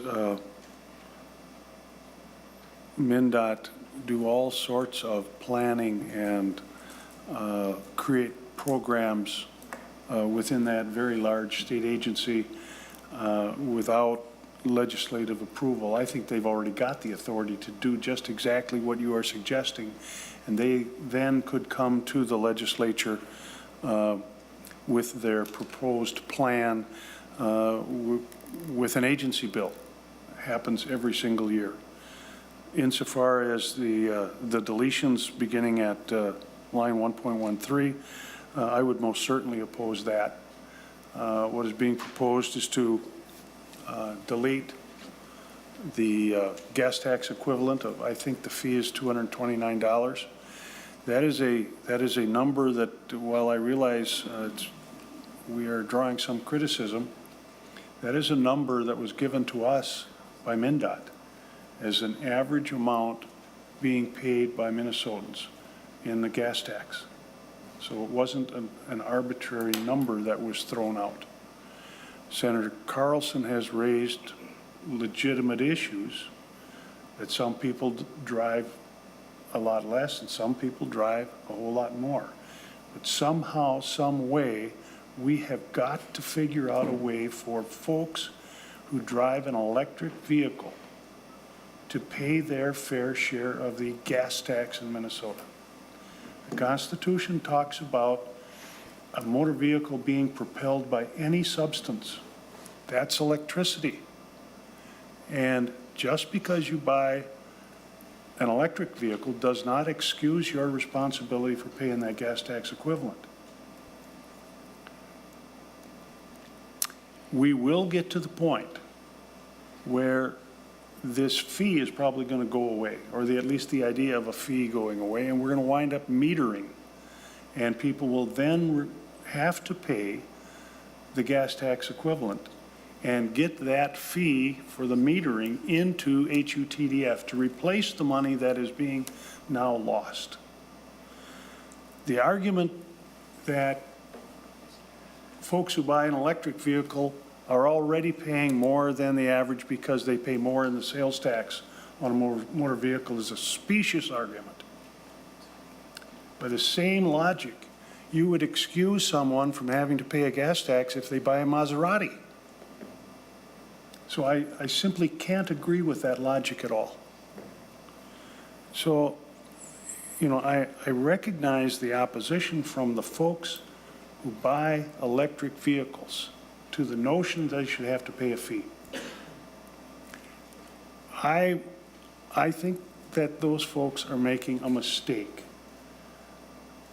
Mndot do all sorts of planning and create programs within that very large state agency without legislative approval. I think they've already got the authority to do just exactly what you are suggesting, and they then could come to the legislature with their proposed plan with an agency bill, happens every single year. Insofar as the deletions beginning at line 1.13, I would most certainly oppose that. What is being proposed is to delete the gas tax equivalent of, I think the fee is $229. That is a number that, while I realize we are drawing some criticism, that is a number that was given to us by Mndot as an average amount being paid by Minnesotans in the gas tax. So it wasn't an arbitrary number that was thrown out. Senator Carlson has raised legitimate issues that some people drive a lot less and some people drive a whole lot more. But somehow, some way, we have got to figure out a way for folks who drive an electric vehicle to pay their fair share of the gas tax in Minnesota. The Constitution talks about a motor vehicle being propelled by any substance. That's electricity. And just because you buy an electric vehicle does not excuse your responsibility for paying that gas tax equivalent. We will get to the point where this fee is probably going to go away, or at least the idea of a fee going away, and we're going to wind up metering. And people will then have to pay the gas tax equivalent and get that fee for the metering into HUTDF to replace the money that is being now lost. The argument that folks who buy an electric vehicle are already paying more than the average because they pay more in the sales tax on a motor vehicle is a specious argument. By the same logic, you would excuse someone from having to pay a gas tax if they buy a Maserati. So I simply can't agree with that logic at all. So, you know, I recognize the opposition from the folks who buy electric vehicles to the notion that they should have to pay a fee. I think that those folks are making a mistake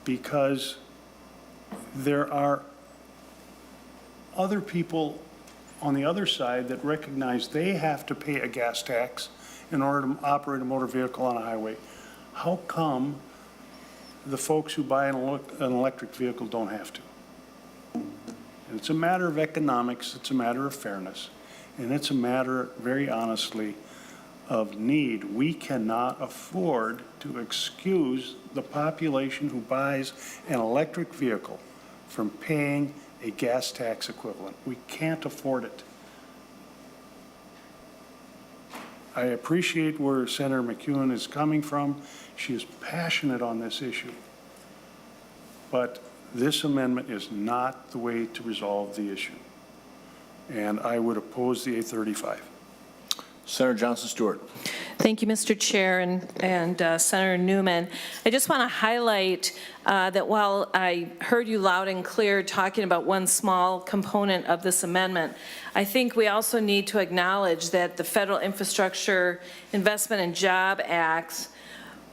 because there are other people on the other side that recognize they have to pay a gas tax in order to operate a motor vehicle on a highway. How come the folks who buy an electric vehicle don't have to? And it's a matter of economics, it's a matter of fairness, and it's a matter, very honestly, of need. We cannot afford to excuse the population who buys an electric vehicle from paying a gas tax equivalent. We can't afford it. I appreciate where Senator McEwen is coming from. She is passionate on this issue. But this amendment is not the way to resolve the issue. And I would oppose the A35. Senator Johnson Stewart. Thank you, Mr. Chair, and Senator Newman. I just want to highlight that while I heard you loud and clear talking about one small component of this amendment, I think we also need to acknowledge that the Federal Infrastructure Investment and Job Act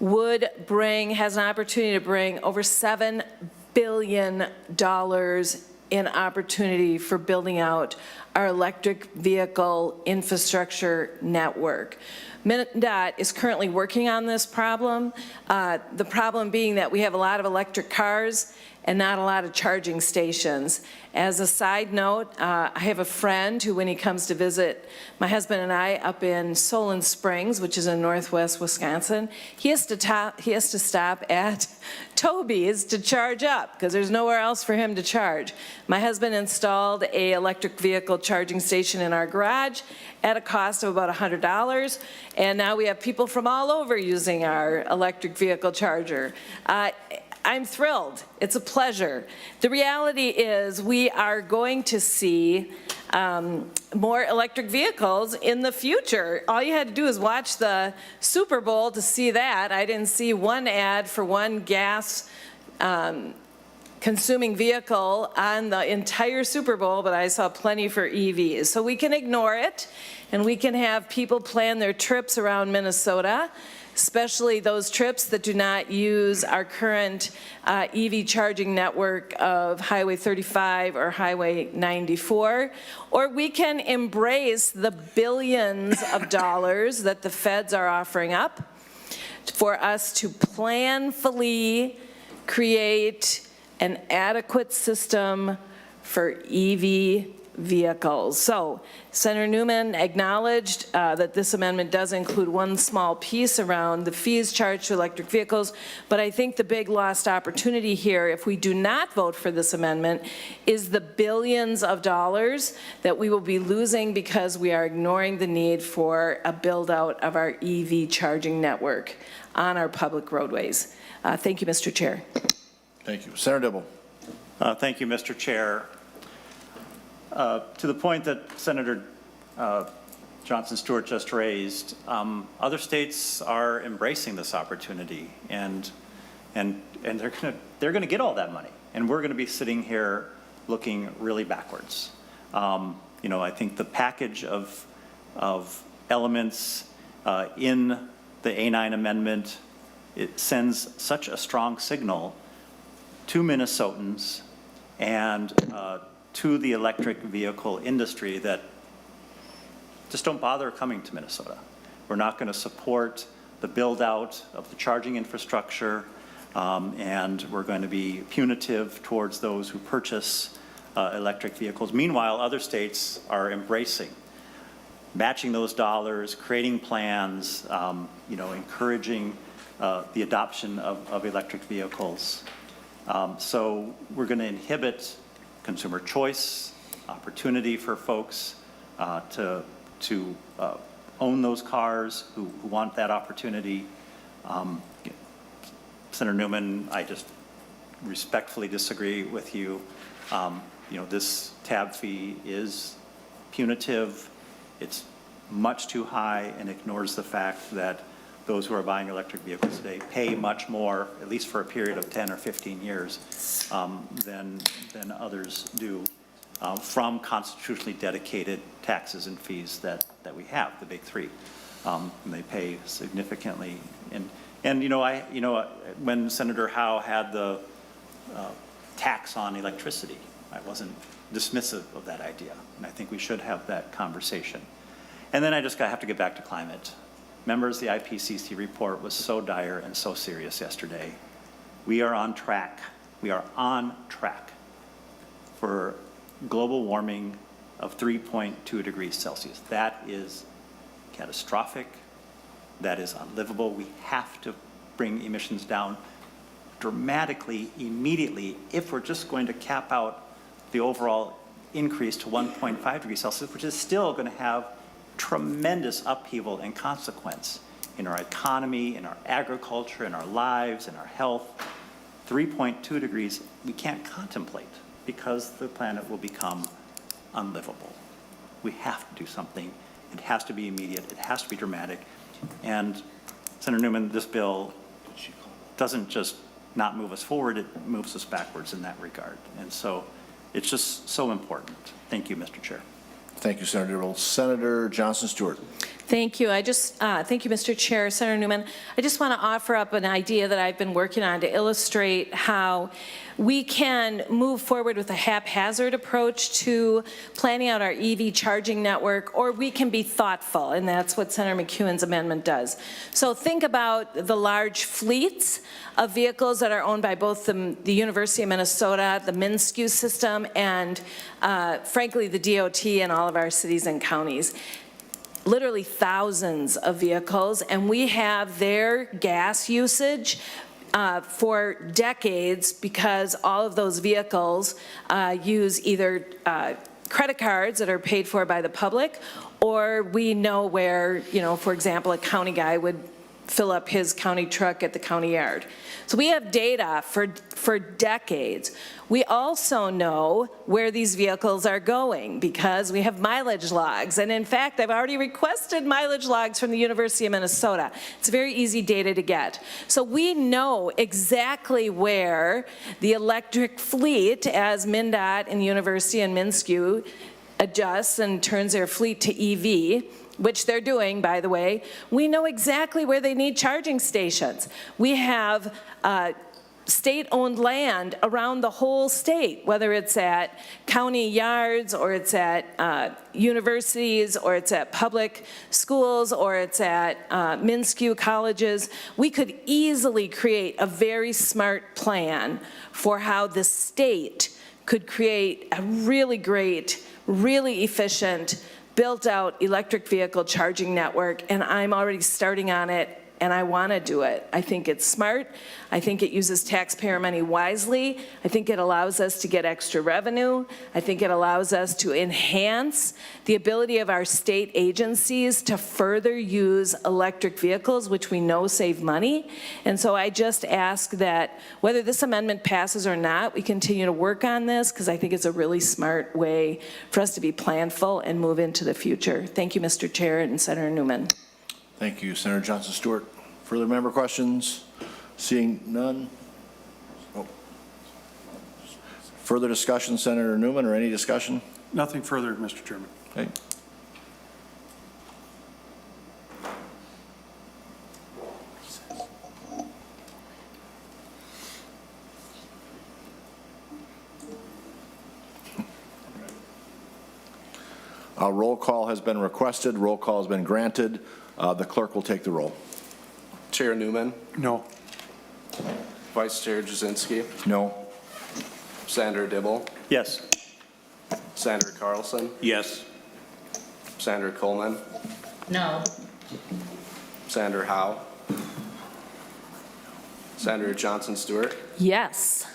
has an opportunity to bring over $7 billion in opportunity for building out our electric vehicle infrastructure network. Mndot is currently working on this problem. The problem being that we have a lot of electric cars and not a lot of charging stations. As a side note, I have a friend who, when he comes to visit my husband and I up in Solon Springs, which is in northwest Wisconsin, he has to stop at Toby's to charge up because there's nowhere else for him to charge. My husband installed a electric vehicle charging station in our garage at a cost of about $100, and now we have people from all over using our electric vehicle charger. I'm thrilled. It's a pleasure. The reality is we are going to see more electric vehicles in the future. All you had to do is watch the Super Bowl to see that. I didn't see one ad for one gas consuming vehicle on the entire Super Bowl, but I saw plenty for EVs. So we can ignore it and we can have people plan their trips around Minnesota, especially those trips that do not use our current EV charging network of Highway 35 or Highway 94, or we can embrace the billions of dollars that the feds are offering up for us to planfully create an adequate system for EV vehicles. So Senator Newman acknowledged that this amendment does include one small piece around the fees charged to electric vehicles, but I think the big lost opportunity here, if we do not vote for this amendment, is the billions of dollars that we will be losing because we are ignoring the need for a build out of our EV charging network on our public roadways. Thank you, Mr. Chair. Thank you. Senator Dibble. Thank you, Mr. Chair. To the point that Senator Johnson Stewart just raised, other states are embracing this opportunity, and they're going to get all that money, and we're going to be sitting here looking really backwards. You know, I think the package of elements in the A9 Amendment, it sends such a strong signal to Minnesotans and to the electric vehicle industry that just don't bother coming to Minnesota. We're not going to support the build out of the charging infrastructure, and we're going to be punitive towards those who purchase electric vehicles. Meanwhile, other states are embracing, matching those dollars, creating plans, you know, encouraging the adoption of electric vehicles. So we're going to inhibit consumer choice, opportunity for folks to own those cars who want that opportunity. Senator Newman, I just respectfully disagree with you. You know, this tab fee is punitive. It's much too high and ignores the fact that those who are buying electric vehicles today pay much more, at least for a period of 10 or 15 years, than others do from constitutionally dedicated taxes and fees that we have, the big three. And they pay significantly. And you know, when Senator Howe had the tax on electricity, I wasn't dismissive of that idea, and I think we should have that conversation. And then I just have to get back to climate. Members, the IPCC report was so dire and so serious yesterday. We are on track. We are on track for global warming of 3.2 degrees Celsius. That is catastrophic. That is unlivable. We have to bring emissions down dramatically, immediately, if we're just going to cap out the overall increase to 1.5 degrees Celsius, which is still going to have tremendous upheaval and consequence in our economy, in our agriculture, in our lives, in our health. 3.2 degrees, we can't contemplate because the planet will become unlivable. We have to do something. It has to be immediate. It has to be dramatic. And Senator Newman, this bill doesn't just not move us forward, it moves us backwards in that regard. And so it's just so important. Thank you, Mr. Chair. Thank you, Senator Dibble. Senator Johnson Stewart. Thank you. Thank you, Mr. Chair. Senator Newman, I just want to offer up an idea that I've been working on to illustrate how we can move forward with a haphazard approach to planning out our EV charging network, or we can be thoughtful, and that's what Senator McEwen's amendment does. So think about the large fleets of vehicles that are owned by both the University of Minnesota, the MnSCU system, and frankly, the DOT in all of our cities and counties. Literally thousands of vehicles, and we have their gas usage for decades because all of those vehicles use either credit cards that are paid for by the public, or we know where, you know, for example, a county guy would fill up his county truck at the county yard. So we have data for decades. We also know where these vehicles are going because we have mileage logs. And in fact, I've already requested mileage logs from the University of Minnesota. It's very easy data to get. So we know exactly where the electric fleet, as Mndot and the University and MnSCU adjusts and turns their fleet to EV, which they're doing, by the way, we know exactly where they need charging stations. We have state-owned land around the whole state, whether it's at county yards, or it's at universities, or it's at public schools, or it's at MnSCU colleges. We could easily create a very smart plan for how the state could create a really great, really efficient, built-out electric vehicle charging network, and I'm already starting on it, and I want to do it. I think it's smart. I think it uses taxpayer money wisely. I think it allows us to get extra revenue. I think it allows us to enhance the ability of our state agencies to further use electric vehicles, which we know save money. And so I just ask that whether this amendment passes or not, we continue to work on this, because I think it's a really smart way for us to be planful and move into the future. Thank you, Mr. Chair and Senator Newman. Thank you, Senator Johnson Stewart. Further member questions? Seeing none? Oh. Further discussion, Senator Newman, or any discussion? Nothing further, Mr. Chairman. Okay. A roll call has been requested. Roll call has been granted. The clerk will take the roll. Chair Newman, No. Vice Chair Jasinski, No. Senator Dibble, Yes. Senator Carlson, Yes. Senator Coleman, No. Senator Howe, Senator Johnson Stewart, Yes.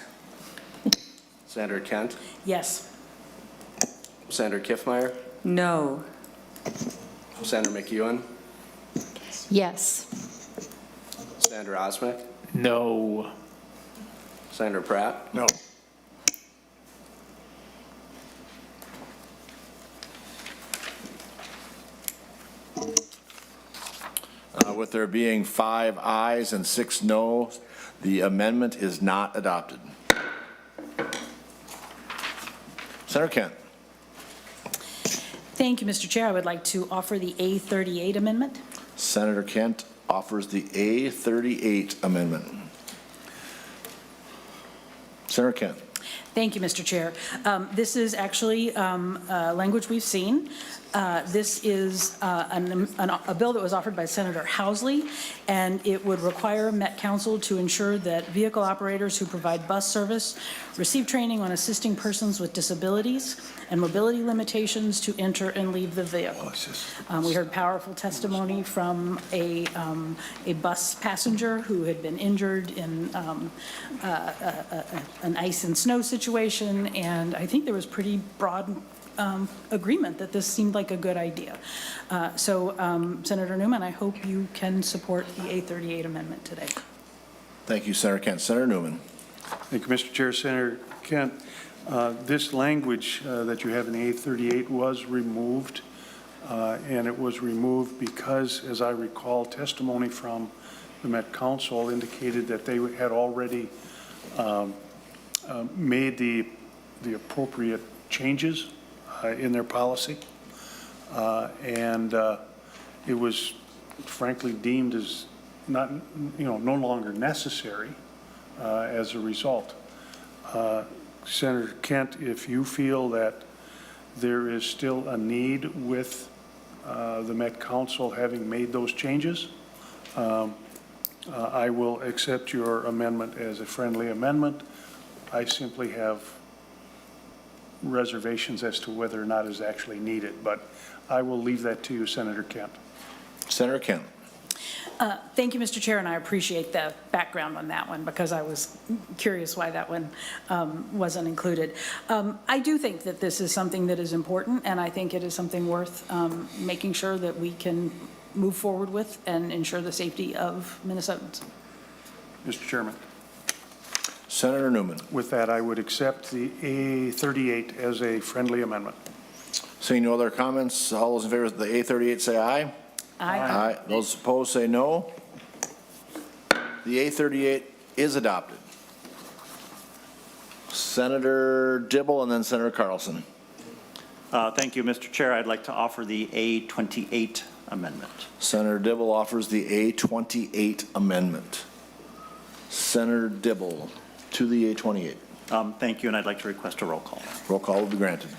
Senator Kent, Yes. Senator Kiffmeyer, No. Senator McEwen, Yes. Senator Osmick, No. Senator Pratt, No. With there being 5 ayes and 6 noes, the amendment is not adopted. Senator Kent. Thank you, Mr. Chair. I would like to offer the A38 Amendment. Senator Kent offers the A38 Amendment. Senator Kent. Thank you, Mr. Chair. This is actually language we've seen. This is a bill that was offered by Senator Housley, and it would require Met Council to ensure that vehicle operators who provide bus service receive training on assisting persons with disabilities and mobility limitations to enter and leave the vehicle. We heard powerful testimony from a bus passenger who had been injured in an ice and snow situation, and I think there was pretty broad agreement that this seemed like a good idea. Senator Newman, I hope you can support the A38 Amendment today. Thank you, Senator Kent. Senator Newman. Thank you, Mr. Chair. Senator Kent, this language that you have in the A38 was removed, and it was removed because, as I recall, testimony from the Met Council indicated that they had already made the appropriate changes in their policy, and it was frankly deemed as not, no longer necessary as a result. Senator Kent, if you feel that there is still a need with the Met Council having made those changes, I will accept your amendment as a friendly amendment. I simply have reservations as to whether or not it's actually needed, but I will leave that to you, Senator Kent. Senator Kent. Thank you, Mr. Chair, and I appreciate the background on that one because I was curious why that one wasn't included. I do think that this is something that is important, and I think it is something worth making sure that we can move forward with and ensure the safety of Minnesotans. Mr. Chairman. Senator Newman. With that, I would accept the A38 as a friendly amendment. Seeing no other comments, all those in favor of the A38 say aye. Aye. Aye. Those opposed say no. The A38 is adopted. Senator Dibble and then Senator Carlson. Thank you, Mr. Chair. I'd like to offer the A28 Amendment. Senator Dibble offers the A28 Amendment. Senator Dibble to the A28. Thank you, and I'd like to request a roll call. Roll call will be granted.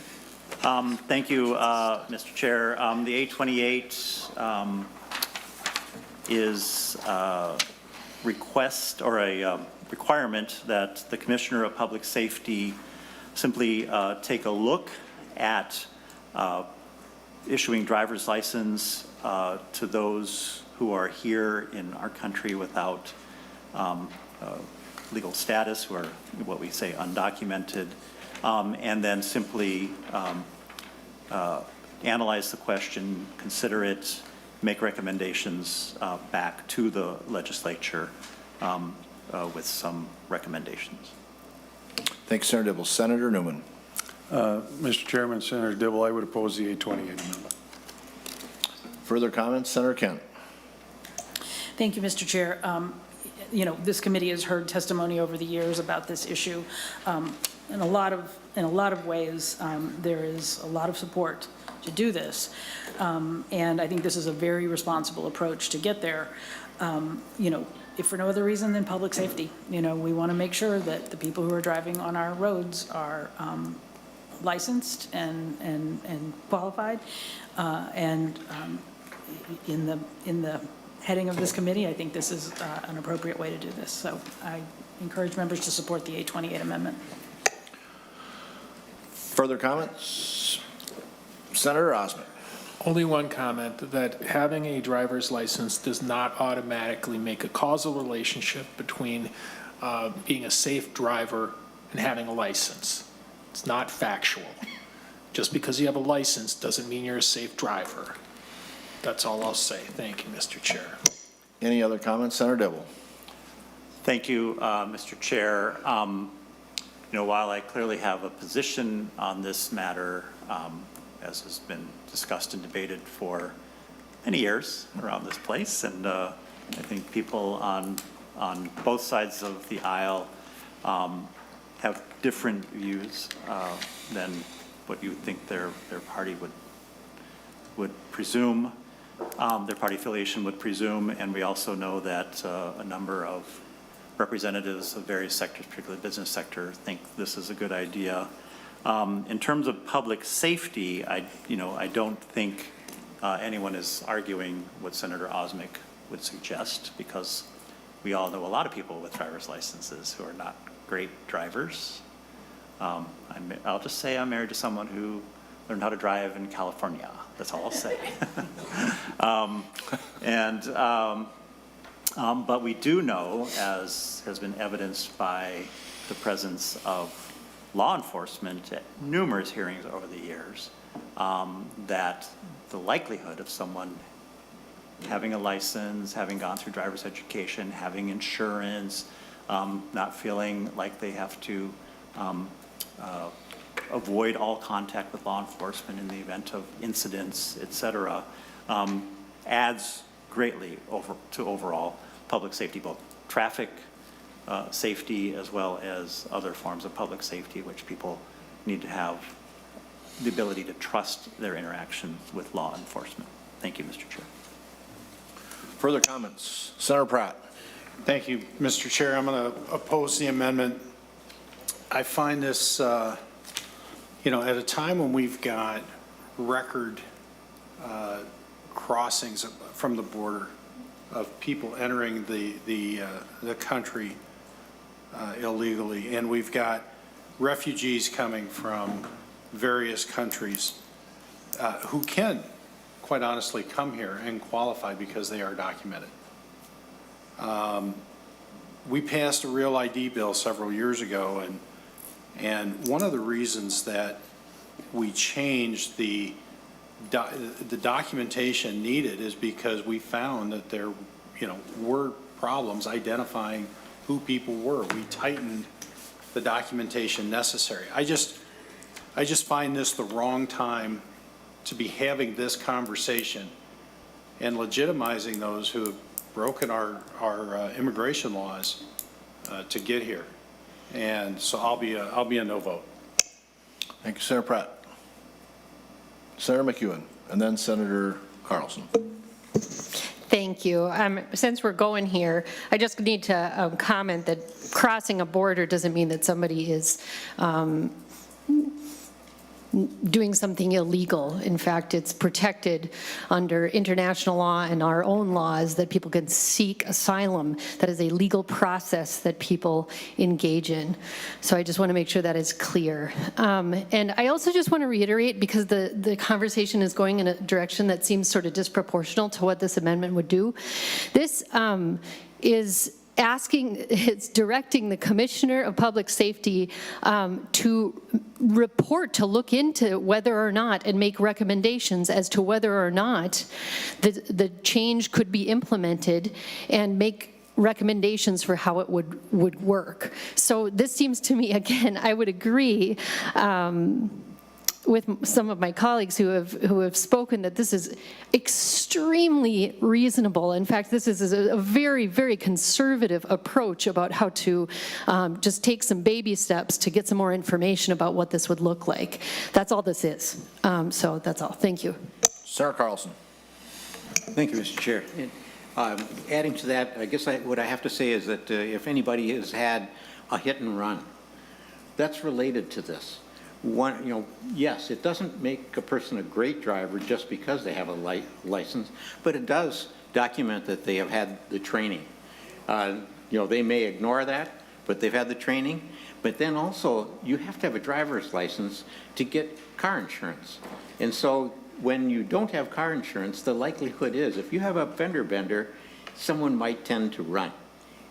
Thank you, Mr. Chair. The A28 is a request or a requirement that the Commissioner of Public Safety simply take a look at issuing driver's license to those who are here in our country without legal status, who are what we say undocumented, and then simply analyze the question, consider it, make recommendations back to the legislature with some recommendations. Thank you, Senator Dibble. Senator Newman. Mr. Chairman, Senator Dibble, I would oppose the A28 Amendment. Further comments? Senator Kent. Thank you, Mr. Chair. You know, this committee has heard testimony over the years about this issue. In a lot of ways, there is a lot of support to do this. And I think this is a very responsible approach to get there. You know, if for no other reason than public safety, you know, we want to make sure that the people who are driving on our roads are licensed and qualified. In the heading of this committee, I think this is an appropriate way to do this. So I encourage members to support the A28 Amendment. Further comments? Senator Osment. Only one comment, that having a driver's license does not automatically make a causal relationship between being a safe driver and having a license. It's not factual. Just because you have a license doesn't mean you're a safe driver. That's all I'll say. Thank you, Mr. Chair. Any other comments? Senator Dibble. Thank you, Mr. Chair. You know, while I clearly have a position on this matter, as has been discussed and debated for many years around this place, and I think people on both sides of the aisle have different views than what you would think their party would presume, their party affiliation would presume, and we also know that a number of representatives of various sectors, particularly the business sector, think this is a good idea. In terms of public safety, I don't think anyone is arguing what Senator Osmek would suggest, because we all know a lot of people with driver's licenses who are not great drivers. I'll just say I'm married to someone who learned how to drive in California. That's all I'll say. But we do know, as has been evidenced by the presence of law enforcement at numerous hearings over the years, that the likelihood of someone having a license, having gone through driver's education, having insurance, not feeling like they have to avoid all contact with law enforcement in the event of incidents, et cetera, adds greatly to overall public safety, both traffic safety as well as other forms of public safety, which people need to have the ability to trust their interaction with law enforcement. Thank you, Mr. Chair. Further comments? Senator Pratt. Thank you, Mr. Chair. I'm going to oppose the amendment. I find this, you know, at a time when we've got record crossings from the border of people entering the country illegally, and we've got refugees coming from various countries who can, quite honestly, come here and qualify because they are documented. We passed a Real ID bill several years ago, and one of the reasons that we changed the documentation needed is because we found that there, you know, were problems identifying who people were. We tightened the documentation necessary. I just find this the wrong time to be having this conversation and legitimizing those who have broken our immigration laws to get here. And so I'll be a no vote. Thank you, Senator Pratt. Senator McEwen, and then Senator Carlson. Thank you. Since we're going here, I just need to comment that crossing a border doesn't mean that somebody is doing something illegal. In fact, it's protected under international law and our own laws that people can seek asylum. That is a legal process that people engage in. So I just want to make sure that is clear. And I also just want to reiterate, because the conversation is going in a direction that seems sort of disproportional to what this amendment would do. This it's directing the Commissioner of Public Safety to report, to look into whether or not, and make recommendations as to whether or not the change could be implemented, and make recommendations for how it would work. So this seems to me, again, I would agree with some of my colleagues who have spoken that this is extremely reasonable. In fact, this is a very, very conservative approach about how to just take some baby steps to get some more information about what this would look like. That's all this is. So that's all. Thank you. Senator Carlson. Thank you, Mr. Chair. And, adding to that, I guess what I have to say is that if anybody has had a hit and run, that's related to this. Yes, it doesn't make a person a great driver just because they have a license, but it does document that they have had the training. They may ignore that, but they've had the training. But then also, you have to have a driver's license to get car insurance. And so when you don't have car insurance, the likelihood is if you have a fender bender, someone might tend to run.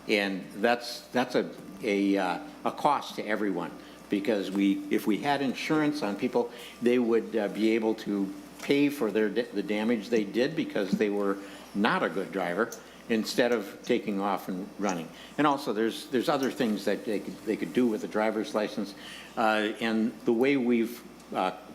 And that's a cost to everyone. Because if we had insurance on people, they would be able to pay for the damage they did because they were not a good driver, instead of taking off and running. And also, there's other things that they could do with a driver's license. And the way we've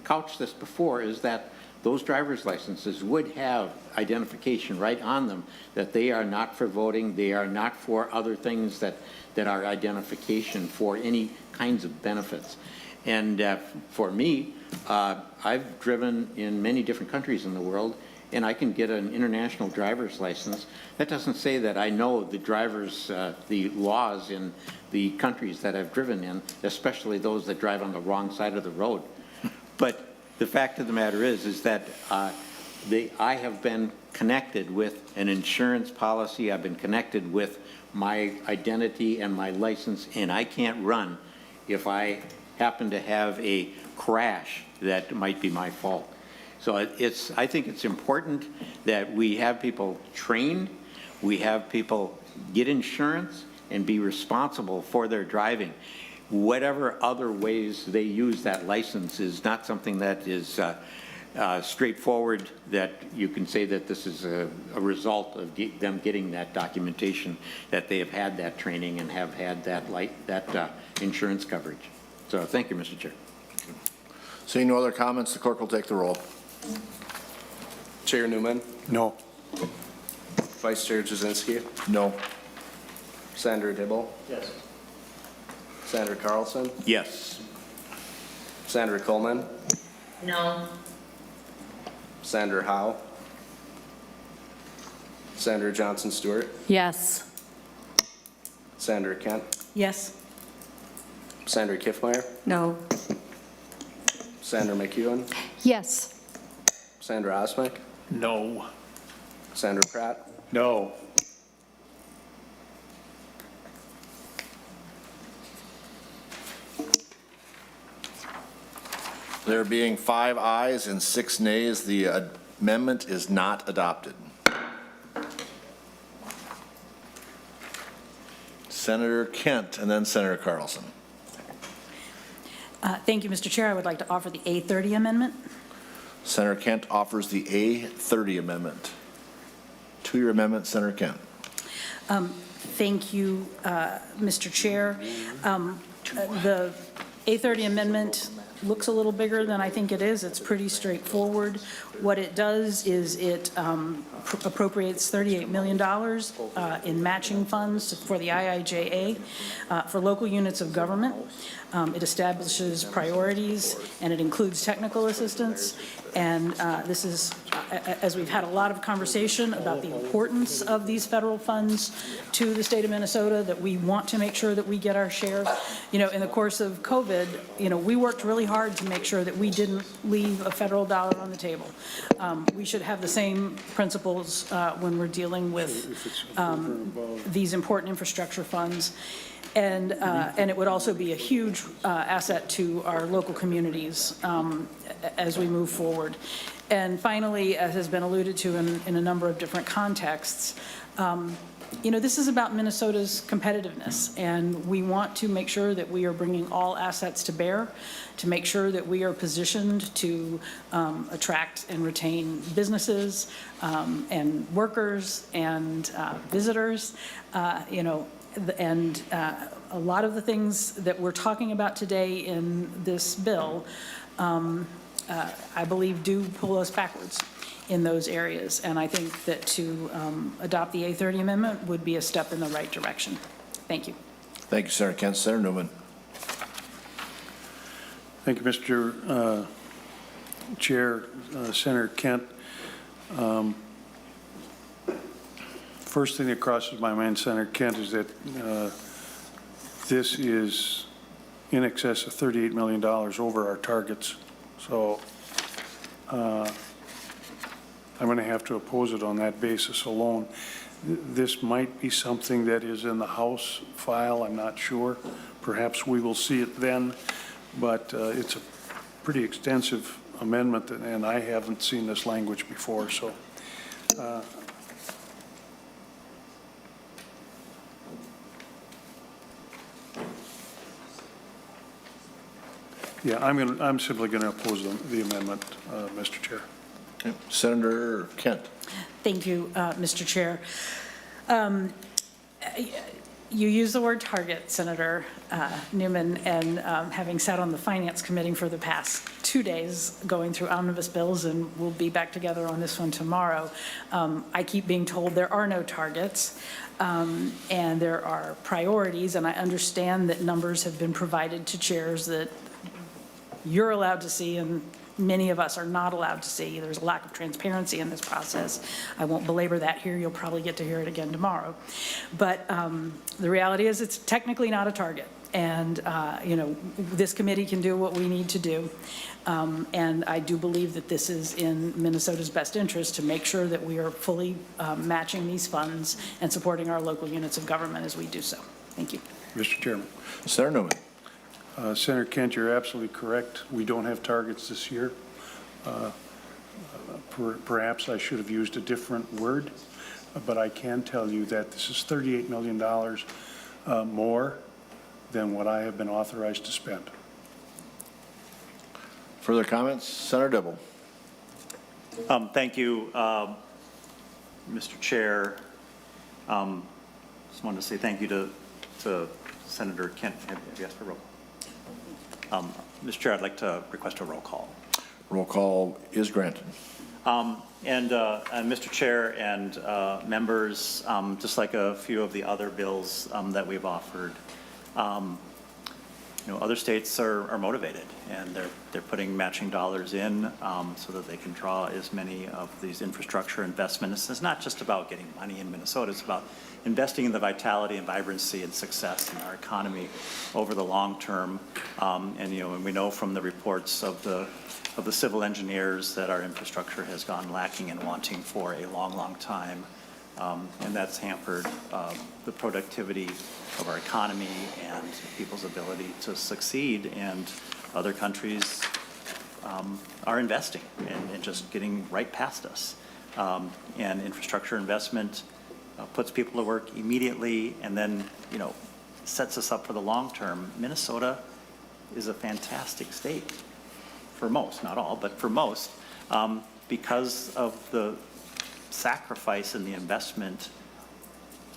couched this before is that those driver's licenses would have identification right on them that they are not for voting, they are not for other things that are identification for any kinds of benefits. And for me, I've driven in many different countries in the world, and I can get an international driver's license. That doesn't say that I know the laws in the countries that I've driven in, especially those that drive on the wrong side of the road. But the fact of the matter is that I have been connected with an insurance policy. I've been connected with my identity and my license, and I can't run if I happen to have a crash that might be my fault. So I think it's important that we have people trained, we have people get insurance and be responsible for their driving. Whatever other ways they use that license is not something that is straightforward, that you can say that this is a result of them getting that documentation, that they have had that training and have had that insurance coverage. So thank you, Mr. Chair. Seeing no other comments, the clerk will take the roll. Chair Newman, No. Vice Chair Jasinski, No. Senator Dibble, Yes. Senator Carlson, Yes. Senator Coleman, No. Senator Howe, Senator Johnson Stewart, Yes. Senator Kent, Yes. Senator Kiffmeyer, No. Senator McEwen, Yes. Senator Osmick, No. Senator Pratt, No. There being 5 ayes and 6 nays, the amendment is not adopted. Senator Kent and then Senator Carlson. Thank you, Mr. Chair. I would like to offer the A30 Amendment. Senator Kent offers the A30 Amendment. To your amendment, Senator Kent. Thank you, Mr. Chair. The A30 Amendment looks a little bigger than I think it is. It's pretty straightforward. What it does is it appropriates $38 million in matching funds for the IIJA for local units of government. It establishes priorities, and it includes technical assistance. And this is, as we've had a lot of conversation about the importance of these federal funds to the state of Minnesota, that we want to make sure that we get our share. You know, in the course of COVID, you know, we worked really hard to make sure that we didn't leave a federal dollar on the table. We should have the same principles when we're dealing with these important infrastructure funds. And it would also be a huge asset to our local communities as we move forward. And finally, as has been alluded to in a number of different contexts, you know, this is about Minnesota's competitiveness, and we want to make sure that we are bringing all assets to bear, to make sure that we are positioned to attract and retain businesses and workers and visitors, you know, and a lot of the things that we're talking about today in this bill, I believe, do pull us backwards in those areas. And I think that to adopt the A30 Amendment would be a step in the right direction. Thank you. Thank you, Senator Kent. Senator Newman. Thank you, Mr. Chair. Senator Kent. First thing that crosses my mind, Senator Kent, is that this is in excess of $38 million over our targets. So I'm going to have to oppose it on that basis alone. This might be something that is in the House file. I'm not sure. Perhaps we will see it then. But it's a pretty extensive amendment, and I haven't seen this language before. So yeah, I'm simply going to oppose the amendment, Mr. Chair. Okay. Senator Kent. Thank you, Mr. Chair. You use the word target, Senator Newman, and having sat on the Finance Committee for the past 2 days going through omnibus bills, and we'll be back together on this one tomorrow, I keep being told there are no targets and there are priorities, and I understand that numbers have been provided to chairs that you're allowed to see and many of us are not allowed to see. There's a lack of transparency in this process. I won't belabor that here. You'll probably get to hear it again tomorrow. But the reality is it's technically not a target. And, you know, this committee can do what we need to do. And I do believe that this is in Minnesota's best interest to make sure that we are fully matching these funds and supporting our local units of government as we do so. Thank you. Mr. Chairman. Senator Newman. Senator Kent, you're absolutely correct. We don't have targets this year. Perhaps I should have used a different word, but I can tell you that this is $38 million more than what I have been authorized to spend. Further comments? Senator Dibble. Thank you, Mr. Chair. Just wanted to say thank you to Senator Kent. Have you asked for a roll? Mr. Chair, I'd like to request a roll call. Roll call is granted. And Mr. Chair and members, just like a few of the other bills that we've offered, you know, other states are motivated, and they're putting matching dollars in so that they can draw as many of these infrastructure investments. It's not just about getting money in Minnesota. It's about investing in the vitality and vibrancy and success in our economy over the long term. And you know, and we know from the reports of the civil engineers that our infrastructure has gone lacking and wanting for a long, long time. And that's hampered the productivity of our economy and people's ability to succeed. And other countries are investing and just getting right past us. And infrastructure investment puts people to work immediately, and then, you know, sets us up for the long term. Minnesota is a fantastic state for most, not all, but for most, because of the sacrifice and the investment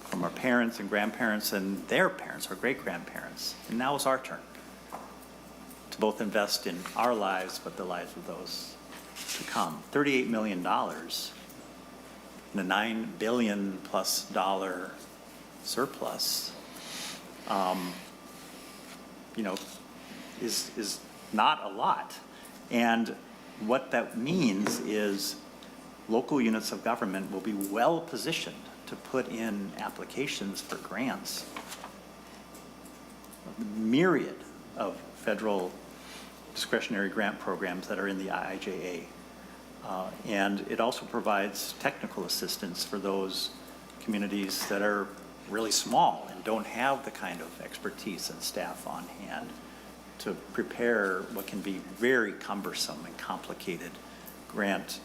from our parents and grandparents and their parents, our great-grandparents. And now it's our turn to both invest in our lives, but the lives of those to come. $38 million in a $9 billion plus surplus, you know, is not a lot. And what that means is local units of government will be well positioned to put in applications for grants. A myriad of federal discretionary grant programs that are in the IIJA. And it also provides technical assistance for those communities that are really small and don't have the kind of expertise and staff on hand to prepare what can be very cumbersome and complicated grant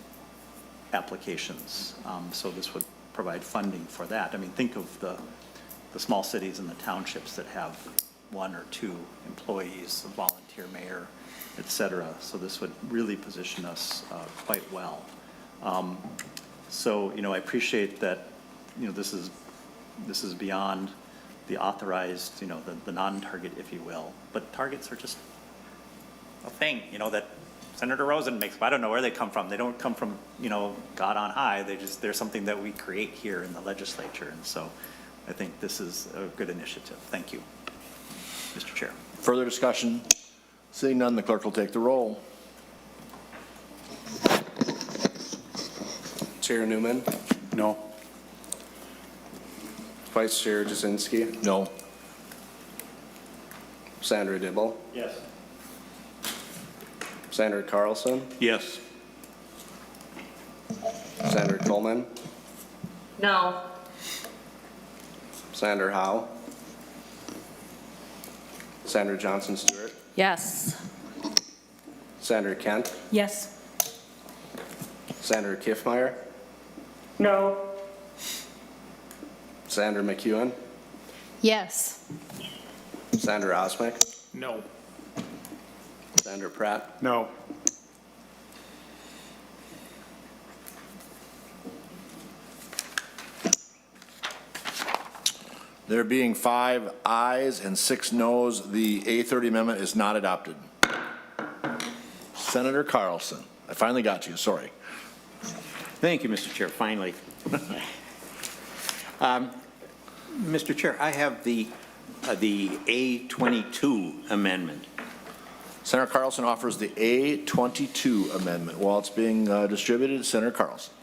applications. So this would provide funding for that. I mean, think of the small cities and the townships that have 1 or 2 employees, a volunteer mayor, et cetera. So this would really position us quite well. So, you know, I appreciate that, you know, this is beyond the authorized, you know, the non-target, if you will. But targets are just a thing, you know, that Senator Rosen makes. I don't know where they come from. They don't come from, you know, God on high. They're something that we create here in the legislature. And so I think this is a good initiative. Thank you, Mr. Chair. Further discussion? Seeing none, the clerk will take the roll. Chair Newman, No. Vice Chair Jasinski, No. Senator Dibble, Yes. Senator Carlson, Yes. Senator Coleman, No. Senator Howe, Senator Johnson Stewart, Yes. Senator Kent, Yes. Senator Kiffmeyer, No. Senator McEwen, Yes. Senator Osmick, No. Senator Pratt, No. There being 5 ayes and 6 noes, the A30 Amendment is not adopted. Senator Carlson, I finally got you, sorry. Thank you, Mr. Chair, finally. Mr. Chair, I have the A22 Amendment. Senator Carlson offers the A22 Amendment. While it's being distributed, Senator Carlson.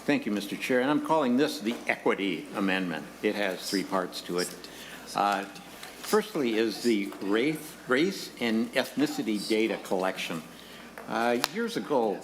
Thank you, Mr. Chair, and I'm calling this the Equity Amendment. It has 3 parts to it. Firstly is the race and ethnicity data collection. Years ago,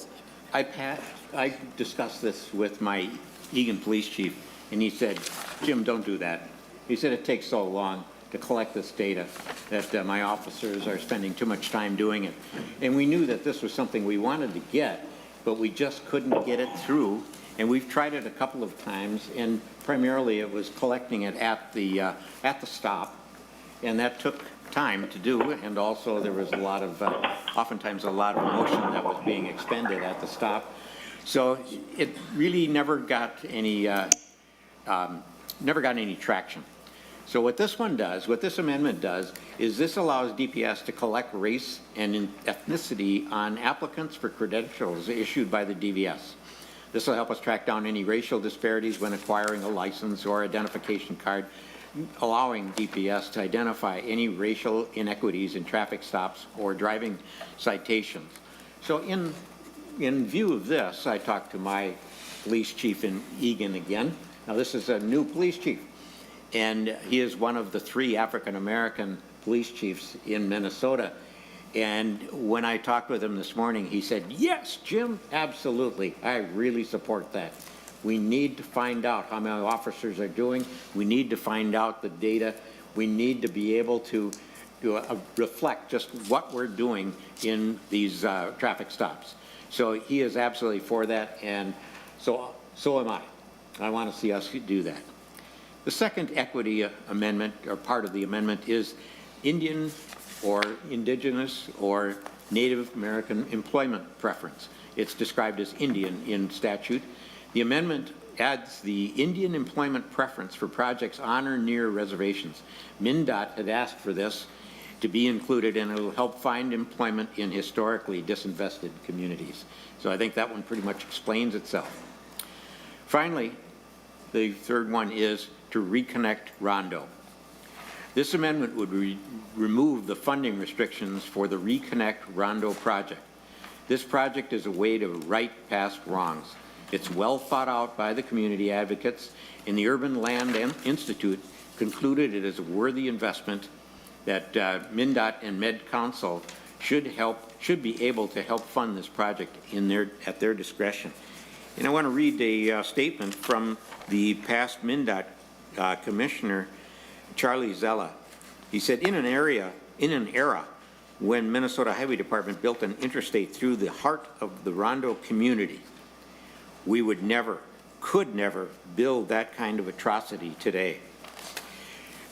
I discussed this with my Eagan Police Chief, and he said, Jim, don't do that. He said it takes so long to collect this data that my officers are spending too much time doing it. And we knew that this was something we wanted to get, but we just couldn't get it through. And we've tried it a couple of times, and primarily it was collecting it at the stop, and that took time to do, and also there was a lot of, oftentimes a lot of emotion that was being expended at the stop. So it really never got any traction. So what this one does, what this amendment does, is this allows DPS to collect race and ethnicity on applicants for credentials issued by the DVS. This will help us track down any racial disparities when acquiring a license or identification card, allowing DPS to identify any racial inequities in traffic stops or driving citations. So in view of this, I talked to my police chief in Eagan again. Now this is a new police chief, and he is one of the 3 African-American police chiefs in Minnesota. And when I talked with him this morning, he said, yes, Jim, absolutely. I really support that. We need to find out how many officers are doing. We need to find out the data. We need to be able to reflect just what we're doing in these traffic stops. So he is absolutely for that, and so am I. I want to see us do that. The second equity amendment, or part of the amendment, is Indian or Indigenous or Native American employment preference. It's described as Indian in statute. The amendment adds the Indian employment preference for projects on or near reservations. Mndot had asked for this, to be included, and it will help find employment in historically disinvested communities. So I think that one pretty much explains itself. Finally, the third one is to reconnect Rondo. This amendment would remove the funding restrictions for the Reconnect Rondo project. This project is a way to right past wrongs. It's well thought out by the community advocates, and the Urban Land Institute concluded it is a worthy investment that Mndot and Med Council should be able to help fund this project at their discretion. And I want to read a statement from the past Mndot Commissioner, Charlie Zella. He said, in an era when Minnesota Highway Department built an interstate through the heart of the Rondo community, we would never, could never build that kind of atrocity today.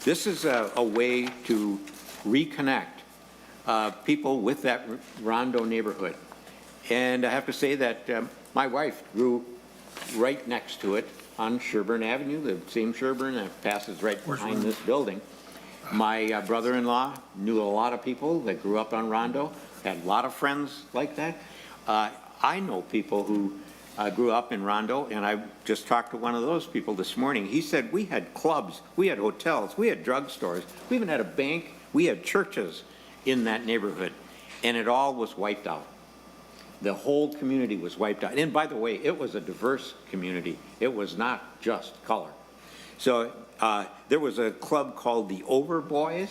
This is a way to reconnect people with that Rondo neighborhood. And I have to say that my wife grew right next to it on Sherburne Avenue, the same Sherburne that passes right behind this building. My brother-in-law knew a lot of people that grew up on Rondo, had a lot of friends like that. I know people who grew up in Rondo, and I just talked to one of those people this morning. He said, we had clubs, we had hotels, we had drugstores, we even had a bank, we had churches in that neighborhood, and it all was wiped out. The whole community was wiped out. And by the way, it was a diverse community. It was not just color. So there was a club called the Overboys,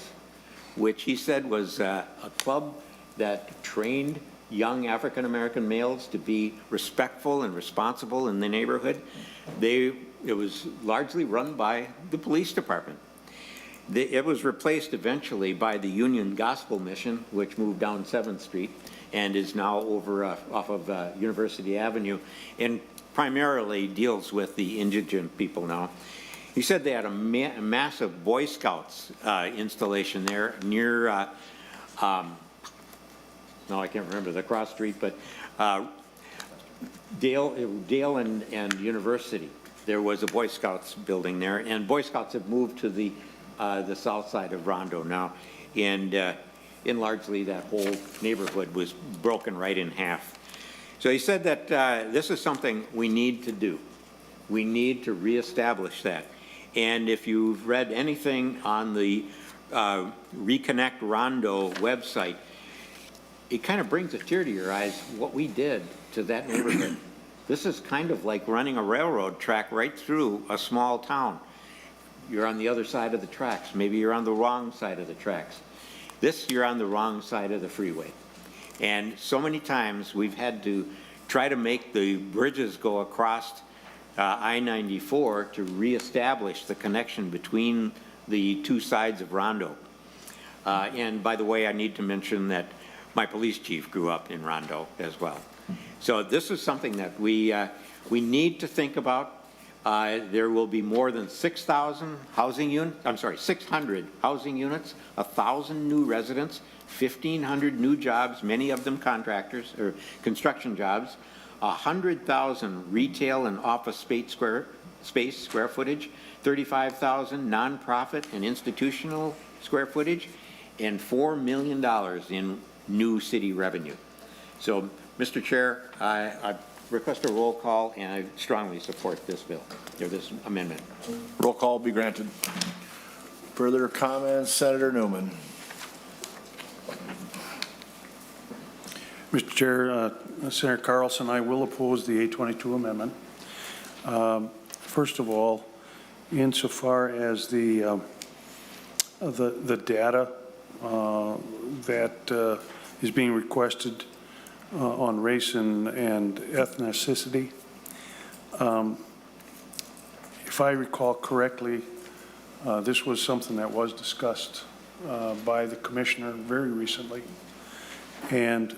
which he said was a club that trained young African-American males to be respectful and responsible in the neighborhood. It was largely run by the police department. It was replaced eventually by the Union Gospel Mission, which moved down 7th Street and is now over off of University Avenue, and primarily deals with the indigent people now. He said they had a massive Boy Scouts installation there near, no, I can't remember the cross street, but Dale and University. There was a Boy Scouts building there, and Boy Scouts have moved to the south side of Rondo now, and largely that whole neighborhood was broken right in half. So he said that this is something we need to do. We need to reestablish that. And if you've read anything on the Reconnect Rondo website, it kind of brings a tear to your eyes what we did to that neighborhood. This is kind of like running a railroad track right through a small town. You're on the other side of the tracks. Maybe you're on the wrong side of the tracks. You're on the wrong side of the freeway. And so many times we've had to try to make the bridges go across I-94 to reestablish the connection between the two sides of Rondo. And by the way, I need to mention that my police chief grew up in Rondo as well. So this is something that we need to think about. There will be more than 600 housing units, 1,000 new residents, 1,500 new jobs, many of them contractors or construction jobs, 100,000 retail and office square footage, 35,000 nonprofit and institutional square footage, and $4 million in new city revenue. So, Mr. Chair, I request a roll call, and I strongly support this bill, or this amendment. Roll call be granted. Further comments, Senator Newman. Mr. Chair, Senator Carlson, I will oppose the A22 amendment. First of all, insofar as the data that is being requested on race and ethnicity, if I recall correctly, this was something that was discussed by the commissioner very recently. And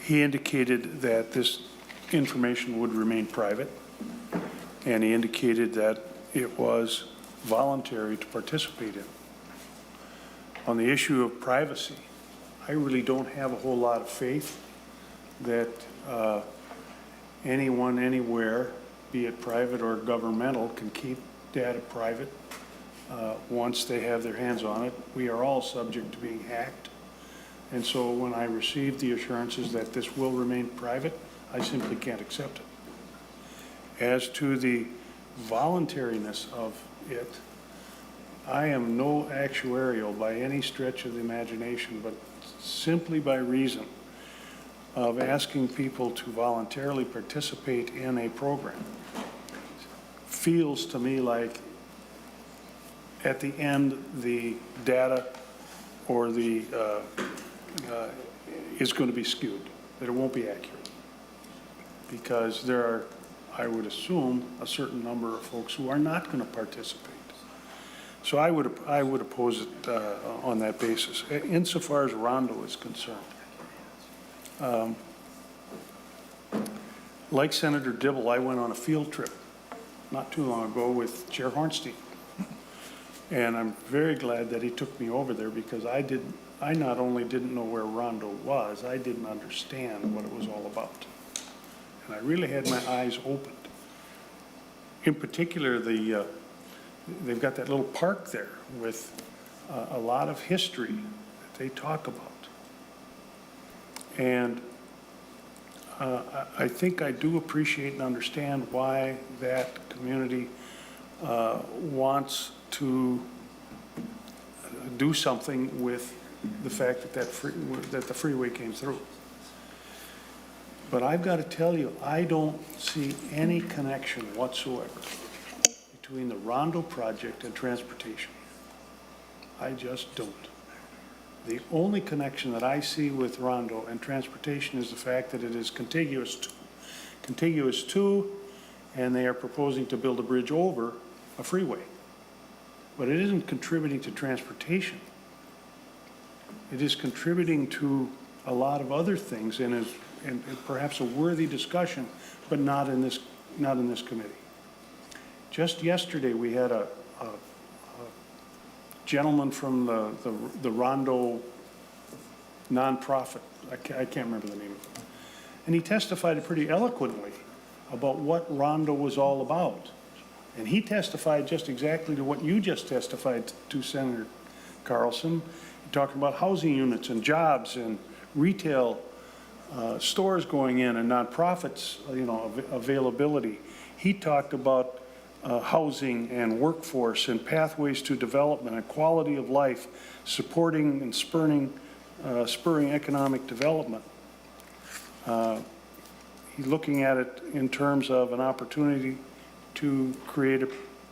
he indicated that this information would remain private, and he indicated that it was voluntary to participate in. On the issue of privacy, I really don't have a whole lot of faith that anyone, anywhere, be it private or governmental, can keep data private once they have their hands on it. We are all subject to being hacked. And so when I received the assurances that this will remain private, I simply can't accept it. As to the voluntariness of it, I am no actuarial by any stretch of the imagination, but simply by reason of asking people to voluntarily participate in a program feels to me like at the end the data or the is going to be skewed, that it won't be accurate. Because there are, I would assume, a certain number of folks who are not going to participate. So I would oppose it on that basis. Insofar as Rondo is concerned, like Senator Dibble, I went on a field trip not too long ago with Chair Hornstein. And I'm very glad that he took me over there because I not only didn't know where Rondo was, I didn't understand what it was all about. And I really had my eyes opened. In particular, they've got that little park there with a lot of history that they talk about. And I think I do appreciate and understand why that community wants to do something with the fact that that the freeway came through. But I've got to tell you, I don't see any connection whatsoever between the Rondo project and transportation. I just don't. The only connection that I see with Rondo and transportation is the fact that it is contiguous to, and they are proposing to build a bridge over a freeway. But it isn't contributing to transportation. It is contributing to a lot of other things and is and perhaps a worthy discussion, but not in this committee. Just yesterday, we had a gentleman from the Rondo nonprofit. I can't remember the name of it. And he testified pretty eloquently about what Rondo was all about. And he testified just exactly to what you just testified to, Senator Carlson. He talked about housing units and jobs and retail stores going in and nonprofits, availability. He talked about housing and workforce and pathways to development and quality of life, supporting and spurring economic development. He's looking at it in terms of an opportunity to create a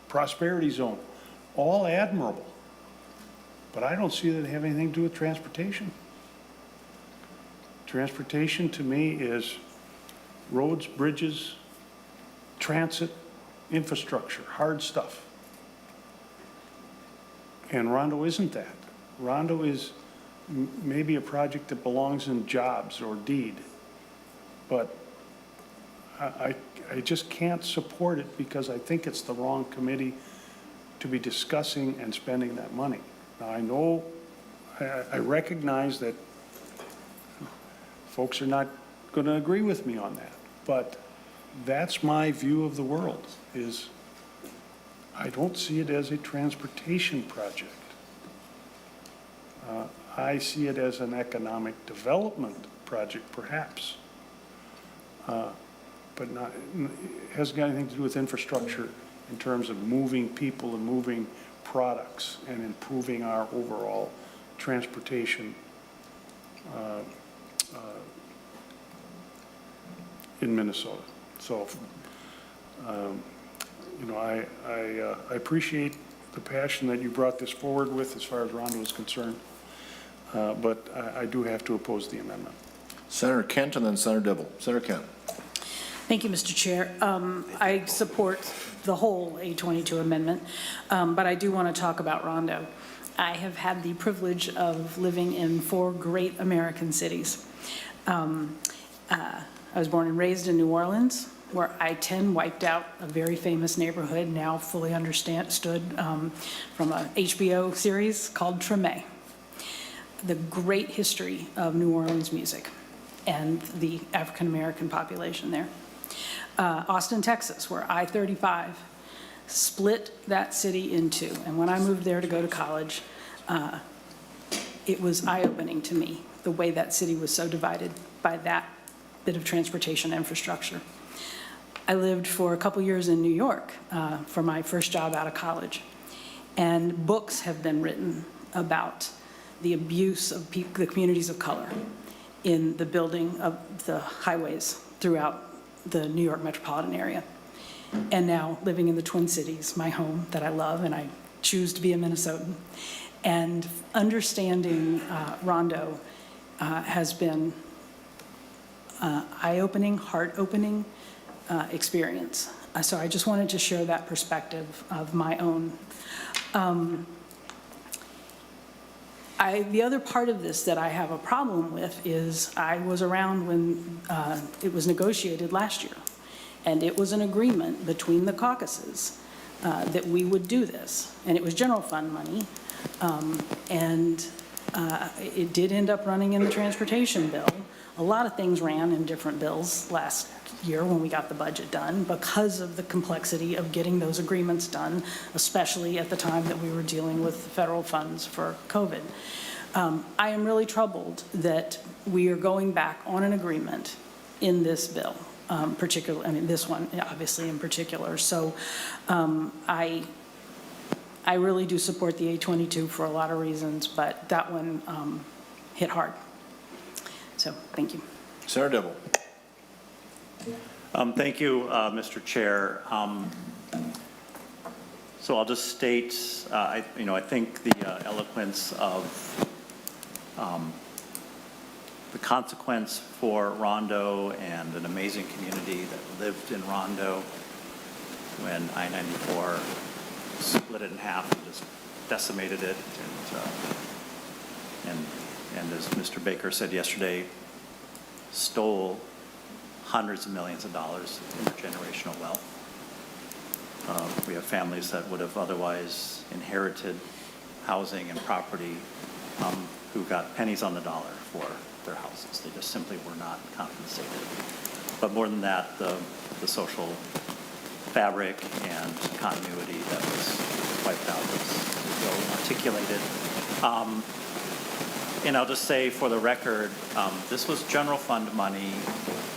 prosperity zone. All admirable. But I don't see that they have anything to do with transportation. Transportation to me is roads, bridges, transit, infrastructure, hard stuff. And Rondo isn't that. Rondo is maybe a project that belongs in jobs or deed. But I just can't support it because I think it's the wrong committee to be discussing and spending that money. Now, I recognize that folks are not going to agree with me on that, but that's my view of the world, is I don't see it as a transportation project. I see it as an economic development project, perhaps, but not, it hasn't got anything to do with infrastructure in terms of moving people and moving products and improving our overall transportation in Minnesota. So, I appreciate the passion that you brought this forward with as far as Rondo is concerned, but I do have to oppose the amendment. Senator Kent and then Senator Dibble. Senator Kent. Thank you, Mr. Chair. I support the whole A22 amendment, but I do want to talk about Rondo. I have had the privilege of living in 4 great American cities. I was born and raised in New Orleans, where I-10 wiped out a very famous neighborhood, now fully understood from a HBO series called Treme. The great history of New Orleans music and the African-American population there. Austin, Texas, where I-35 split that city in two. And when I moved there to go to college, it was eye-opening to me, the way that city was so divided by that bit of transportation infrastructure. I lived for a couple years in New York for my first job out of college. And books have been written about the abuse of the communities of color in the building of the highways throughout the New York metropolitan area. And now living in the Twin Cities, my home that I love, and I choose to be a Minnesotan. And understanding Rondo has been eye-opening, heart-opening experience. So I just wanted to share that perspective of my own. The other part of this that I have a problem with is I was around when it was negotiated last year. And it was an agreement between the caucuses that we would do this. And it was general fund money. It did end up running in the transportation bill. A lot of things ran in different bills last year when we got the budget done because of the complexity of getting those agreements done, especially at the time that we were dealing with federal funds for COVID. I am really troubled that we are going back on an agreement in this bill, this one obviously in particular. So I really do support the A22 for a lot of reasons, but that one hit hard. So thank you. Senator Dibble. Thank you, Mr. Chair. So I'll just state, I think the eloquence of the consequence for Rondo and an amazing community that lived in Rondo when I-94 split it in half and just decimated it. And as Mr. Baker said yesterday, stole hundreds of millions of dollars of intergenerational wealth. We have families that would have otherwise inherited housing and property who got pennies on the dollar for their houses. They just simply were not compensated. But more than that, the social fabric and continuity that was wiped out was well articulated. And I'll just say for the record, this was general fund money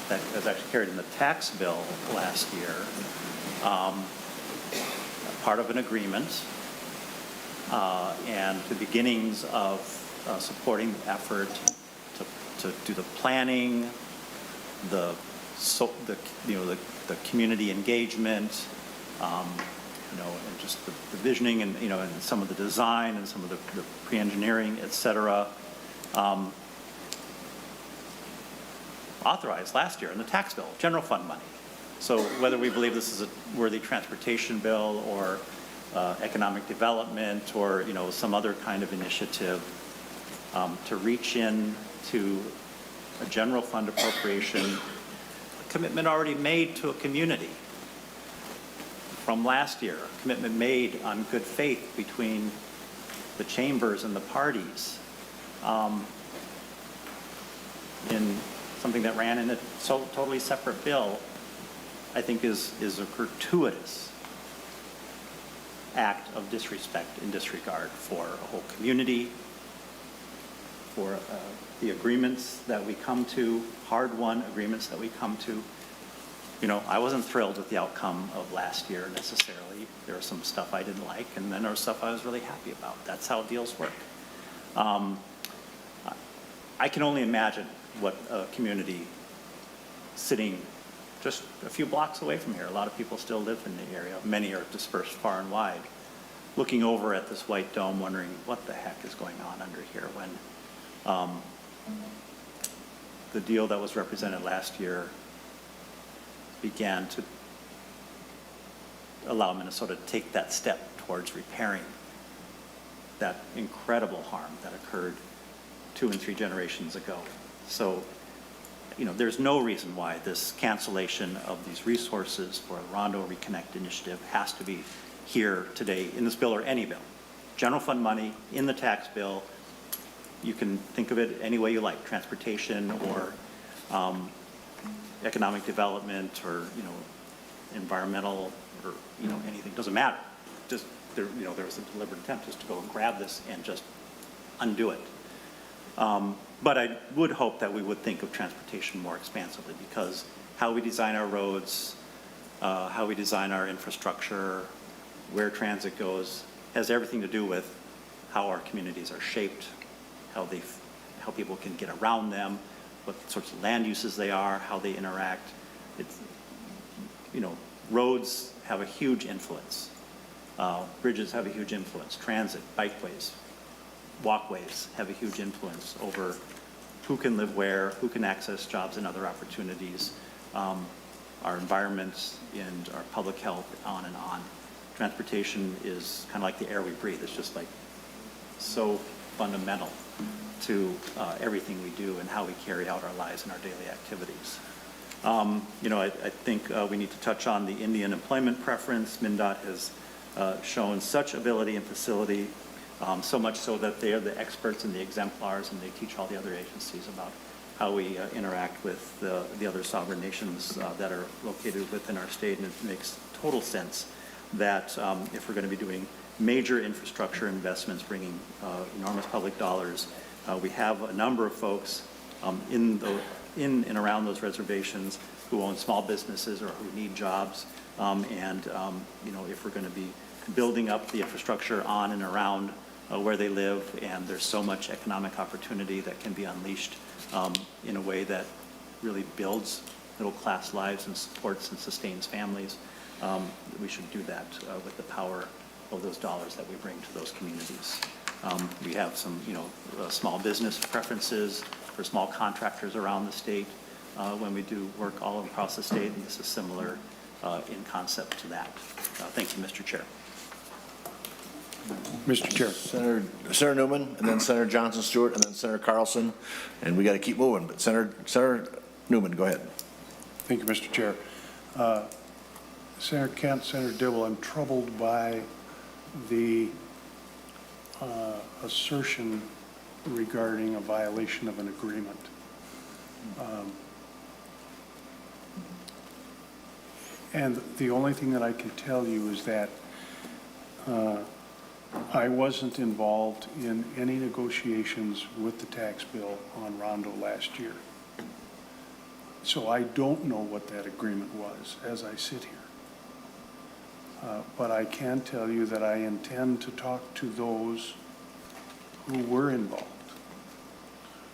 that was actually carried in the tax bill last year, part of an agreement, and the beginnings of supporting the effort to do the planning, the community engagement, and just the visioning and and some of the design and some of the pre-engineering, et cetera. Authorized last year in the tax bill, general fund money. So whether we believe this is a worthy transportation bill or economic development or some other kind of initiative to reach in to a general fund appropriation, a commitment already made to a community from last year, a commitment made on good faith between the chambers and the parties in something that ran in a totally separate bill, I think is a gratuitous act of disrespect and disregard for a whole community, for the agreements that we come to, hard-won agreements that we come to. I wasn't thrilled with the outcome of last year necessarily. There was some stuff I didn't like, and then there was stuff I was really happy about. That's how deals work. I can only imagine what a community sitting just a few blocks away from here, a lot of people still live in the area, many are dispersed far and wide, looking over at this white dome wondering what the heck is going on under here when the deal that was represented last year began to allow Minnesota to take that step towards repairing that incredible harm that occurred 2 and 3 generations ago. So, there's no reason why this cancellation of these resources for a Rondo Reconnect initiative has to be here today in this bill or any bill. General fund money in the tax bill, you can think of it any way you like, transportation or economic development or, environmental or, you know, anything, doesn't matter. Just, there was a deliberate attempt just to go and grab this and just undo it. But I would hope that we would think of transportation more expansively, because how we design our roads, how we design our infrastructure, where transit goes, has everything to do with how our communities are shaped, how people can get around them, what sorts of land uses they are, how they interact. It's, you know, roads have a huge influence. Bridges have a huge influence. Transit, bikeways, walkways have a huge influence over who can live where, who can access jobs and other opportunities, our environments and our public health, on and on. Transportation is kind of like the air we breathe. It's just like so fundamental to everything we do and how we carry out our lives and our daily activities. You know, I think we need to touch on the Indian employment preference. Mndot has shown such ability and facility, so much so that they are the experts and the exemplars, and they teach all the other agencies about how we interact with the other sovereign nations that are located within our state. And it makes total sense that if we're going to be doing major infrastructure investments, bringing enormous public dollars, we have a number of folks in and around those reservations who own small businesses or who need jobs. You know, if we're going to be building up the infrastructure on and around where they live, and there's so much economic opportunity that can be unleashed in a way that really builds middle-class lives and supports and sustains families, we should do that with the power of those dollars that we bring to those communities. We have some, you know, small business preferences for small contractors around the state when we do work all across the state, and this is similar in concept to that. Thank you, Mr. Chair. Mr. Chair. Senator Newman, and then Senator Johnson Stewart, and then Senator Carlson, and we got to keep moving. But Senator Newman, go ahead. Thank you, Mr. Chair. Senator Kent, Senator Dibble, I'm troubled by the assertion regarding a violation of an agreement. And the only thing that I can tell you is that I wasn't involved in any negotiations with the tax bill on Rondo last year. So I don't know what that agreement was as I sit here. But I can tell you that I intend to talk to those who were involved.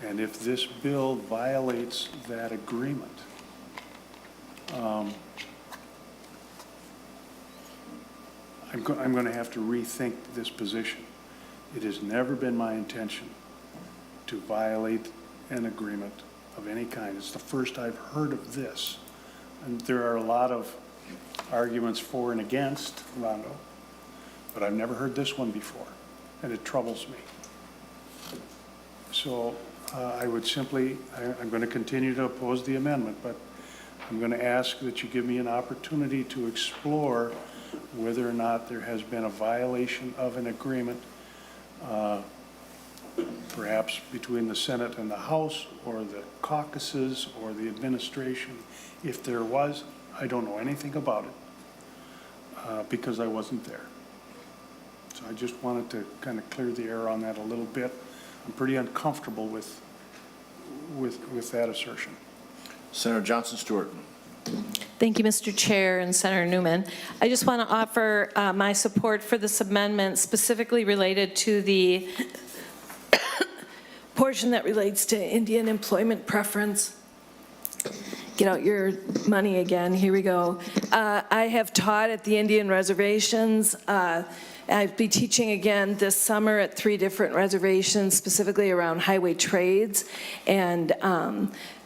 And if this bill violates that agreement, I'm going to have to rethink this position. It has never been my intention to violate an agreement of any kind. It's the first I've heard of this. And there are a lot of arguments for and against Rondo, but I've never heard this one before, and it troubles me. So I would simply, I'm going to continue to oppose the amendment, but I'm going to ask that you give me an opportunity to explore whether or not there has been a violation of an agreement, perhaps between the Senate and the House, or the caucuses, or the administration. If there was, I don't know anything about it because I wasn't there. So I just wanted to kind of clear the air on that a little bit. I'm pretty uncomfortable with that assertion. Senator Johnson Stewart. Thank you, Mr. Chair and Senator Newman. I just want to offer my support for this amendment, specifically related to the portion that relates to Indian employment preference. Get out your money again. Here we go. I have taught at the Indian reservations. I'll be teaching again this summer at 3 different reservations, specifically around highway trades and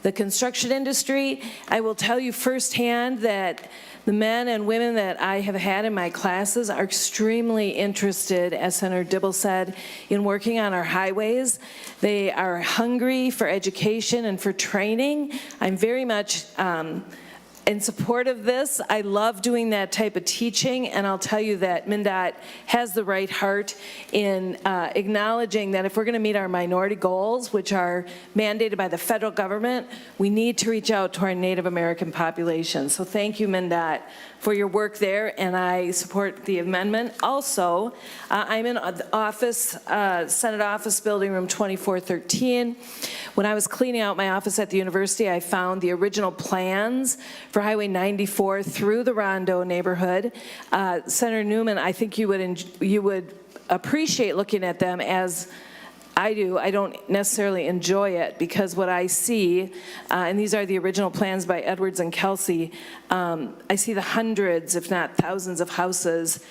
the construction industry. I will tell you firsthand that the men and women that I have had in my classes are extremely interested, as Senator Dibble said, in working on our highways. They are hungry for education and for training. I'm very much in support of this. I love doing that type of teaching, and I'll tell you that Mndot has the right heart in acknowledging that if we're going to meet our minority goals, which are mandated by the federal government, we need to reach out to our Native American population. So thank you, Mndot, for your work there, and I support the amendment. Also, I'm in the office, Senate Office Building Room 2413. When I was cleaning out my office at the university, I found the original plans for Highway 94 through the Rondo neighborhood. Senator Newman, I think you would appreciate looking at them as I do. I don't necessarily enjoy it because what I see, and these are the original plans by Edwards and Kelsey, I see the hundreds, if not thousands of houses,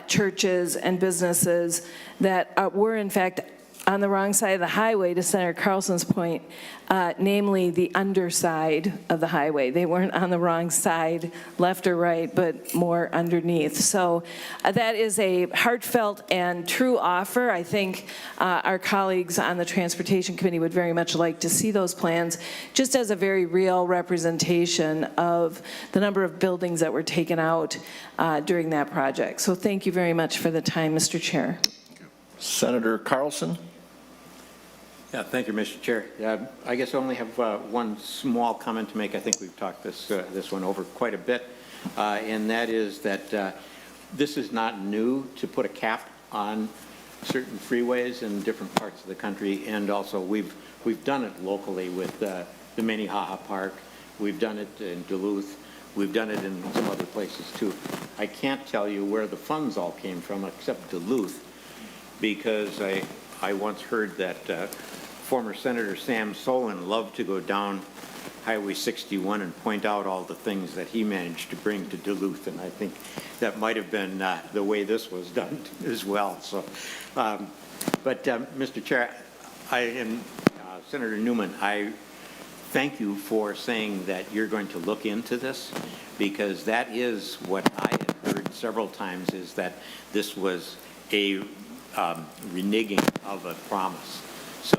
churches and businesses that were in fact on the wrong side of the highway, to Senator Carlson's point, namely the underside of the highway. They weren't on the wrong side, left or right, but more underneath. So that is a heartfelt and true offer. I think our colleagues on the Transportation Committee would very much like to see those plans, just as a very real representation of the number of buildings that were taken out during that project. So thank you very much for the time, Mr. Chair. Senator Carlson? Yeah, thank you, Mr. Chair. I guess I only have one small comment to make. I think we've talked this one over quite a bit, and that is that this is not new to put a cap on certain freeways in different parts of the country, and also we've done it locally with the Minnehaha Park. We've done it in Duluth. We've done it in some other places too. I can't tell you where the funds all came from except Duluth, because I once heard that former Senator Sam Solon loved to go down Highway 61 and point out all the things that he managed to bring to Duluth, and I think that might have been the way this was done as well. So, Mr. Chair, and Senator Newman, I thank you for saying that you're going to look into this, because that is what I had heard several times, is that this was a reneging of a promise. So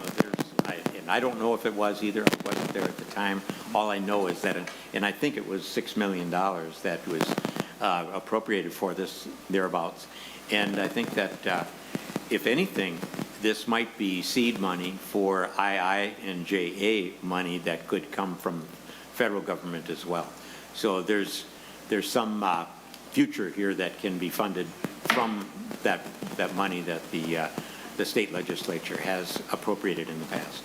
and I don't know if it was either. I wasn't there at the time. All I know is that, and I think it was $6 million that was appropriated for this, thereabouts. And I think that if anything, this might be seed money for II and JA money that could come from federal government as well. So there's some future here that can be funded from that money that the state legislature has appropriated in the past.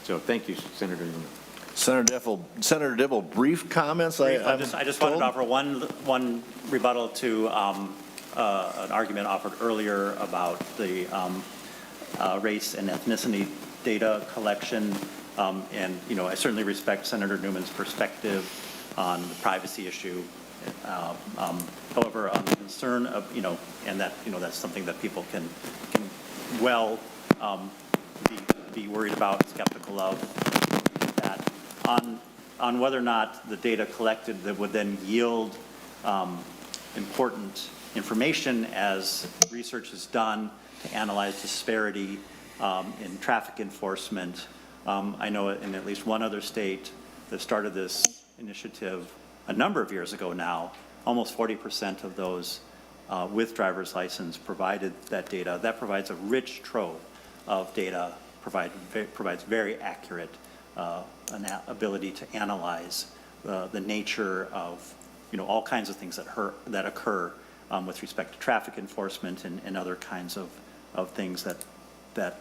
So thank you, Senator Newman. Senator Dibble, brief comments? I just wanted to offer one rebuttal to an argument offered earlier about the race and ethnicity data collection. And, I certainly respect Senator Newman's perspective on the privacy issue. However, on the concern of, and that, that's something that people can well be worried about, skeptical of, that on whether or not the data collected that would then yield important information as research is done to analyze disparity in traffic enforcement. I know in at least one other state that started this initiative a number of years ago now, almost 40% of those with driver's license provided that data. That provides a rich trove of data, provides very accurate ability to analyze the nature of all kinds of things that occur with respect to traffic enforcement and other kinds of things that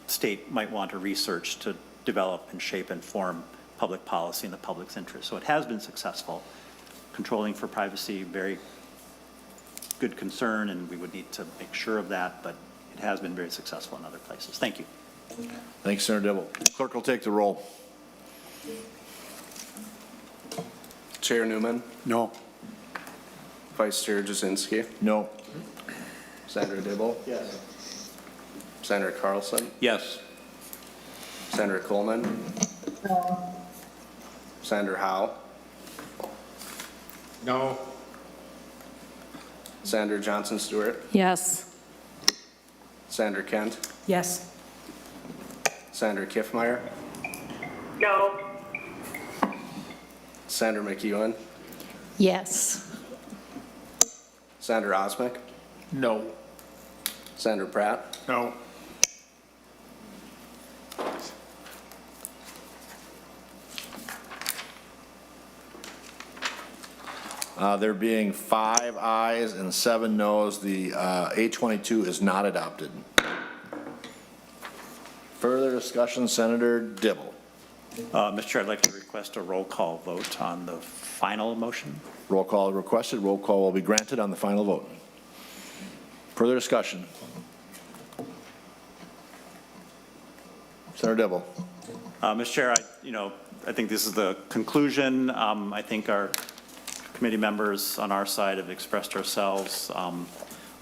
state might want to research to develop and shape and form public policy in the public's interest. So it has been successful. Controlling for privacy, very good concern, and we would need to make sure of that, but it has been very successful in other places. Thank you. Thanks, Senator Dibble. Clerk will take the roll. Chair Newman? No. Vice Chair Jasinski? No. Senator Dibble? Yes. Senator Carlson? Yes. Senator Coleman? No. Senator Howe? No. Senator Johnson Stewart? Yes. Senator Kent? Yes. Senator Kiffmeyer? No. Senator McEwen, Yes. Senator Osmic, No. Senator Pratt, No. There being 5 ayes and 7 noes, the A22 is not adopted. Further discussion, Senator Dibble. Mr. Chair, I'd like to request a roll call vote on the final motion. Roll call requested. Roll call will be granted on the final vote. Further discussion. Senator Dibble. Mr. Chair, I think this is the conclusion. I think our committee members on our side have expressed ourselves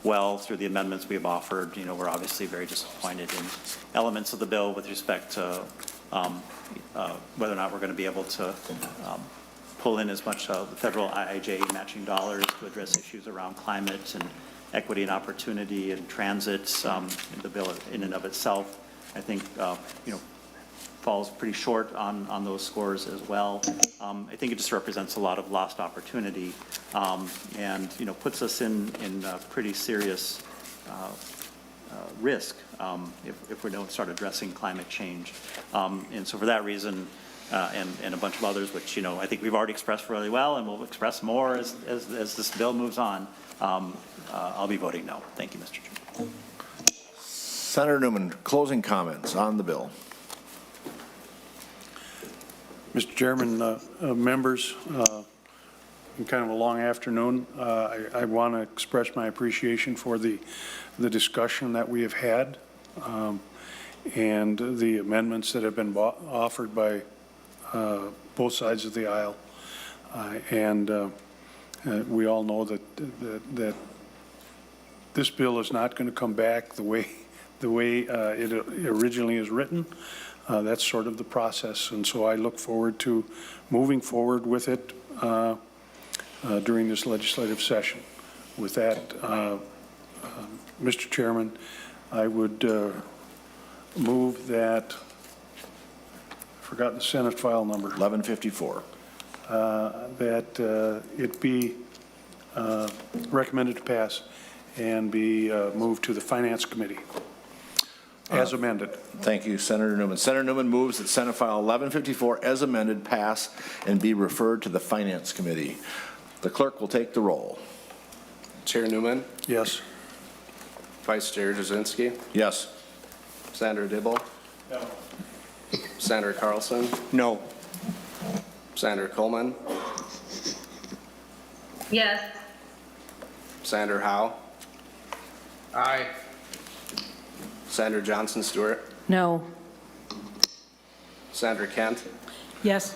well through the amendments we have offered. We're obviously very disappointed in elements of the bill with respect to whether or not we're going to be able to pull in as much of the federal IIJ matching dollars to address issues around climate and equity and opportunity and transit. The bill in and of itself, I think, falls pretty short on those scores as well. I think it just represents a lot of lost opportunity and, puts us in a pretty serious risk if we don't start addressing climate change. And so for that reason, and a bunch of others, which, I think we've already expressed really well and we'll express more as this bill moves on, I'll be voting no. Thank you, Mr. Chair. Senator Newman, closing comments on the bill. Mr. Chairman, members, in kind of a long afternoon, I want to express my appreciation for the discussion that we have had and the amendments that have been offered by both sides of the aisle. And we all know that this bill is not going to come back the way it originally is written. That's sort of the process, and so I look forward to moving forward with it during this legislative session. With that, Mr. Chairman, I would move that, I forgot the Senate file number. 1154. That it be recommended to pass and be moved to the Finance Committee as amended. Thank you, Senator Newman. Senator Newman moves that Senate File 1154 as amended pass and be referred to the Finance Committee. The clerk will take the roll. Chair Newman, Yes. Vice Chair Jasinski, Yes. Senator Dibble, No. Senator Carlson, No. Senator Coleman, Yes. Senator Howe, Aye. Senator Johnson Stewart, No. Senator Kent, Yes.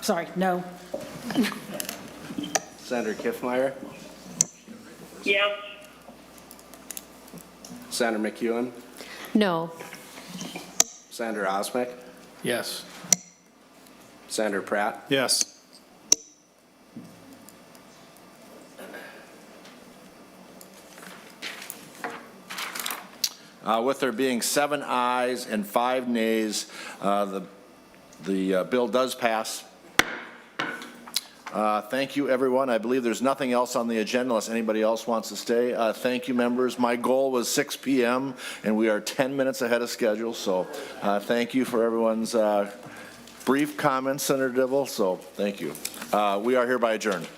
Sorry, no. Senator Kiffmeyer, Yes. Senator McEwen, No. Senator Osmic, Yes. Senator Pratt, Yes. With there being 7 ayes and 5 nays, the bill does pass. Thank you, everyone. I believe there's nothing else on the agenda unless anybody else wants to stay. Thank you, members. My goal was 6 p.m., and we are 10 minutes ahead of schedule, so thank you for everyone's brief comments, Senator Dibble, so thank you. We are hereby adjourned.